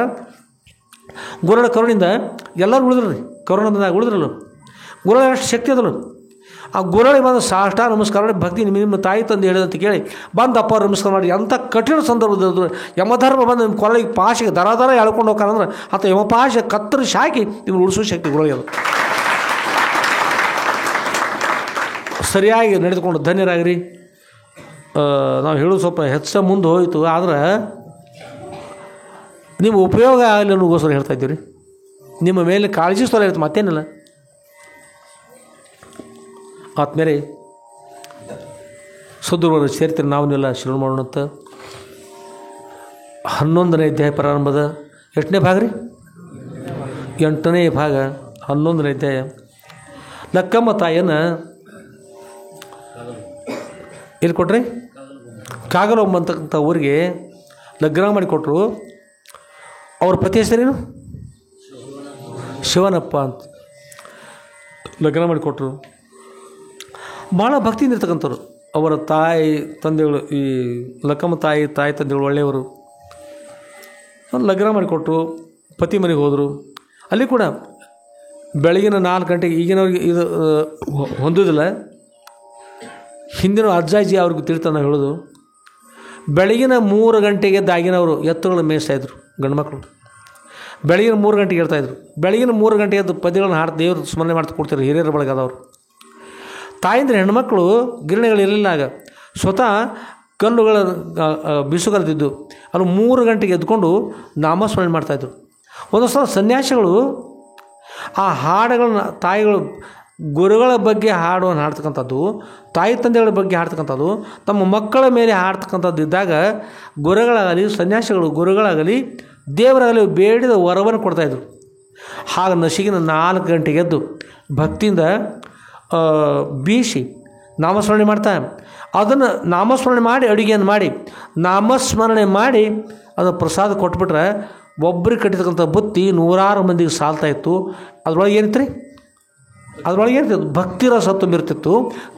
ಗುರುಗಳ ಕರುಣಿಂದ ಎಲ್ಲರೂ ಉಳಿದ್ರು ರೀ. ಕೊರೋನಾ ಬಂದಾಗ ಉಳಿದ್ರಲ್ಲ, ಗುರುಗಳ ಅಷ್ಟು ಶಕ್ತಿ ಅದಲ್ಲ. ಆ ಗುರುಗಳಿಗೆ ಬಂದು ಸಾಷ್ಟಾಂಗ ನಮಸ್ಕಾರ ಮಾಡಿ ಭಕ್ತಿ ನಿಮ್ಮ ತಾಯಿ ತಂದೆ ಹೇಳಿದಂತ ಕೇಳಿ ಬಂದು ಅಪ್ಪ ಅವ್ರು ನಮಸ್ಕಾರ ಮಾಡಿ. ಅಂಥ ಕಠಿಣ ಸಂದರ್ಭದ ಯಮಧರ್ಮ ಬಂದು ನಿಮ್ಮ ಕೊಲೆಗೆ ಪಾಶಿಗೆ ದರ ಎಳ್ಕೊಂಡು ಹೋಗ್ಕಾರಂದ್ರೆ ಆತ ಯಮಪಾಶ ಕತ್ತರಿಸಿ ಹಾಕಿ ನಿಮ್ಗೆ ಉಳಿಸೋ ಶಕ್ತಿ ಗುರುಗಳಿಗೆ ಅದು. ಸರಿಯಾಗಿ ನಡೆದುಕೊಂಡು ಧನ್ಯರಾಗಿರಿ. ನಾವು ಹೇಳೋದು ಸ್ವಲ್ಪ ಹೆಚ್ಚು ಮುಂದೆ ಹೋಯಿತು, ಆದ್ರೆ ನಿಮ್ಮ ಉಪಯೋಗ ಆಗಲಿ ಅನ್ನೋಗೋಸ್ಕರ ಹೇಳ್ತಾ ಇದ್ದೀವಿ ರೀ. ನಿಮ್ಮ ಮೇಲೆ ಕಾಳಜಿ ಸ್ಥಳ ಇರುತ್ತೆ, ಮತ್ತೇನಿಲ್ಲ. ಆದ್ಮೇಲೆ ಸದ್ಗುರುಗಳು ಸೇರ್ತೀರಿ, ನಾವನ್ನೆಲ್ಲ ಶ್ರವಣ ಮಾಡೋಣಂತ. 11ನೇ ಅಧ್ಯಾಯ ಪ್ರಾರಂಭದ 8ನೇ ಭಾಗ ರೀ, 8ನೇ ಭಾಗ 11ನೇ ಅಧ್ಯಾಯ. ಲಕ್ಕಮ್ಮ ತಾಯಿಯನ್ನು ಎಲ್ಲಿ ಕೊಟ್ರಿ? ಕಾಗಲೊಮ್ಮ ಅಂತಕ್ಕಂಥ ಊರಿಗೆ ಲಗ್ನ ಮಾಡಿಕೊಟ್ರು. ಅವ್ರ ಪತಿ ಹೆಸರೇನು? ಶಿವನಪ್ಪ ಅಂತ ಲಗ್ನ ಮಾಡಿಕೊಟ್ರು. ಭಾಳ ಭಕ್ತಿಯಿಂದ ಇರ್ತಕ್ಕಂಥವ್ರು. ಅವರ ತಾಯಿ ತಂದೆಗಳು, ಈ ಲಕ್ಕಮ್ಮ ತಾಯಿ ತಂದೆಗಳು ಒಳ್ಳೆಯವರು. ಲಗ್ನ ಮಾಡಿಕೊಟ್ರು, ಪತಿ ಮನೆಗೆ ಹೋದರು. ಅಲ್ಲಿ ಕೂಡ ಬೆಳಗಿನ 4 ಗಂಟೆಗೆ, ಈಗಿನವ್ರಿಗೆ ಇದು ಹೊಂದೋದಿಲ್ಲ, ಹಿಂದಿನ ಅಜ್ಜಾಜಿ ಅವ್ರಿಗೆ ತಿಳಿತ ನಾವು ಹೇಳೋದು, ಬೆಳಗಿನ 3 ಗಂಟೆಗೆ ದಾಗಿನವರು ಎತ್ತುಗಳನ್ನು ಮೇಯಿಸ್ತಾಯಿದ್ರು ಗಂಡು ಮಕ್ಕಳು. ಬೆಳಗಿನ 3 ಗಂಟೆಗೆ ಹೇಳ್ತಾಯಿದ್ರು. ಬೆಳಗಿನ 3 ಗಂಟೆಗೆ ಎದ್ದು ಪದ್ಯಗಳನ್ನು ಹಾಡ್ತಾ ದೇವರು ಸ್ಮರಣೆ ಮಾಡ್ತಾ ಕೊಡ್ತಾರೆ ಹಿರಿಯರ ಬಳಗದವರು. ತಾಯಿಂದ್ರೆ ಹೆಣ್ಮಕ್ಳು ಗಿರಣಿಗಳಿರಲಿಲ್ಲ ಆಗ, ಸ್ವತಃ ಕಲ್ಲುಗಳ ಬಿಸುಗಲ್ದಿದ್ದು ಅವರು 3 ಗಂಟೆಗೆ ಎದ್ಕೊಂಡು ನಾಮಸ್ಮರಣೆ ಮಾಡ್ತಾಯಿದ್ರು. ಒಂದೊಂದು ಸಲ ಸನ್ಯಾಸಿಗಳು ಆ ಹಾಡುಗಳನ್ನ, ತಾಯಿಗಳು ಗುರುಗಳ ಬಗ್ಗೆ ಹಾಡುವನ್ನು ಹಾಡ್ತಕ್ಕಂಥದ್ದು, ತಾಯಿ ತಂದೆಗಳ ಬಗ್ಗೆ ಹಾಡ್ತಕ್ಕಂಥದ್ದು, ತಮ್ಮ ಮಕ್ಕಳ ಮೇಲೆ ಹಾಡ್ತಕ್ಕಂಥದ್ದು ಇದ್ದಾಗ ಗುರುಗಳಾಗಲಿ, ಸನ್ಯಾಸಿಗಳು ಗುರುಗಳಾಗಲಿ, ದೇವರಾಗಲಿ ಬೇಡಿದ ವರವನ್ನು ಕೊಡ್ತಾಯಿದ್ರು. ಹಾಗೆ ನಸಿಗಿನ 4 ಗಂಟೆಗೆ ಎದ್ದು ಭಕ್ತಿಯಿಂದ ಬೀಸಿ ನಾಮಸ್ಮರಣೆ ಮಾಡ್ತಾ, ಅದನ್ನು ನಾಮಸ್ಮರಣೆ ಮಾಡಿ ಅಡುಗೆಯನ್ನು ಮಾಡಿ ನಾಮಸ್ಮರಣೆ ಮಾಡಿ ಅದು ಪ್ರಸಾದ ಕೊಟ್ಬಿಟ್ರೆ ಒಬ್ಬರಿಗೆ ಕಟ್ಟಿರ್ತಕ್ಕಂಥ ಬುತ್ತಿ 100 ಮಂದಿಗೆ ಸಾಲ್ತಾಯಿತ್ತು. ಅದರೊಳಗೆ ಏನಿತ್ತು ರೀ? ಅದರೊಳಗೆ ಏನಿರ್ತಿತ್ತು? ಭಕ್ತಿ ರಸ ತುಂಬಿರ್ತಿತ್ತು,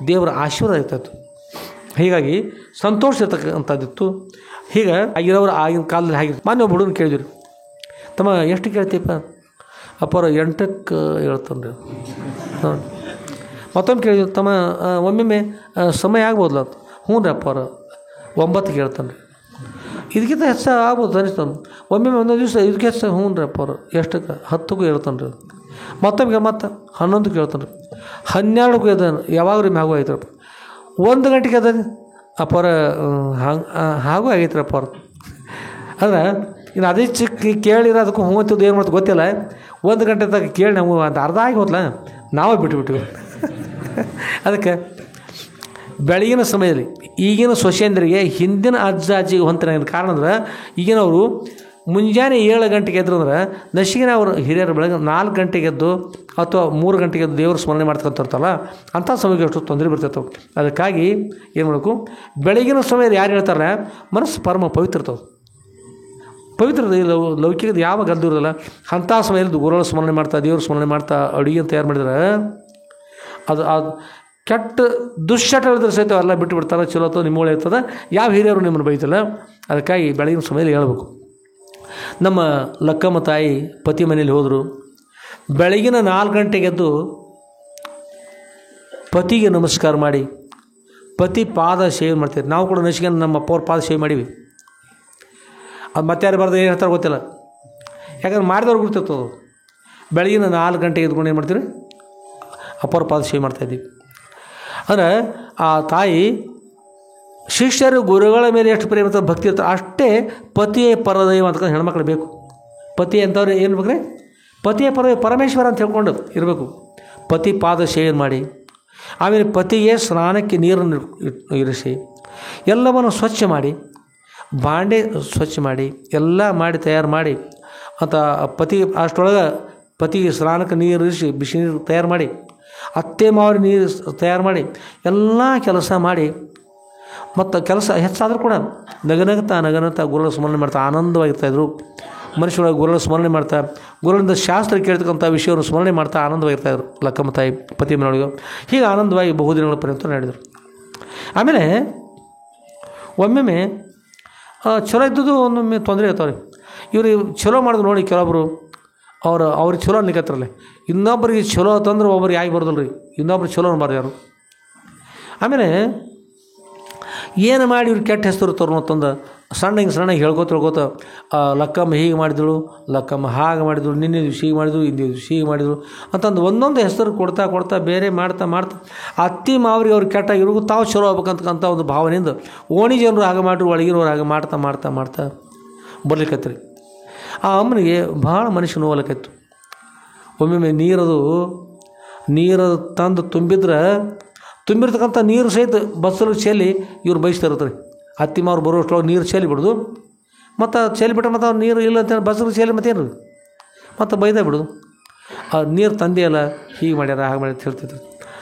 ದೇವರ ಆಶೀರ್ವಾದ ಇರ್ತಾಯಿತ್ತು. ಹೀಗಾಗಿ ಸಂತೋಷ ಇರ್ತಕ್ಕಂಥದ್ದಿತ್ತು. ಹೀಗೆ ಆಗಿರೋರು ಆಗಿನ ಕಾಲದಲ್ಲಿ ಆಗಿರ್ತು. ಮೊನ್ನೆ ಒಬ್ಬ ಹುಡುಗನ ಕೇಳಿದ್ರಿ, ತಮ್ಮ ಎಷ್ಟು ಕೇಳ್ತೀಪ್ಪ? ಅಪ್ಪರು 8ಕ್ಕೆ ಹೇಳ್ತಾನೆ ರೀ. ನೋಡಿ, ಮತ್ತೊಮ್ಮೆ ಕೇಳಿದ್ರು, ತಮ್ಮ ಒಮ್ಮೊಮ್ಮೆ ಸಮಯ ಆಗ್ಬೋದಲ್ಲ ಅಂತ. ಹ್ಞೂ ರೀ ಅಪ್ಪರು 9ಕ್ಕೆ ಹೇಳ್ತಾನೆ ರೀ. ಇದಕ್ಕಿಂತ ಹೆಚ್ಚು ಆಗ್ಬೋದು ಅನಿಸ್ತಾನೆ. ಒಮ್ಮೊಮ್ಮೆ ಒಂದೊಂದು ದಿವಸ ಇದಕ್ಕೆ ಹೆಚ್ಚು. ಹ್ಞೂ ರೀ ಅಪ್ಪರು ಎಷ್ಟಕ್ಕೆ? 10ಕ್ಕೂ ಹೇಳ್ತಾನೆ ರೀ. ಮತ್ತೊಮ್ಮೆ 11ಕ್ಕೆ ಹೇಳ್ತಾನೆ ರೀ. 12ಕ್ಕೂ ಎದ್ದಾನೆ. ಯಾವಾಗ ರೀ ಮ್ಯಾಗೂ ಆಯ್ತರಪ್ಪ? 1 ಗಂಟೆಗೆ ಎದ್ದಾನೆ ಅಪ್ಪರ. ಹಾಗೂ ಆಗೈತ್ರಿ ಅಪ್ಪರು. ಅಂದ್ರೆ ಇನ್ನು ಅದೇ ಚಿಕ್ಕ ಕೇಳಿರೋ ಅದಕ್ಕೂ ಹ್ಞೂ ಅಂತಿದ್ದು ಏನು ಮಾಡ್ತು ಗೊತ್ತಿಲ್ಲ. 1 ಗಂಟೆ ತನಕ ಕೇಳಿ ನಾವು ಅದು ಅರ್ಧ ಆಗಿ ಹೋದ್ಲ, ನಾವೇ ಬಿಟ್ಬಿಟ್ಟಿವಿ. ಅದಕ್ಕೆ ಬೆಳಗಿನ ಸಮಯದಲ್ಲಿ ಈಗಿನ ಸೊಸೆಯಂದರಿಗೆ ಹಿಂದಿನ ಅಜ್ಜ ಅಜ್ಜಿಗೆ ಹೊಂತಿನ ಕಾರಣ ಅಂದ್ರೆ, ಈಗಿನವರು ಮುಂಜಾನೆ 7 ಗಂಟೆಗೆ ಎದ್ರು ಅಂದ್ರೆ ನಸಿಗಿನ ಅವರು ಹಿರಿಯರ ಬೆಳಗ್ಗೆ 4 ಗಂಟೆಗೆ ಎದ್ದು ಅಥವಾ 3 ಗಂಟೆಗೆ ಎದ್ದು ದೇವರು ಸ್ಮರಣೆ ಮಾಡ್ತಕ್ಕಂಥರ್ತಲ್ಲ, ಅಂಥ ಸಮಯಕ್ಕೆ ಅಷ್ಟು ತೊಂದರೆ ಬರ್ತಿರ್ತವೆ. ಅದಕ್ಕಾಗಿ ಏನು ಮಾಡಬೇಕು? ಬೆಳಗಿನ ಸಮಯದಲ್ಲಿ ಯಾರು ಹೇಳ್ತಾರೆ ಮನಸ್ಸು ಪರಮ ಪವಿತ್ರತವೆ. ಪವಿತ್ರದ ಲೌಕಿಕದ ಯಾವ ಗದ್ದು ಇರೋದಿಲ್ಲ. ಅಂಥ ಸಮಯದಲ್ಲಿ ಗುರುಗಳ ಸ್ಮರಣೆ ಮಾಡ್ತಾ, ದೇವ್ರ ಸ್ಮರಣೆ ಮಾಡ್ತಾ ಅಡುಗೆ ತಯಾರು ಮಾಡಿದ್ರೆ ಅದು ಕೆಟ್ಟ ದುಶ್ಚಟಗಳಿದ್ರೆ ಸಹಿತ ಎಲ್ಲ ಬಿಟ್ಟು ಬಿಡ್ತಾರೆ. ಚಲೋ ಅಥವಾ ನಿಮ್ಮೊಳೆ ಇರ್ತದೆ, ಯಾವ ಹಿರಿಯರು ನಿಮ್ಮನ್ನು ಬೈತಲ್ಲ. ಅದಕ್ಕಾಗಿ ಬೆಳಗಿನ ಸಮಯದಲ್ಲಿ ಹೇಳಬೇಕು. ನಮ್ಮ ಲಕ್ಕಮ್ಮ ತಾಯಿ ಪತಿ ಮನೇಲಿ ಹೋದರು. ಬೆಳಗಿನ 4 ಗಂಟೆಗೆ ಎದ್ದು ಪತಿಗೆ ನಮಸ್ಕಾರ ಮಾಡಿ ಪತಿ ಪಾದ ಸೇವೆ ಮಾಡ್ತೀವಿ. ನಾವು ಕೂಡ ನಸಿಗೆ ನಮ್ಮ ಅಪ್ಪವ್ರ ಪಾದ ಸೇವೆ ಮಾಡೀವಿ. ಅದು ಮತ್ತೆ ಯಾರು ಬರ್ದು ಏನು ಹೇಳ್ತಾರೆ ಗೊತ್ತಿಲ್ಲ, ಯಾಕಂದ್ರೆ ಮಾಡಿದವ್ರು ಗೊತ್ತಿರ್ತದೆ. ಬೆಳಗಿನ 4 ಗಂಟೆಗೆ ಎದ್ಕೊಂಡು ಏನು ಮಾಡ್ತೀವಿ? ಅಪ್ಪವ್ರ ಪಾದ ಸೇವೆ ಮಾಡ್ತಾಯಿದ್ದೀವಿ. ಅಂದರೆ ಆ ತಾಯಿ ಶಿಷ್ಯರು ಗುರುಗಳ ಮೇಲೆ ಎಷ್ಟು ಪ್ರೇಮ ಇರ್ತಾರೆ, ಭಕ್ತಿ ಇರ್ತಾರೆ, ಅಷ್ಟೇ ಪತಿಯೇ ಪರದೈವ ಅಂತಕ್ಕಂಥ ಹೆಣ್ಮಕ್ಳು ಬೇಕು. ಪತಿ ಅಂತವ್ರು ಏನು ಬೇಕ್ರಿ? ಪತಿಯೇ ಪರಮೇಶ್ವರ ಅಂತ ಹೇಳ್ಕೊಂಡು ಇರಬೇಕು. ಪತಿ ಪಾದ ಸೇವೆ ಮಾಡಿ, ಆಮೇಲೆ ಪತಿಗೆ ಸ್ನಾನಕ್ಕೆ ನೀರನ್ನು ಇರಿಸಿ, ಎಲ್ಲವನ್ನು ಸ್ವಚ್ಛ ಮಾಡಿ, ಬಾಂಡೆ ಸ್ವಚ್ಛ ಮಾಡಿ, ಎಲ್ಲ ಮಾಡಿ ತಯಾರು ಮಾಡಿ ಅಂತ ಪತಿ ಅಷ್ಟರೊಳಗೆ ಪತಿಗೆ ಸ್ನಾನಕ್ಕೆ ನೀರು ಇರಿಸಿ, ಬಿಸಿ ನೀರು ತಯಾರು ಮಾಡಿ, ಅತ್ತೆ ಮಾವರಿ ನೀರು ತಯಾರು ಮಾಡಿ, ಎಲ್ಲ ಕೆಲಸ ಮಾಡಿ, ಮತ್ತು ಕೆಲಸ ಹೆಚ್ಚಾದರೂ ಕೂಡ ನಗನಗ್ತಾ ಗುರುಗಳ ಸ್ಮರಣೆ ಮಾಡ್ತಾ ಆನಂದವಾಗಿರ್ತಾಯಿದ್ರು. ಮನುಷ್ಯರೊಳಗೆ ಗುರುಗಳ ಸ್ಮರಣೆ ಮಾಡ್ತಾ, ಗುರುಗಳಿಂದ ಶಾಸ್ತ್ರ ಕೇಳ್ತಕ್ಕಂಥ ವಿಷಯವನ್ನು ಸ್ಮರಣೆ ಮಾಡ್ತಾ ಆನಂದವಾಗಿರ್ತಾಯಿದ್ರು ಲಕ್ಕಮ್ಮ ತಾಯಿ ಪತಿ ಮನೆಯೊಳಗೆ. ಹೀಗೆ ಆನಂದವಾಗಿ ಬಹುದಿನಗಳ ಪರ್ಯಂತ ನಡೆದರು. ಆಮೇಲೆ ಒಮ್ಮೊಮ್ಮೆ ಚಲೋ ಇದ್ದದ್ದು ಒಂದೊಮ್ಮೆ ತೊಂದರೆ ಇರ್ತಾವ್ರಿ. ಇವ್ರು ಚಲೋ ಮಾಡಿದ್ರು ನೋಡಿ ಕೆಲವೊಬ್ಬರು, ಅವ್ರಿಗೆ ಚಲೋ ಅನ್ಲಿಕ್ಕತ್ರಲ್ಲ. ಇನ್ನೊಬ್ಬರಿಗೆ ಚಲೋ ಅಂತಂದ್ರೆ ಒಬ್ಬರಿಗೆ ಆಗಿ ಬರೋದಿಲ್ಲ ರೀ, ಇನ್ನೊಬ್ರು ಚಲೋ ಅನ್ಬಾರ್ದು ಯಾರು. ಆಮೇಲೆ ಏನು ಮಾಡಿ ಇವ್ರು ಕೆಟ್ಟ ಹೆಸರು ತರೋ ಅಂತಂದು ಸಣ್ಣ ಹೇಳ್ಕೋತ ಲಕ್ಕಮ್ಮ ಹೀಗೆ ಮಾಡಿದಳು, ಲಕ್ಕಮ್ಮ ಹಾಗೆ ಮಾಡಿದಳು, ನಿನ್ನೆ ದಿವ್ಸ ಹೀಗೆ ಮಾಡಿದ್ರು, ಇಂದಿನ ದಿವ್ಸ ಹೀಗೆ ಮಾಡಿದರು ಅಂತಂದು ಒಂದೊಂದು ಹೆಸರು ಕೊಡ್ತಾ ಬೇರೆ ಮಾಡ್ತಾ ಅತ್ತಿ ಮಾವರಿಗೆ ಅವ್ರು ಕೆಟ್ಟ ಇವ್ರಿಗೂ ತಾವು ಚಲೋ ಆಗ್ಬೇಕಂತಕ್ಕಂಥ ಒಂದು ಭಾವನೆಯಿಂದ ಓಣಿ ಜನರು ಹಾಗೆ ಮಾಡಿದ್ರು, ಒಳಗಿನವ್ರು ಹಾಗೆ ಮಾಡ್ತಾ ಬರ್ಲಿಕ್ಕತ್ರಿ. ಆ ಅಮ್ಮನಿಗೆ ಭಾಳ ಮನುಷ್ಯ ನೋವಲಕ್ಕಿತ್ತು. ಒಮ್ಮೊಮ್ಮೆ ನೀರು ತಂದು ತುಂಬಿರ್ತಕ್ಕಂಥ ನೀರು ಸಹಿತ ಬಸ್ಸಲ್ಲಿ ಚೆಲ್ಲಿ ಇವ್ರು ಬಯಸ್ತಾ ಇರ್ತಾರೆ. ಅತ್ತಿ ಮಾವ್ರು ಬರೋಷ್ಟೊಳಗೆ ನೀರು ಚೆಲ್ಲಿ ಬಿಡೋದು, ಮತ್ತು ಚೆಲ್ಲಿ ಬಿಟ್ಟರೆ ಮತ್ತು ಅವ್ರು ನೀರು ಇಲ್ಲ ಅಂತೇಳಿ ಬಸ್ಸಲ್ಲಿ ಚೆಲ್ಲಿ ಮತ್ತೇನು ಮತ್ತು ಬೈದೇ ಬಿಡೋದು. ಆ ನೀರು ತಂದೆ ಅಲ್ಲ, ಹೀಗೆ ಮಾಡ್ಯಾರ ಹಾಗೆ ಮಾಡ್ಯಾರ ಅಂತ ಹೇಳ್ತಿದ್ರು.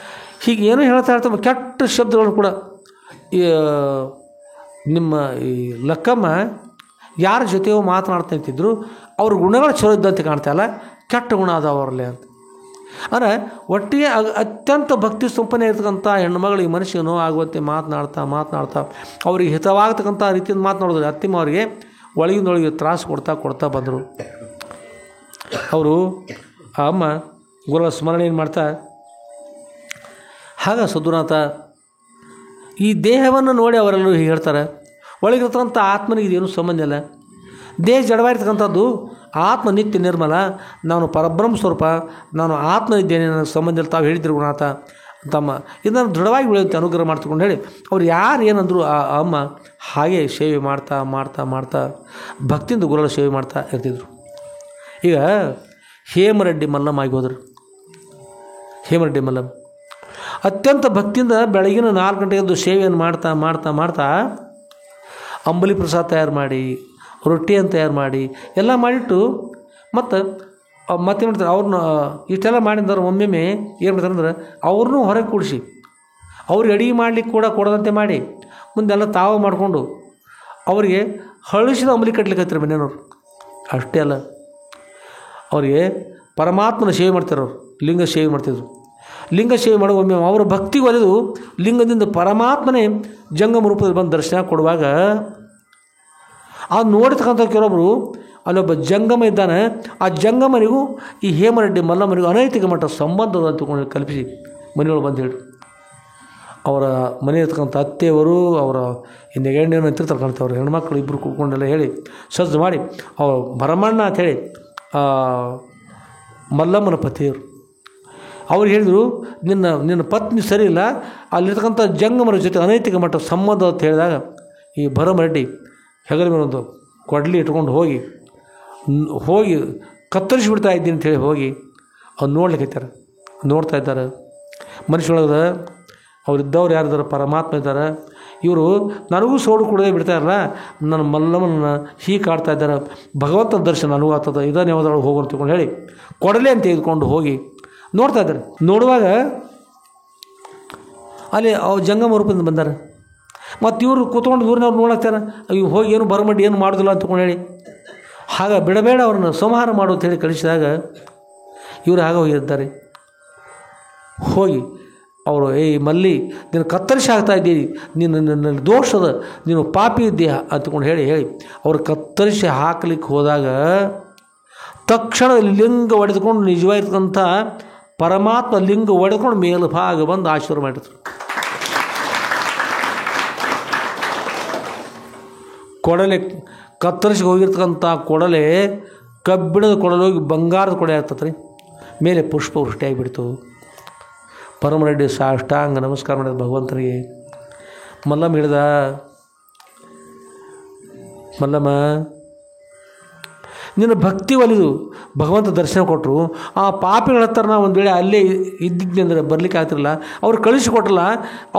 ಹೀಗೆ ಏನೋ ಹೇಳ್ತಾ ಕೆಟ್ಟ ಶಬ್ದಗಳನ್ನು ಕೂಡ ನಿಮ್ಮ ಈ ಲಕ್ಕಮ್ಮ ಯಾರ ಜೊತೆಯೋ ಮಾತನಾಡ್ತಾ ಇರ್ತಿದ್ರು. ಅವ್ರ ಗುಣಗಳು ಚಲೋ ಇದ್ದಂತೆ ಕಾಣ್ತಾಯಿಲ್ಲ, ಕೆಟ್ಟ ಗುಣ ಅದಾವ ಅವರಲ್ಲಿ ಅಂತ. ಅಂದರೆ ಒಟ್ಟಿಗೆ ಅತ್ಯಂತ ಭಕ್ತಿ ಸಂಪನ್ನ ಇರ್ತಕ್ಕಂಥ ಹೆಣ್ಣುಮಗಳು ಈ ಮನುಷ್ಯ ನೋವಾಗುವಂತೆ ಮಾತನಾಡ್ತಾ ಅವ್ರಿಗೆ ಹಿತವಾಗತಕ್ಕಂಥ ರೀತಿಯಿಂದ ಮಾತನಾಡೋದು. ಅತ್ತಿಮ್ಮ ಅವರಿಗೆ ಒಳಗಿಂದೊಳಗೆ ತ್ರಾಸು ಕೊಡ್ತಾ ಬಂದರು. ಅವರು ಆ ಅಮ್ಮ ಗುರುಗಳ ಸ್ಮರಣೆ ಏನು ಮಾಡ್ತಾ, ಆಗ ಸದ್ಗುರುನಾಥ ಈ ದೇಹವನ್ನು ನೋಡಿ ಅವರೆಲ್ಲರೂ ಹೀಗೆ ಹೇಳ್ತಾರೆ, ಒಳಗಿರ್ತಕ್ಕಂಥ ಆತ್ಮನಿಗೆ ಇದೇನು ಸಂಬಂಧ ಇಲ್ಲ, ದೇಹ ಜಡವಾಗಿರ್ತಕ್ಕಂಥದ್ದು, ಆತ್ಮ ನಿತ್ಯ ನಿರ್ಮಲ, ನಾನು ಪರಬ್ರಹ್ಮ ಸ್ವರೂಪ, ನಾನು ಆತ್ಮ ಇದ್ದೇನೆ, ನನಗೆ ಸಂಬಂಧ ಇಲ್ಲ ತಾವು ಹೇಳಿದ್ರು ಗುರುನಾಥ ತಮ್ಮ, ಇದನ್ನು ದೃಢವಾಗಿ ಬೆಳೆಯುವಂತೆ ಅನುಗ್ರಹ ಮಾಡ್ತಕೊಂಡು ಹೇಳಿ ಅವ್ರು ಯಾರು ಏನಂದ್ರು ಆ ಅಮ್ಮ ಹಾಗೆ ಸೇವೆ ಮಾಡ್ತಾ ಭಕ್ತಿಯಿಂದ ಗುರುಗಳ ಸೇವೆ ಮಾಡ್ತಾ ಇರ್ತಿದ್ರು. ಈಗ ಹೇಮರೆಡ್ಡಿ ಮಲ್ಲಮ್ಮ ಆಗಿ ಹೋದರು. ಹೇಮರೆಡ್ಡಿ ಮಲ್ಲಮ್ಮ ಅತ್ಯಂತ ಭಕ್ತಿಯಿಂದ ಬೆಳಗಿನ 4 ಗಂಟೆಗೆದ್ದು ಸೇವೆಯನ್ನು ಮಾಡ್ತಾ ಅಂಬಲಿ ಪ್ರಸಾದ ತಯಾರು ಮಾಡಿ, ರೊಟ್ಟಿಯನ್ನು ತಯಾರು ಮಾಡಿ ಎಲ್ಲ ಮಾಡಿಟ್ಟು ಮತ್ತೇನು ಮಾಡ್ತಾರೆ, ಅವ್ರನ್ನ ಇಷ್ಟೆಲ್ಲ ಮಾಡಿದ್ದಾರೆ. ಒಮ್ಮೊಮ್ಮೆ ಏನು ಮಾಡ್ತಾರೆ ಅಂದ್ರೆ ಅವ್ರನ್ನೂ ಹೊರಗೆ ಕೂಡಿಸಿ ಅವ್ರಿಗೆ ಅಡುಗೆ ಮಾಡ್ಲಿಕ್ಕೆ ಕೂಡ ಕೊಡದಂತೆ ಮಾಡಿ ಮುಂದೆಲ್ಲ ತಾವು ಮಾಡಿಕೊಂಡು ಅವರಿಗೆ ಹಳಿಸಿದ ಅಂಬಲಿ ಕಟ್ಲಿಕ್ಕೆ ಹತ್ತಿರ ಮನೆಯವರು. ಅಷ್ಟೇ ಅಲ್ಲ, ಅವರಿಗೆ ಪರಮಾತ್ಮನ ಸೇವೆ ಮಾಡ್ತಾರೆ. ಅವರು ಲಿಂಗ ಸೇವೆ ಮಾಡ್ತಿದ್ರು. ಲಿಂಗ ಸೇವೆ ಮಾಡೋ ಒಮ್ಮೆ ಅವರ ಭಕ್ತಿಗೆ ಒಲಿದು ಲಿಂಗದಿಂದ ಪರಮಾತ್ಮನೇ ಜಂಗಮ ರೂಪದಲ್ಲಿ ಬಂದು ದರ್ಶನ ಕೊಡುವಾಗ ಅದು ನೋಡಿರ್ತಕ್ಕಂಥ ಕೆಲವೊಬ್ಬರು ಅಲ್ಲೊಬ್ಬ ಜಂಗಮ ಇದ್ದಾನೆ, ಆ ಜಂಗಮನಿಗೂ ಈ ಹೇಮರೆಡ್ಡಿ ಮಲ್ಲಮ್ಮನಿಗೂ ಅನೈತಿಕ ಮಟ್ಟ ಸಂಬಂಧದ ಅಂತಕೊಂಡು ಕಲ್ಪಿಸಿ ಮನೆಯೊಳಗೆ ಬಂದು ಹೇಳಿ ಅವರ ಮನೆ ಇರ್ತಕ್ಕಂಥ ಅತ್ತೆಯವರು ಅವರ ನೆಗಣ್ಣೇನು ಅಂತಿರ್ತಾರೆ ಕಾಣ್ತವ್ರು ಹೆಣ್ಮಕ್ಳು ಇಬ್ಬರು ಕೂತ್ಕೊಂಡೆಲ್ಲ ಹೇಳಿ ಸಜ್ಜು ಮಾಡಿ ಅವ್ರು ಭರಮಣ್ಣ ಅಂಥೇಳಿ ಮಲ್ಲಮ್ಮನ ಪತಿಯವರು ಅವ್ರು ಹೇಳಿದರು, ನಿನ್ನ ಪತ್ನಿ ಸರಿ ಇಲ್ಲ, ಅಲ್ಲಿರ್ತಕ್ಕಂಥ ಜಂಗಮರ ಜೊತೆ ಅನೈತಿಕ ಮಟ್ಟ ಸಂಬಂಧ ಅಂತ ಹೇಳಿದಾಗ ಈ ಭರಮರೆಡ್ಡಿ ಹೆಗಲ ಮೇಲೆ ಒಂದು ಕೊಡಲಿ ಇಟ್ಕೊಂಡು ಹೋಗಿ ಕತ್ತರಿಸಿಬಿಡ್ತಾ ಇದ್ದೀನಿ ಅಂತೇಳಿ ಹೋಗಿ ಅವ್ರು ನೋಡ್ತಾ ಇದ್ದಾರೆ. ಮನುಷ್ಯೊಳಗೆ ಅವರಿದ್ದವ್ರು ಯಾರಿದ್ದಾರೆ, ಪರಮಾತ್ಮ ಇದ್ದಾರೆ. ಇವರು ನನಗೂ ಸೋಡು ಕೊಡದೆ ಬಿಡ್ತಾ ಇರಲ್ಲ, ನನ್ನ ಮಲ್ಲಮ್ಮನ ಹೀಗೆ ಕಾಡ್ತಾ ಇದ್ದಾರೆ, ಭಗವಂತನ ದರ್ಶನ ನನಗೂ ಆಗ್ತದೆ, ಇದನ್ನು ಯಾವ್ದೊಳಗೆ ಹೋಗು ಅಂತಕೊಂಡು ಹೇಳಿ ಕೊಡಲೆ ಅಂತ ತೆಗೆದುಕೊಂಡು ಹೋಗಿ ನೋಡ್ತಾ ಇದ್ದಾರೆ. ನೋಡುವಾಗ ಅಲ್ಲಿ ಅವ್ರು ಜಂಗಮ ರೂಪದಿಂದ ಬಂದಾರೆ. ಮತ್ತು ಇವರು ಕೂತ್ಕೊಂಡು ದೂರಿನವ್ರು ನೋಡಾಕ್ತಾರೆ, ಇವು ಹೋಗಿ ಏನು ಬರಮಡ್ಡಿ ಏನು ಮಾಡೋದಿಲ್ಲ ಅಂತಕೊಂಡು ಹೇಳಿ ಆಗ ಬಿಡಬೇಡ ಅವ್ರನ್ನ ಸಂಹಾರ ಮಾಡು ಅಂತೇಳಿ ಕಳಿಸಿದಾಗ ಇವರು ಆಗ ಹೋಗಿದ್ದಾರೆ. ಹೋಗಿ ಅವರು ಮಲ್ಲಿ ನೀನು ಕತ್ತರಿಸಿ ಹಾಕ್ತಾ ಇದ್ದೀರಿ, ನಿನ್ನ ದೋಷದ, ನೀನು ಪಾಪಿ ಇದ್ದೀಯ ಅಂತಕೊಂಡು ಹೇಳಿ ಅವರು ಕತ್ತರಿಸಿ ಹಾಕಲಿಕ್ಕೆ ಹೋದಾಗ ತಕ್ಷಣ ಲಿಂಗ ಒಡೆದುಕೊಂಡು ನಿಜವಾಗಿರ್ತಕ್ಕಂಥ ಪರಮಾತ್ಮ ಲಿಂಗ ಒಡೆದುಕೊಂಡು ಮೇಲ್ಭಾಗ ಬಂದು ಆಶೀರ್ವಾದ ಮಾಡಿದ್ರು. ಕೊಡಲೆ ಕತ್ತರಿಸಿ ಹೋಗಿರ್ತಕ್ಕಂಥ ಕೊಡಲೆ ಕಬ್ಬಿಣದ ಕೊಡಲೆ ಹೋಗಿ ಬಂಗಾರದ ಕೊಡೆ ಆಗ್ತದೆ ರೀ, ಮೇಲೆ ಪುಷ್ಪ ವೃಷ್ಟಿಯಾಗಿಬಿಡ್ತು. ಪರಮರೆಡ್ಡಿ ಸಾಷ್ಟಾಂಗ ನಮಸ್ಕಾರ ಮಾಡಿದ ಭಗವಂತನಿಗೆ. ಮಲ್ಲಮ್ಮ ಹೇಳಿದ, ಮಲ್ಲಮ್ಮ ನಿನ್ನ ಭಕ್ತಿ ಒಲಿದು ಭಗವಂತ ದರ್ಶನ ಕೊಟ್ಟರು, ಆ ಪಾಪಿಗಳ ಹತ್ರ ನಾವು ಒಂದು ವೇಳೆ ಅಲ್ಲೇ ಇದ್ದಿದ್ದೆ ಅಂದರೆ ಬರಲಿಕ್ಕೆ ಆಗ್ತಿರಲ್ಲ, ಅವ್ರು ಕಳಿಸಿಕೊಟ್ರಲ್ಲ,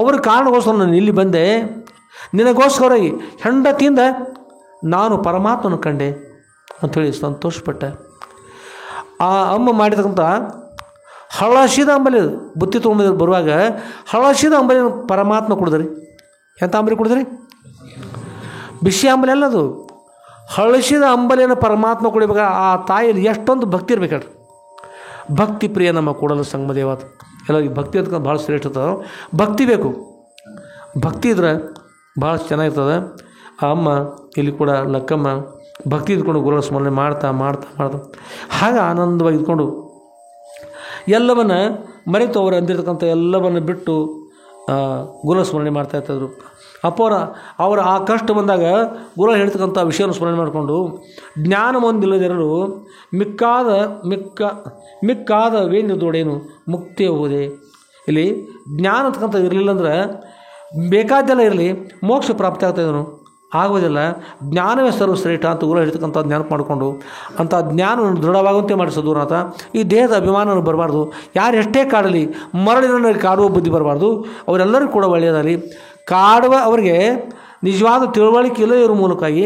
ಅವ್ರ ಕಾರಣಗೋಸ್ಕರ ನಾನು ಇಲ್ಲಿ ಬಂದೆ, ನಿನಗೋಸ್ಕರ ಹೆಂಡತಿಯಿಂದ ನಾನು ಪರಮಾತ್ಮನ ಕಂಡೆ ಅಂಥೇಳಿ ಸಂತೋಷಪಟ್ಟೆ. ಆ ಅಮ್ಮ ಮಾಡಿರ್ತಕ್ಕಂಥ ಹಳಸಿದ ಅಂಬಲಿ ಬುತ್ತಿ ತೊಗೊಂಡು ಬರುವಾಗ ಹಳಸಿದ ಅಂಬಲಿ ಪರಮಾತ್ಮ ಕುಡಿದ್ರಿ. ಎಂಥ ಅಂಬಲಿ ಕುಡಿದ್ರಿ? ಬಿಸಿ ಅಂಬಲಿ ಅಲ್ಲದು, ಹಳಸಿದ ಅಂಬಲಿಯನ್ನು ಪರಮಾತ್ಮ ಕುಡಿಬೇಕಾಗ ಆ ತಾಯಿಯಲ್ಲಿ ಎಷ್ಟೊಂದು ಭಕ್ತಿ ಇರಬೇಕಲ್ರಿ. ಭಕ್ತಿ ಪ್ರಿಯ ನಮ್ಮ ಕೂಡಲ ಸಂಗಮ ದೇವತ ಎಲ್ಲರಿಗೆ ಭಕ್ತಿ ಅಂತಕ್ಕಂಥ ಭಾಳ ಶ್ರೇಷ್ಠ ಇರ್ತದೆ. ಭಕ್ತಿ ಬೇಕು, ಭಕ್ತಿ ಇದ್ರೆ ಭಾಳ ಚೆನ್ನಾಗಿರ್ತದೆ. ಆ ಅಮ್ಮ ಇಲ್ಲಿ ಕೂಡ ಲಕ್ಕಮ್ಮ ಭಕ್ತಿ ಇದ್ಕೊಂಡು ಗುರುಗಳ ಸ್ಮರಣೆ ಮಾಡ್ತಾ ಹಾಗೆ ಆನಂದವಾಗಿ ಇದ್ಕೊಂಡು ಎಲ್ಲವನ್ನು ಮರೆತು ಅವರು ಅಂದಿರ್ತಕ್ಕಂಥ ಎಲ್ಲವನ್ನು ಬಿಟ್ಟು ಗುರುಗಳ ಸ್ಮರಣೆ ಮಾಡ್ತಾಯಿರ್ತಾಯಿದ್ರು. ಅವರ ಆ ಕಷ್ಟ ಬಂದಾಗ ಗುರು ಹೇಳ್ತಕ್ಕಂಥ ವಿಷಯವನ್ನು ಸ್ಮರಣೆ ಮಾಡಿಕೊಂಡು ಜ್ಞಾನ ಹೊಂದಿಲ್ಲದಿರಲು ಮಿಕ್ಕಾದ ವೇಣ್ಯದೋಡೇನು ಮುಕ್ತಿ ಹೋದೆ. ಇಲ್ಲಿ ಜ್ಞಾನ ಅಂತಕ್ಕಂಥ ಇರಲಿಲ್ಲ ಅಂದ್ರೆ ಬೇಕಾದ್ದೆಲ್ಲ ಇರಲಿ ಮೋಕ್ಷ ಪ್ರಾಪ್ತಿ ಆಗ್ತಾಯಿದ್ದನು, ಆಗೋದಿಲ್ಲ. ಜ್ಞಾನವೇ ಸರ್ವಶ್ರೇಷ್ಠ ಅಂತ ಗುರು ಹೇಳ್ತಕ್ಕಂಥ ಜ್ಞಾನ ಮಾಡಿಕೊಂಡು ಅಂಥ ಜ್ಞಾನವನ್ನು ದೃಢವಾಗುವಂತೆ ಮಾಡಿಸೋದು ನಾಥ. ಈ ದೇಹದ ಅಭಿಮಾನವನ್ನು ಬರಬಾರ್ದು, ಯಾರು ಎಷ್ಟೇ ಕಾಡಲಿ ಮರಳಿನ ಕಾಡುವ ಬುದ್ಧಿ ಬರಬಾರ್ದು. ಅವರೆಲ್ಲರೂ ಕೂಡ ಒಳ್ಳೆಯದಾಗಲಿ. ಕಾಡುವ ಅವರಿಗೆ ನಿಜವಾದ ತಿಳುವಳಿಕೆ ಇಲ್ಲ ಇವ್ರ ಮೂಲಕವಾಗಿ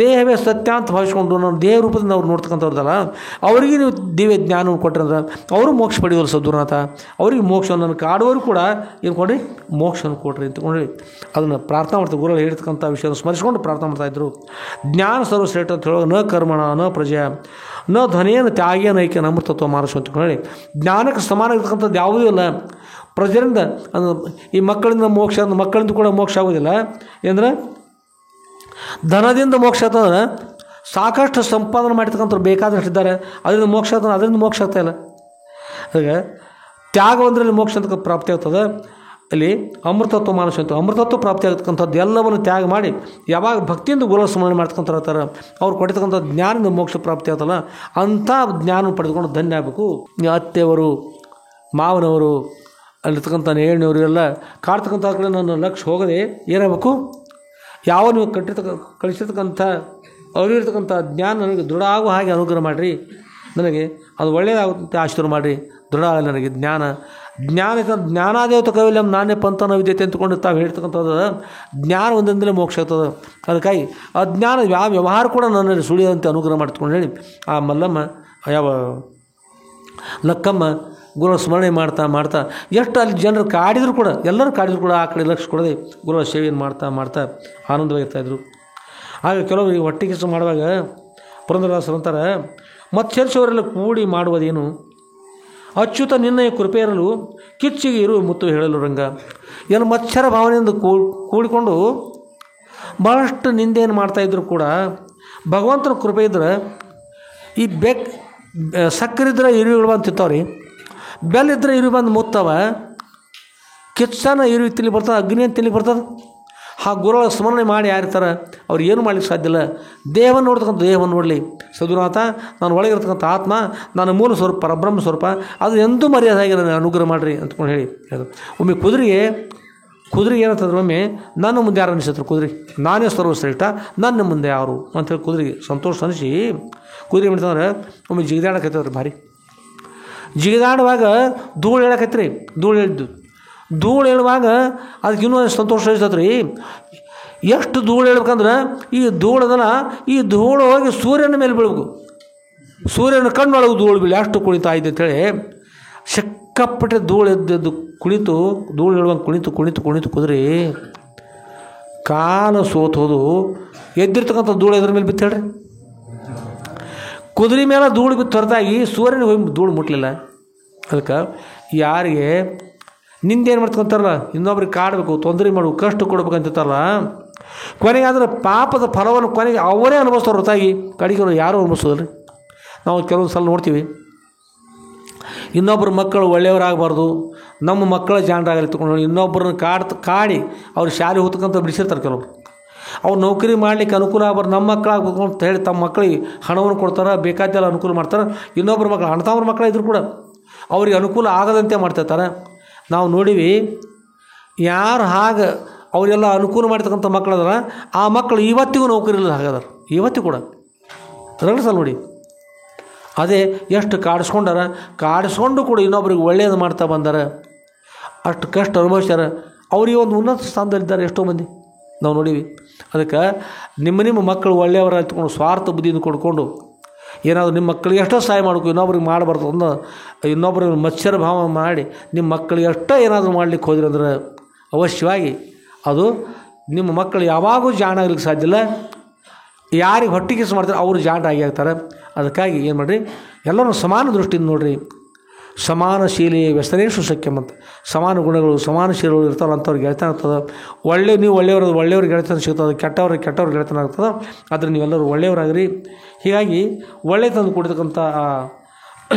ದೇಹವೇ ಸತ್ಯ ಅಂತ ಭಾವಿಸ್ಕೊಂಡು ನಾವು ದೇಹ ರೂಪದಿಂದ ಅವ್ರು ನೋಡ್ತಕ್ಕಂಥವ್ರದಲ್ಲ, ಅವರಿಗೆ ನೀವು ದಿವ್ಯ ಜ್ಞಾನವನ್ನು ಕೊಟ್ಟರೆ ಅವರು ಮೋಕ್ಷ ಪಡೆಯೋಲ್ಲ ಸದ್ಗುರುನಾಥ. ಅವರಿಗೆ ಮೋಕ್ಷವನ್ನು ಕಾಡುವವರು ಕೂಡ ಏನು ಕೊಡ್ರಿ, ಮೋಕ್ಷವನ್ನು ಕೊಡ್ರಿ ಅಂತಕೊಂಡ್ರಿ ಅದನ್ನು ಪ್ರಾರ್ಥನೆ ಮಾಡ್ತಾರೆ. ಗುರುಗಳು ಹೇಳ್ತಕ್ಕಂಥ ವಿಷಯವನ್ನು ಸ್ಮರಿಸ್ಕೊಂಡು ಪ್ರಾರ್ಥನೆ ಮಾಡ್ತಾಯಿದ್ರು. ಜ್ಞಾನ ಸರ್ವಶ್ರೇಷ್ಠ ಅಂತ ಹೇಳೋ ನ ಕರ್ಮಣ ನ ಪ್ರಜೆಯ ನ ಧನೇನ ತ್ಯಾಗೇನ ಐಕ್ಯ ಅಮೃತತ್ವ ಮಾನಸ ಅಂತ ಹೇಳಿ ಜ್ಞಾನಕ್ಕೆ ಸಮಾನ ಇರ್ತಕ್ಕಂಥದ್ದು ಯಾವುದೂ ಇಲ್ಲ. ಪ್ರಜೆಯಿಂದ ಈ ಮಕ್ಕಳಿಂದ ಮೋಕ್ಷ, ಮಕ್ಕಳಿಂದ ಕೂಡ ಮೋಕ್ಷ ಆಗೋದಿಲ್ಲ. ಏನಂದ್ರೆ ಧನದಿಂದ ಮೋಕ್ಷ ಆಗ್ತದೆ, ಸಾಕಷ್ಟು ಸಂಪಾದನೆ ಮಾಡಿರ್ತಕ್ಕಂಥವ್ರು ಬೇಕಾದಷ್ಟಿದ್ದಾರೆ, ಅದರಿಂದ ಮೋಕ್ಷ ಆಗ್ತದೆ, ಅದರಿಂದ ಮೋಕ್ಷ ಆಗ್ತಾಯಿಲ್ಲ. ಹಾಗೆ ತ್ಯಾಗ ಒಂದರಲ್ಲಿ ಮೋಕ್ಷ ಅಂತ ಪ್ರಾಪ್ತಿ ಆಗ್ತದೆ. ಅಲ್ಲಿ ಅಮೃತತ್ವ ಮಾನಸ ಅಂತ ಅಮೃತತ್ವ ಪ್ರಾಪ್ತಿ ಆಗ್ತಕ್ಕಂಥದ್ದು ಎಲ್ಲವನ್ನು ತ್ಯಾಗ ಮಾಡಿ ಯಾವಾಗ ಭಕ್ತಿಯಿಂದ ಗುರು ಸ್ಮರಣೆ ಮಾಡ್ತಕ್ಕಂಥವ್ರು ಅವ್ರು ಕೊಟ್ಟಿರ್ತಕ್ಕಂಥ ಜ್ಞಾನದಿಂದ ಮೋಕ್ಷ ಪ್ರಾಪ್ತಿ ಆಗ್ತಲ್ಲ, ಅಂಥ ಜ್ಞಾನ ಪಡೆದುಕೊಂಡು ಧನ್ಯ ಆಗಬೇಕು. ಅತ್ತೆಯವರು, ಮಾವನವರು, ಅಲ್ಲಿರ್ತಕ್ಕಂಥ ನೇಣಿಯವರು ಎಲ್ಲ ಕಾಡ್ತಕ್ಕಂಥ ಕಡೆ ನನ್ನ ಲಕ್ಷ್ಯ ಹೋಗದೆ ಏನಾಗಬೇಕು, ಯಾವ ನೀವು ಕಳಿಸಿರ್ತಕ್ಕಂಥ ಅರಿವಿರ್ತಕ್ಕಂಥ ಜ್ಞಾನ ನನಗೆ ದೃಢ ಆಗುವ ಹಾಗೆ ಅನುಗ್ರಹ ಮಾಡಿರಿ, ನನಗೆ ಅದು ಒಳ್ಳೆಯದಾಗುತ್ತೆ ಆಶೀರ್ವಾದ ಮಾಡಿರಿ, ದೃಢ ಆಗಲಿ ನನಗೆ ಜ್ಞಾನಾದೇವತ ಕೈವಲ್ಯಂ ನಾನೇ ಪಂಥನ ವಿದ್ಯತೆ ಅಂತಕೊಂಡು ತಾವು ಹೇಳ್ತಕ್ಕಂಥದ್ದು ಜ್ಞಾನ ಒಂದಿಂದಲೇ ಮೋಕ್ಷ ಆಗ್ತದೆ. ಅದಕ್ಕಾಗಿ ಅಜ್ಞಾನ ಯಾವ ವ್ಯವಹಾರ ಕೂಡ ನನ್ನಲ್ಲಿ ಸುಳಿಯದಂತೆ ಅನುಗ್ರಹ ಮಾಡ್ಕೊಂಡು ಹೇಳಿ ಆ ಮಲ್ಲಮ್ಮ ಯಾವ ಲಕ್ಕಮ್ಮ ಗುರುಗಳ ಸ್ಮರಣೆ ಮಾಡ್ತಾ ಮಾಡ್ತಾ ಎಷ್ಟು ಅಲ್ಲಿ ಜನರು ಕಾಡಿದ್ರು ಕೂಡ, ಎಲ್ಲರೂ ಕಾಡಿದ್ರು ಕೂಡ ಆ ಕಡೆ ಲಕ್ಷ್ಯ ಕೊಡದೆ ಗುರುಗಳ ಸೇವೆಯನ್ನು ಮಾಡ್ತಾ ಮಾಡ್ತಾ ಆನಂದವಾಗಿರ್ತಾಯಿದ್ರು. ಆಗ ಕೆಲವರು ಹೊಟ್ಟೆ ಕೆಲಸ ಮಾಡುವಾಗ ಪುರಂದರದಾಸರು ಅಂತಾರೆ, ಮತ್ಸರಿಸುವವರೆಲ್ಲ ಕೂಡಿ ಮಾಡುವುದೇನು, ಅಚ್ಯುತ ನಿನ್ನಯ ಕೃಪೆ ಇರಲು ಕಿಚ್ಚಿಗೆ ಇರು ಮುತ್ತು ಹೇಳಲು ರಂಗ. ಏನು ಮತ್ಸರ ಭಾವನೆಯಿಂದ ಕೂಡಿಕೊಂಡು ಭಾಳಷ್ಟು ನಿಂದೆಯನ್ನು ಮಾಡ್ತಾಯಿದ್ರು ಕೂಡ ಭಗವಂತನ ಕೃಪೆ ಇದ್ರೆ ಈ ಸಕ್ಕರಿದ್ರೆ ಇರುವಿಗಳು ಬಂದು ತಿಂತಾವ್ರಿ, ಬೆಲ್ಲಿದ್ರೆ ಇರುವಿ ಬಂದು ಮುತ್ತವ, ಕಿಚ್ಚನ ಇರುವಿ ತಿಳಿ ಬರ್ತದೆ, ಅಗ್ನಿ ಅಂತ ತಿಳಿ ಬರ್ತದೆ. ಆ ಗುರುಗಳ ಸ್ಮರಣೆ ಮಾಡಿ ಯಾರಿರ್ತಾರೆ ಅವ್ರು ಏನು ಮಾಡ್ಲಿಕ್ಕೆ ಸಾಧ್ಯ ಇಲ್ಲ. ದೇಹವನ್ನು ನೋಡ್ತಕ್ಕಂಥ ದೇಹವನ್ನು ನೋಡಲಿ, ಸದ್ಗುರುನಾಥ ನಾನು ಒಳಗಿರ್ತಕ್ಕಂಥ ಆತ್ಮ, ನನ್ನ ಮೂಲ ಸ್ವರೂಪ ಪರಬ್ರಹ್ಮ ಸ್ವರೂಪ, ಅದು ಎಂದೂ ಮರ್ಯಾದಾಗಿ ನನಗೆ ಅನುಗ್ರಹ ಮಾಡಿರಿ ಅಂತಕೊಂಡು ಹೇಳಿ ಒಮ್ಮೆ ಕುದುರೆಗೆ ಏನಂತಂದ್ರೆ ಒಮ್ಮೆ ನನ್ನ ಮುಂದೆ ಯಾರು ಅನಿಸಿದ್ರು, ಕುದುರೆ ನಾನೇ ಸರ್ವಶ್ರೇಷ್ಠ, ನನ್ನ ಮುಂದೆ ಯಾರು ಅಂಥೇಳಿ ಕುದುರೆಗೆ ಸಂತೋಷ ಅನಿಸಿ ಕುದುರೆ ಮಾಡ್ತಂದ್ರೆ ಒಮ್ಮೆ ಜಿಗಿದಾಡಕೈತವ್ರಿ, ಭಾರಿ ಜಿಗಿದಾಡುವಾಗ ಧೂಳು ಹೇಳಕೈತ್ರಿ, ಧೂಳು ಹೇಳುವಾಗ ಅದಕ್ಕೆ ಇನ್ನೂ ಸಂತೋಷ ಅನಿಸ್ತತ್ರಿ. ಎಷ್ಟು ಧೂಳು ಹೇಳ್ಬೇಕಂದ್ರೆ ಈ ಧೂಳದನ ಈ ಧೂಳು ಹೋಗಿ ಸೂರ್ಯನ ಮೇಲೆ ಬೀಳ್ಬೇಕು, ಸೂರ್ಯನ ಕಣ್ಣೊಳಗೆ ಧೂಳು ಬೀಳಿ ಅಷ್ಟು ಕುಣಿತಾ ಇದೆ ಅಂತೇಳಿ ಸಿಕ್ಕಾಪಟ್ಟೆ ಧೂಳು ಎದ್ದು ಕುಣಿತು, ಧೂಳು ಹೇಳುವಂಗೆ ಕುಣಿತು ಕುದುರೆ ಕಾಲ ಸೋತೋದು ಎದ್ದಿರ್ತಕ್ಕಂಥ ಧೂಳು ಎದ್ರ ಮೇಲೆ ಬಿತ್ತು ಹೇಳ್ರಿ. ಕುದುರೆ ಮೇಲೆ ಧೂಳು ಬಿತ್ತು ಹೊರತಾಗಿ ಸೂರ್ಯನಿಗೆ ಹೋಗಿ ಧೂಳು ಮುಟ್ಲಿಲ್ಲ. ಅದಕ್ಕೆ ಯಾರಿಗೆ ನಿಂದೇನು ಮಾಡ್ತಕ್ಕಂತಾರಲ್ಲ, ಇನ್ನೊಬ್ರಿಗೆ ಕಾಡಬೇಕು, ತೊಂದರೆ ಮಾಡಬೇಕು, ಕಷ್ಟ ಕೊಡ್ಬೇಕಂತಾರಲ್ಲ, ಕೊನೆಗೆ ಆದರೆ ಪಾಪದ ಫಲವನ್ನು ಕೊನೆಗೆ ಅವರೇ ಅನುಭವಿಸ್ತಾರೆ ಹೊರತಾಗಿ ಕಡೆಗೆ ಯಾರೂ ಅನುಭವಿಸೋದ್ರಿ. ನಾವು ಕೆಲವೊಂದು ಸಲ ನೋಡ್ತೀವಿ, ಇನ್ನೊಬ್ಬರ ಮಕ್ಕಳು ಒಳ್ಳೆಯವರಾಗಬಾರ್ದು, ನಮ್ಮ ಮಕ್ಕಳ ಜಾಣರಾಗಲಿ ತಗೊಂಡು ಇನ್ನೊಬ್ಬರನ್ನ ಕಾಡಿ ಅವ್ರು ಶಾಲೆ ಹೋಗ್ತಕ್ಕಂಥ ಬಿಡಿಸಿರ್ತಾರೆ. ಕೆಲವರು ಅವ್ರು ನೌಕರಿ ಮಾಡಲಿಕ್ಕೆ ಅನುಕೂಲ ಆಗಬಾರ್ದು, ನಮ್ಮ ಮಕ್ಕಳಾಗಬೇಕು ಅಂತ ಹೇಳಿ ತಮ್ಮ ಮಕ್ಕಳಿಗೆ ಹಣವನ್ನು ಕೊಡ್ತಾರೆ, ಬೇಕಾದ್ದೆಲ್ಲ ಅನುಕೂಲ ಮಾಡ್ತಾರೆ. ಇನ್ನೊಬ್ಬರ ಮಕ್ಕಳು ಅಣ್ಣತಮ್ಮರ ಮಕ್ಕಳಿದ್ರು ಕೂಡ ಅವ್ರಿಗೆ ಅನುಕೂಲ ಆಗದಂತೆ ಮಾಡ್ತಿರ್ತಾರೆ. ನಾವು ನೋಡೀವಿ, ಯಾರು ಹಾಗೆ ಅವರೆಲ್ಲ ಅನುಕೂಲ ಮಾಡ್ತಕ್ಕಂಥ ಮಕ್ಕಳದಾರ ಆ ಮಕ್ಕಳು ಇವತ್ತಿಗೂ ನೌಕರಿ ಇಲ್ಲ ಹಾಗಾದ್ರೆ, ಇವತ್ತಿಗೂ ಕೂಡ ರಗಡ್ಸಲ್ಲ ನೋಡಿ. ಅದೇ ಎಷ್ಟು ಕಾಡಿಸ್ಕೊಂಡು ಕೂಡ ಇನ್ನೊಬ್ರಿಗೆ ಒಳ್ಳೆಯದು ಮಾಡ್ತಾ ಬಂದಾರೆ, ಅಷ್ಟು ಕಷ್ಟ ಅನುಭವಿಸ್ಯಾರ, ಅವ್ರಿಗೆ ಒಂದು ಉನ್ನತ ಸ್ಥಾನದಲ್ಲಿದ್ದಾರೆ ಎಷ್ಟೋ ಮಂದಿ ನಾವು ನೋಡೀವಿ. ಅದಕ್ಕೆ ನಿಮ್ಮ ಮಕ್ಕಳು ಒಳ್ಳೆಯವರ ಹತ್ಕೊಂಡು ಸ್ವಾರ್ಥ ಬುದ್ಧಿಯಿಂದ ಕೊಡ್ಕೊಂಡು ಏನಾದರೂ ನಿಮ್ಮ ಮಕ್ಕಳಿಗೆ ಎಷ್ಟೋ ಸಹಾಯ ಮಾಡಬೇಕು, ಇನ್ನೊಬ್ರಿಗೆ ಮಾಡಬಾರ್ದು ಅನ್ನೋ ಇನ್ನೊಬ್ರಿಗೆ ಮತ್ಸರ ಭಾವ ಮಾಡಿ ನಿಮ್ಮ ಮಕ್ಕಳಿಗೆ ಎಷ್ಟೋ ಏನಾದರೂ ಮಾಡ್ಲಿಕ್ಕೆ ಹೋದ್ರಿ ಅಂದ್ರೆ ಅವಶ್ಯವಾಗಿ ಅದು ನಿಮ್ಮ ಮಕ್ಕಳು ಯಾವಾಗೂ ಜಾಣ ಆಗ್ಲಿಕ್ಕೆ ಸಾಧ್ಯ ಇಲ್ಲ. ಯಾರಿಗೆ ಹೊಟ್ಟೆ ಕೆಲಸ ಮಾಡ್ತಾರೆ ಅವರು ಜಾಣ ಆಗಿ ಆಗ್ತಾರೆ. ಅದಕ್ಕಾಗಿ ಏನು ಮಾಡಿರಿ, ಎಲ್ಲರೂ ಸಮಾನ ದೃಷ್ಟಿಯಿಂದ ನೋಡಿರಿ. ಸಮಾನಶೀಲಿ ವ್ಯಸನೇಶು ಸಖ್ಯಂ ಅಂತ, ಸಮಾನ ಗುಣಗಳು ಸಮಾನಶೀಲಗಳು ಇರ್ತಾರಲ್ಲ ಅಂಥವ್ರಿಗೆ ಗೆಳೆತನ ಆಗ್ತದೆ. ನೀವು ಒಳ್ಳೆಯವ್ರಿಗೆ ಗೆಳೆತನ ಸಿಗ್ತದೆ, ಕೆಟ್ಟವ್ರಿಗೆ ಗೆಳೆತನ ಆಗ್ತದೆ. ಆದರೆ ನೀವೆಲ್ಲರೂ ಒಳ್ಳೆಯವರಾಗ್ರಿ. ಹೀಗಾಗಿ ಒಳ್ಳೆ ತಂದು ಕೊಡ್ತಕ್ಕಂಥ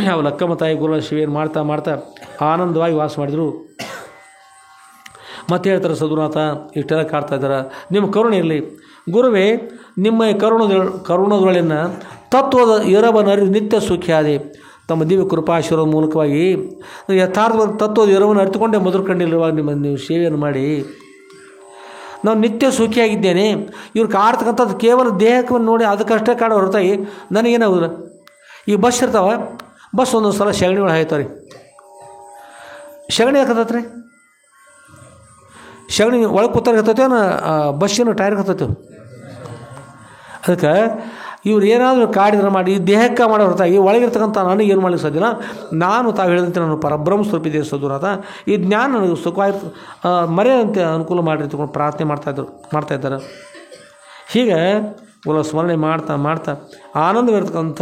ಯಾವ ಲಕ್ಕಮ್ಮ ತಾಯಿ ಗುರುಗಳ ಸೇವೆಯನ್ನು ಮಾಡ್ತಾ ಆನಂದವಾಗಿ ವಾಸ ಮಾಡಿದರು. ಮತ್ತೆ ಹೇಳ್ತಾರೆ ಸದ್ಗುರುನಾಥ ಇಷ್ಟೆಲ್ಲ ಕಾಡ್ತಾ ಇದ್ದಾರೆ, ನಿಮ್ಮ ಕರುಣೆ ಇರಲಿ ಗುರುವೇ, ನಿಮ್ಮ ಕರುಣದೊಳನ್ನ ತತ್ವದ ಎರವನರಿ ನಿತ್ಯ ಸುಖಿಯಾದೆ. ತಮ್ಮ ದಿವ್ಯ ಕೃಪಾಶೀರ್ವಾದ ಮೂಲಕವಾಗಿ ಯಥಾರ್ಥವಾದ ತತ್ವದ ಎರವನ್ನು ಅರಿತುಕೊಂಡೇ ಮೊದಲು ಕಂಡಿರುವಾಗ ನೀವು ಸೇವೆಯನ್ನು ಮಾಡಿ ನಾನು ನಿತ್ಯ ಸುಖಿಯಾಗಿದ್ದೇನೆ. ಇವ್ರು ಕಾಡ್ತಕ್ಕಂಥದ್ದು ಕೇವಲ ದೇಹಕ್ಕೆ ನೋಡಿ ಅದಕ್ಕಷ್ಟೇ ಕಾಡೋ ಹೊರತಾಗಿ ನನಗೇನಾಗೋದಿಲ್ಲ. ಈ ಬಸ್ ಇರ್ತಾವೆ, ಬಸ್ ಒಂದೊಂದು ಸಲ ಸಗಣಿಗಳು ಹಾಯ್ತಾವ್ರಿ. ಸಗಣಿ ಹಾಕತ್ತರಿ, ಸಗಣಿ ಒಳಗೆ ಕೂತಾರ ಹತ್ತೈತೇವ ಬಸ್ಸಿನ ಟೈರ್ಗೆ ಹತ್ತೈತೇವ. ಅದಕ್ಕೆ ಇವ್ರು ಏನಾದರೂ ಕಾಡಿದ್ರೆ ಮಾಡಿ ದೇಹಕ್ಕೆ ಮಾಡೋ ಹೊರತಾಗಿ ಒಳಗಿರ್ತಕ್ಕಂಥ ನನಗೆ ಏನು ಮಾಡ್ಲಿಕ್ಕೆ ಸಾಧ್ಯಲ್ಲ. ನಾನು ತಾವು ಹೇಳಿದಂತೆ ನಾನು ಪರಬ್ರಹ್ಮ ಸ್ವರೂಪಿದೆ ಸದ್ಗುರುನಾಥ, ಈ ಜ್ಞಾನ ನನಗೆ ಸುಖವಾಗಿ ಮರೆಯಂತೆ ಅನುಕೂಲ ಮಾಡಿ ತಗೊಂಡು ಪ್ರಾರ್ಥನೆ ಮಾಡ್ತಾಯಿದ್ದಾರೆ. ಹೀಗೆ ಗುರು ಸ್ಮರಣೆ ಮಾಡ್ತಾ ಆನಂದವಿರ್ತಕ್ಕಂಥ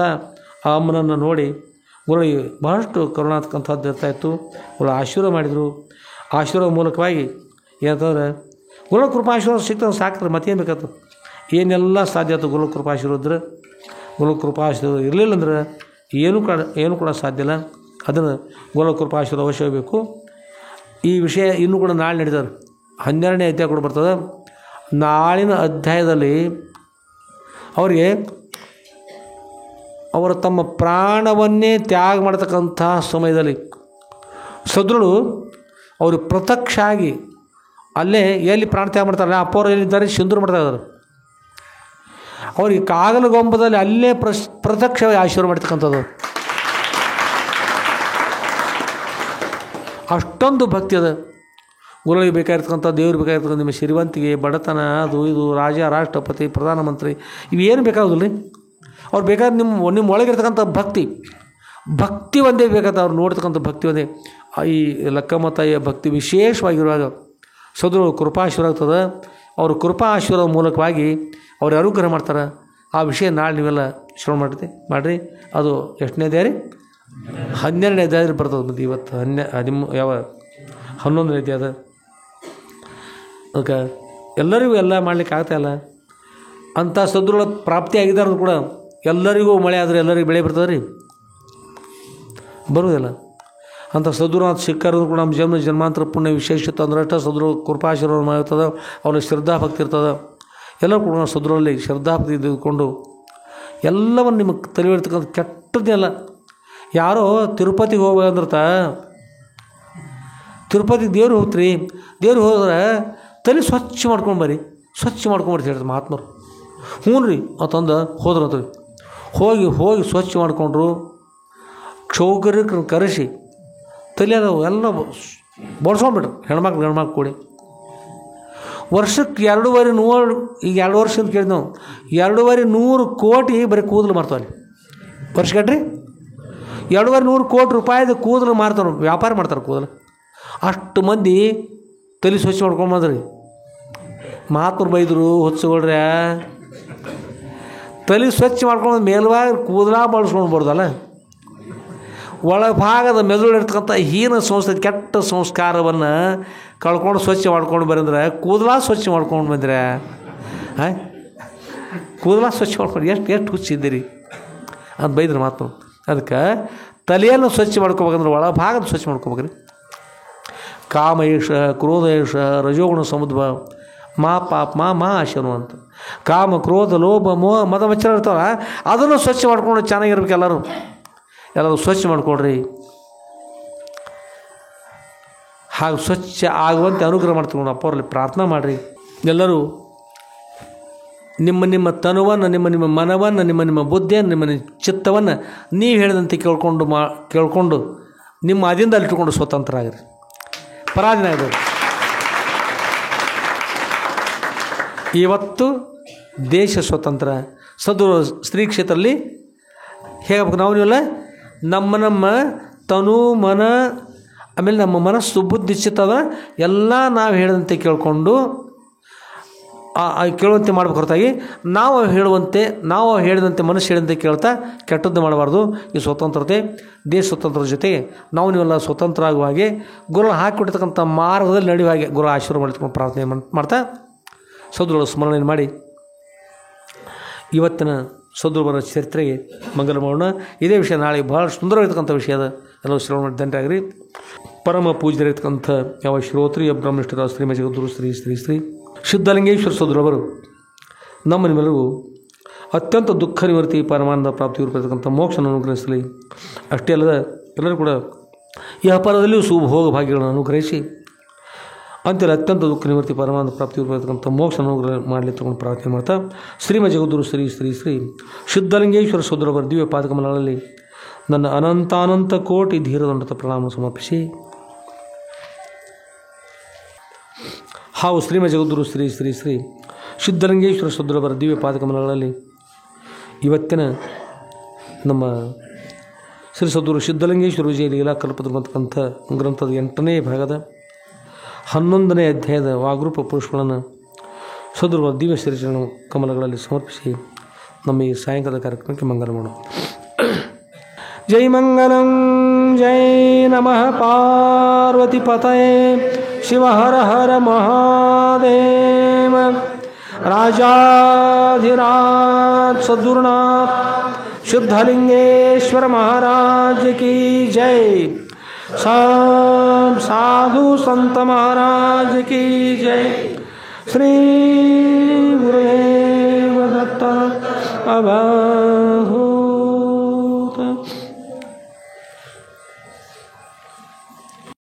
ಆ ಅಮ್ಮನನ್ನು ನೋಡಿ ಗುರುಗಳಿಗೆ ಬಹಳಷ್ಟು ಕರುಣಾತ್ಮಕಂಥದ್ದು ಇರ್ತಾಯಿತ್ತು. ಗುರು ಆಶೀರ್ವಾದ ಮಾಡಿದರು. ಆಶೀರ್ವಾದ ಮೂಲಕವಾಗಿ ಏನಂತಂದ್ರೆ ಗುರು ಕೃಪಾಶೀರ್ವಾದ ಸಿಗ್ತದೆ ಸಾಕ್ತಾರೆ, ಮತ್ತೇನು ಬೇಕಾಯ್ತು. ಏನೆಲ್ಲ ಸಾಧ್ಯ ಆಯ್ತು ಗುರು ಕೃಪಾಶೀರ್ವಾದ್ರೆ. ಗುರು ಕೃಪಾಶೀರ್ವಾದ ಇರಲಿಲ್ಲ ಅಂದ್ರೆ ಏನು ಕೂಡ ಸಾಧ್ಯ ಇಲ್ಲ. ಅದನ್ನು ಗುರು ಕೃಪಾಶೀರ್ವಾದ ಅವಶ್ಯ ಬೇಕು. ಈ ವಿಷಯ ಇನ್ನೂ ಕೂಡ ನಾಳೆ ನಡೀತಾರೆ. 12ನೇ ಅಧ್ಯಾಯ ಕೂಡ ಬರ್ತದೆ. ನಾಳಿನ ಅಧ್ಯಾಯದಲ್ಲಿ ಅವರಿಗೆ ಅವರು ತಮ್ಮ ಪ್ರಾಣವನ್ನೇ ತ್ಯಾಗ ಮಾಡತಕ್ಕಂಥ ಸಮಯದಲ್ಲಿ ಸದ್ರುಳು ಅವರು ಪ್ರತ್ಯಕ್ಷ ಆಗಿ ಅಲ್ಲೇ ಎಲ್ಲಿ ಪ್ರಾಣ ತ್ಯಾಗ ಮಾಡ್ತಾರೆ ಅಪ್ಪವ್ರು ಎಲ್ಲಿದ್ದಾರೆ ಸಿಂಧೂರು ಮಾಡ್ತಾ ಇದ್ದಾರೆ. ಅವ್ರಿಗೆ ಕಾಗಲಗೊಂಬದಲ್ಲಿ ಅಲ್ಲೇ ಪ್ರತ್ಯಕ್ಷವಾಗಿ ಆಶೀರ್ವಾದ ಮಾಡ್ತಕ್ಕಂಥದ್ದು. ಅಷ್ಟೊಂದು ಭಕ್ತಿ ಅದ. ಗುರುಗಳಿಗೆ ಬೇಕಾಗಿರ್ತಕ್ಕಂಥ ದೇವ್ರಿಗೆ ಬೇಕಾಗಿರ್ತಕ್ಕಂಥ ನಿಮ್ಮ ಶ್ರೀವಂತಿಗೆ, ಬಡತನ, ಅದು ಇದು, ರಾಜ, ರಾಷ್ಟ್ರಪತಿ, ಪ್ರಧಾನಮಂತ್ರಿ ಇವೇನು ಬೇಕಾಗೋದಿಲ್ಲ ರೀ. ಅವ್ರು ಬೇಕಾದ್ರೆ ನಿಮ್ಮ ಒಳಗಿರ್ತಕ್ಕಂಥ ಭಕ್ತಿ ಒಂದೇ ಬೇಕಾದ. ಅವ್ರು ನೋಡ್ತಕ್ಕಂಥ ಭಕ್ತಿ ಒಂದೇ. ಈ ಲಕ್ಕಮ್ಮ ತಾಯಿಯ ಭಕ್ತಿ ವಿಶೇಷವಾಗಿರುವಾಗ ಸದ್ಗುರು ಕೃಪಾಶೀರ್ವಾದ ಆಗ್ತದೆ. ಅವರು ಕೃಪಾ ಆಶೀರ್ವಾದ ಮೂಲಕವಾಗಿ ಅವ್ರು ಅನುಗ್ರಹ ಮಾಡ್ತಾರೆ. ಆ ವಿಷಯ ನಾಳೆ ನೀವೆಲ್ಲ ಶ್ರವಣ ಮಾಡಿರಿ. ಅದು ಎಷ್ಟನೇ ಅಧ್ಯಾಯ ರೀ? 12ನೇ ಅಧ್ಯಾಯ ಬರ್ತದೆ. ಮತ್ತು ಇವತ್ತು 11ನೇ ಅಧ್ಯಾಯ ಅದ. ಅದಕ್ಕೆ ಎಲ್ಲರಿಗೂ ಎಲ್ಲ ಮಾಡಲಿಕ್ಕೆ ಆಗ್ತಾಯಿಲ್ಲ. ಅಂಥ ಸದ್ಗುರುಗಳ ಪ್ರಾಪ್ತಿ ಆಗಿದ್ದಾರೆ ಕೂಡ ಎಲ್ಲರಿಗೂ ಮಳೆ ಆದರೆ ಎಲ್ಲರಿಗೂ ಬೆಳೆ ಬರ್ತದೆ ರೀ? ಬರುವುದಿಲ್ಲ. ಅಂಥ ಸದ್ಗುರು ಅಂತ ಸಿಕ್ಕಾರು ಕೂಡ ನಮ್ಮ ಜನ್ಮಾಂತರ ಪುಣ್ಯ ವಿಶೇಷತೆ ಅಂದ್ರೆ ಅಷ್ಟು ಸದ್ಗುರು ಕೃಪಾಶೀರ್ವಾದ ಮಾಡಿರ್ತದೆ. ಅವ್ರಿಗೆ ಶ್ರದ್ಧಾಭಕ್ತಿ ಇರ್ತದೆ. ಎಲ್ಲರೂ ಕೂಡ ಸದ್ಗುರಲ್ಲಿ ಶ್ರದ್ಧಾಭಕ್ತಿ ಇದ್ದುಕೊಂಡು ಎಲ್ಲವನ್ನು ನಿಮಗೆ ತಲೆಯಿರ್ತಕ್ಕಂಥ ಕೆಟ್ಟದ್ದೆಲ್ಲ. ಯಾರೋ ತಿರುಪತಿಗೆ ಹೋಗ್ಬೇಕಂದ್ರತ ತಿರುಪತಿಗೆ ದೇವ್ರು ಹೋಗ್ತೀರಿ, ದೇವ್ರಿಗೆ ಹೋದ್ರೆ ತಲೆ ಸ್ವಚ್ಛ ಮಾಡ್ಕೊಂಡು ಬರ್ರಿ ಹೇಳ್ತಾರೆ ಮಹಾತ್ಮರು. ಹ್ಞೂ ರೀ ಅಂತಂದು ಹೋದ್ರಂತ್ರಿ. ಹೋಗಿ ಸ್ವಚ್ಛ ಮಾಡಿಕೊಂಡ್ರು. ಕ್ಷೌಕರ್ಯಕ್ಕೆ ಕರೆಸಿ ತಲೆ ಅದಾವು ಎಲ್ಲ ಬಡ್ಸ್ಕೊಂಡ್ಬಿಟ್ರು. ಹೆಣ್ಮಕ್ಳು ಕೂಡಿ ವರ್ಷಕ್ಕೆ 2,500 ಈಗ 2 ವರ್ಷ ಅಂತ ಕೇಳಿದ್ ನಾವು 2,500 ಕೋಟಿ ಬರೀ ಕೂದಲು ಮಾರ್ತಾವೆ. ವರ್ಷಗಟ್ರಿ 2,500 ಕೋಟಿ ರೂಪಾಯಿದು ಕೂದಲು ಮಾರ್ತಾವೆ, ವ್ಯಾಪಾರ ಮಾಡ್ತಾರೆ ಕೂದಲು. ಅಷ್ಟು ಮಂದಿ ತಲೆ ಸ್ವಚ್ಛ ಮಾಡ್ಕೊಂಡು ಬಂದ್ರಿ. ಮಹಾತ್ಮರು ಬೈದರು, ಹೊತ್ಸ್ಕೊಳ್ರೆ ತಲೆ ಸ್ವಚ್ಛ ಮಾಡ್ಕೊಂಡು ಮೇಲ್ವಾಗಿ ಕೂದಲ ಬಳಸ್ಕೊಂಡು ಬರೋದಲ್ಲ. ಒಳಭಾಗದ ಮೆದುಳಿರ್ತಕ್ಕಂಥ ಹೀನ ಸಂಸ್ಕೃತಿ ಕೆಟ್ಟ ಸಂಸ್ಕಾರವನ್ನು ಕಳ್ಕೊಂಡು ಸ್ವಚ್ಛ ಮಾಡ್ಕೊಂಡು ಬರಂದ್ರೆ ಕೂದಲ ಸ್ವಚ್ಛ ಮಾಡ್ಕೊಂಡು ಬಂದರೆ ಕೂದಲ ಸ್ವಚ್ಛ ಮಾಡ್ಕೊಂಡು ಎಷ್ಟು ಹುಚ್ಚಿದ್ದೀರಿ ಅಂತ ಬೈದ್ರೆ ಮಾತು. ಅದಕ್ಕೆ ತಲೆಯನ್ನು ಸ್ವಚ್ಛ ಮಾಡ್ಕೋಬೇಕಂದ್ರೆ ಒಳಭಾಗದ ಸ್ವಚ್ಛ ಮಾಡ್ಕೋಬೇಕ್ರಿ. ಕಾಮಯೇಷ, ಕ್ರೋಧಯೇಷ, ರಜೋಗುಣ ಸಮುದ್ಭವ, ಮಾ ಪಾಪ ಮಾ ಆಶನು ಅಂತ. ಕಾಮ, ಕ್ರೋಧ, ಲೋಭ, ಮೋಹ, ಮದ ಮಚ್ಚರ ಇರ್ತಾವ. ಅದನ್ನು ಸ್ವಚ್ಛ ಮಾಡ್ಕೊಂಡು ಚೆನ್ನಾಗಿರ್ಬೇಕು. ಎಲ್ಲರೂ ಸ್ವಚ್ಛ ಮಾಡಿಕೊಡ್ರಿ. ಹಾಗೆ ಸ್ವಚ್ಛ ಆಗುವಂತೆ ಅನುಗ್ರಹ ಮಾಡ್ಕೊಂಡು ಅಪ್ಪರಲ್ಲಿ ಪ್ರಾರ್ಥನೆ ಮಾಡಿರಿ. ಎಲ್ಲರೂ ನಿಮ್ಮ ತನುವನ್ನು, ನಿಮ್ಮ ಮನವನ್ನು, ನಿಮ್ಮ ಬುದ್ಧಿಯನ್ನು, ನಿಮ್ಮ ಚಿತ್ತವನ್ನು ನೀವು ಹೇಳಿದಂತೆ ಕೇಳ್ಕೊಂಡು ನಿಮ್ಮ ಅದಿಂದ ಇಟ್ಟುಕೊಂಡು ಸ್ವತಂತ್ರ ಆಗಿರಿ, ಪರಾಧೀನ ಆಗಿರಿ. ಇವತ್ತು ದೇಶ ಸ್ವತಂತ್ರ. ಸದ್ಗುರು ಸ್ತ್ರೀ ಕ್ಷೇತ್ರದಲ್ಲಿ ಹೇಗಬೇಕು ನಾವೆಲ್ಲ ನಮ್ಮ ತನು ಮನ ಆಮೇಲೆ ನಮ್ಮ ಮನಸ್ಸು ಬುದ್ಧಿ ಚಿತ್ತದ ಎಲ್ಲ ನಾವು ಹೇಳಿದಂತೆ ಕೇಳಿಕೊಂಡು ಕೇಳುವಂತೆ ಮಾಡ್ಬೇಕು ಹೊರತಾಗಿ ನಾವು ಹೇಳಿದಂತೆ ಮನಸ್ಸು ಹೇಳಿದಂತೆ ಕೇಳ್ತಾ ಕೆಟ್ಟದ್ದು ಮಾಡಬಾರ್ದು. ಈ ಸ್ವತಂತ್ರತೆ, ದೇಶ ಸ್ವತಂತ್ರದ ಜೊತೆಗೆ ನೀವೆಲ್ಲ ಸ್ವತಂತ್ರ ಆಗುವ ಹಾಗೆ ಗುರು ಹಾಕಿಬಿಡ್ತಕ್ಕಂಥ ಮಾರ್ಗದಲ್ಲಿ ನಡೆಯುವ ಹಾಗೆ ಗುರು ಆಶೀರ್ವಾದ ಮಾಡಿಕೊಂಡು ಪ್ರಾರ್ಥನೆ ಮಾಡ್ತಾ ಸದ್ಗುರುಗಳ ಸ್ಮರಣೆ ಮಾಡಿ ಇವತ್ತಿನ ಸದ್ಗುರುಗಳ ಚರಿತ್ರೆಗೆ ಮಂಗಲ ಮಾಡೋಣ. ಇದೇ ವಿಷಯ ನಾಳೆ ಭಾಳ ಸುಂದರವಾಗಿರ್ತಕ್ಕಂಥ ವಿಷಯ ಅದ. ಎಲ್ಲರೂ ಶ್ರವಣ ಮಾಡಿ ಧನ್ಯರಾಗಿರಿ. ಪರಮ ಪೂಜ್ಯರಿರ್ತಕ್ಕಂಥ ಯಾವ ಶ್ರೋತ್ರಿಯ ಬ್ರಹ್ಮನಿಷ್ಠರ ಶ್ರೀಮ ಜಗದ್ಗುರು ಶ್ರೀ ಸಿದ್ಧಲಿಂಗೇಶ್ವರ ಸದ್ಗುರವರು ನಿಮ್ಮೆಲ್ಲರಿಗೂ ಅತ್ಯಂತ ದುಃಖ ನಿವೃತ್ತಿ ಪರಮಾನಂದ ಪ್ರಾಪ್ತಿ ರೂಪಿರ್ತಕ್ಕಂಥ ಮೋಕ್ಷವನ್ನು ಅನುಗ್ರಹಿಸಲಿ. ಅಷ್ಟೇ ಅಲ್ಲದೆ ಎಲ್ಲರೂ ಕೂಡ ಈ ಅಪಾರದಲ್ಲಿಯೂ ಸುಭೋಗ ಭಾಗ್ಯಗಳನ್ನು ಅನುಗ್ರಹಿಸಿ ಅಂತೆಲ್ಲ ಅತ್ಯಂತ ದುಃಖ ನಿವೃತ್ತಿ ಪರಮಾನಂದ ಪ್ರಾಪ್ತಿ ರೂಪಿರ್ತಕ್ಕಂಥ ಮೋಕ್ಷ ಅನುಗ್ರಹ ಮಾಡಲಿ ತಗೊಂಡು ಪ್ರಾರ್ಥನೆ ಮಾಡ್ತಾ ಶ್ರೀಮ ಜಗದ್ಗುರು ಶ್ರೀ ಸಿದ್ಧಲಿಂಗೇಶ್ವರ ಸದ್ಗುರವರ ದಿವ್ಯ ಪಾದಕಮಲಗಳಲ್ಲಿ ನನ್ನ ಅನಂತಾನಂತ ಕೋಟಿ ಧೀರದಂಡತ ಪ್ರಣಾಮ ಸಮರ್ಪಿಸಿ ಹಾಗೂ ಶ್ರೀಮ ಜಗದ್ಗುರು ಶ್ರೀ ಶ್ರೀ ಶ್ರೀ ಸಿದ್ಧಲಿಂಗೇಶ್ವರ ಸದ್ಗುರುವರ ದಿವ್ಯ ಪಾದಕಮಲಗಳಲ್ಲಿ ಇವತ್ತಿನ ನಮ್ಮ ಶ್ರೀ ಸದ್ಗುರು ಸಿದ್ಧಲಿಂಗೇಶ್ವರ ವಿಜಯ ಲೀಲಾ ಕಲ್ಪತಕ್ಕಂಥ ಗ್ರಂಥದ 8ನೇ ಭಾಗದ 11ನೇ ಅಧ್ಯಾಯದ ವಾಗೃಪ ಪುರುಷಗಳನ್ನು ಸದ್ಗುರುವರ ದಿವ್ಯ ಶ್ರೀಚರಣ ಕಮಲಗಳಲ್ಲಿ ಸಮರ್ಪಿಸಿ ನಮ್ಮ ಈ ಸಾಯಂಕಾಲದ ಕಾರ್ಯಕ್ರಮಕ್ಕೆ ಮಂಗಲ ಮಾಡೋಣ. ಜೈ ಮಂಗಲಂ ಜೈ ನಮಃ ಪಾರ್ವತಿ ಪತಯೇ ಶಿವ ಹರ ಹರ ಮಹಾದೇವ. राजाधिराज सद्गुरुनाथ सिद्धलिंगेश्वर महाराज की जय. सब साधु संत महाराज की जय. श्री गुरुदेव दत्त अवधू.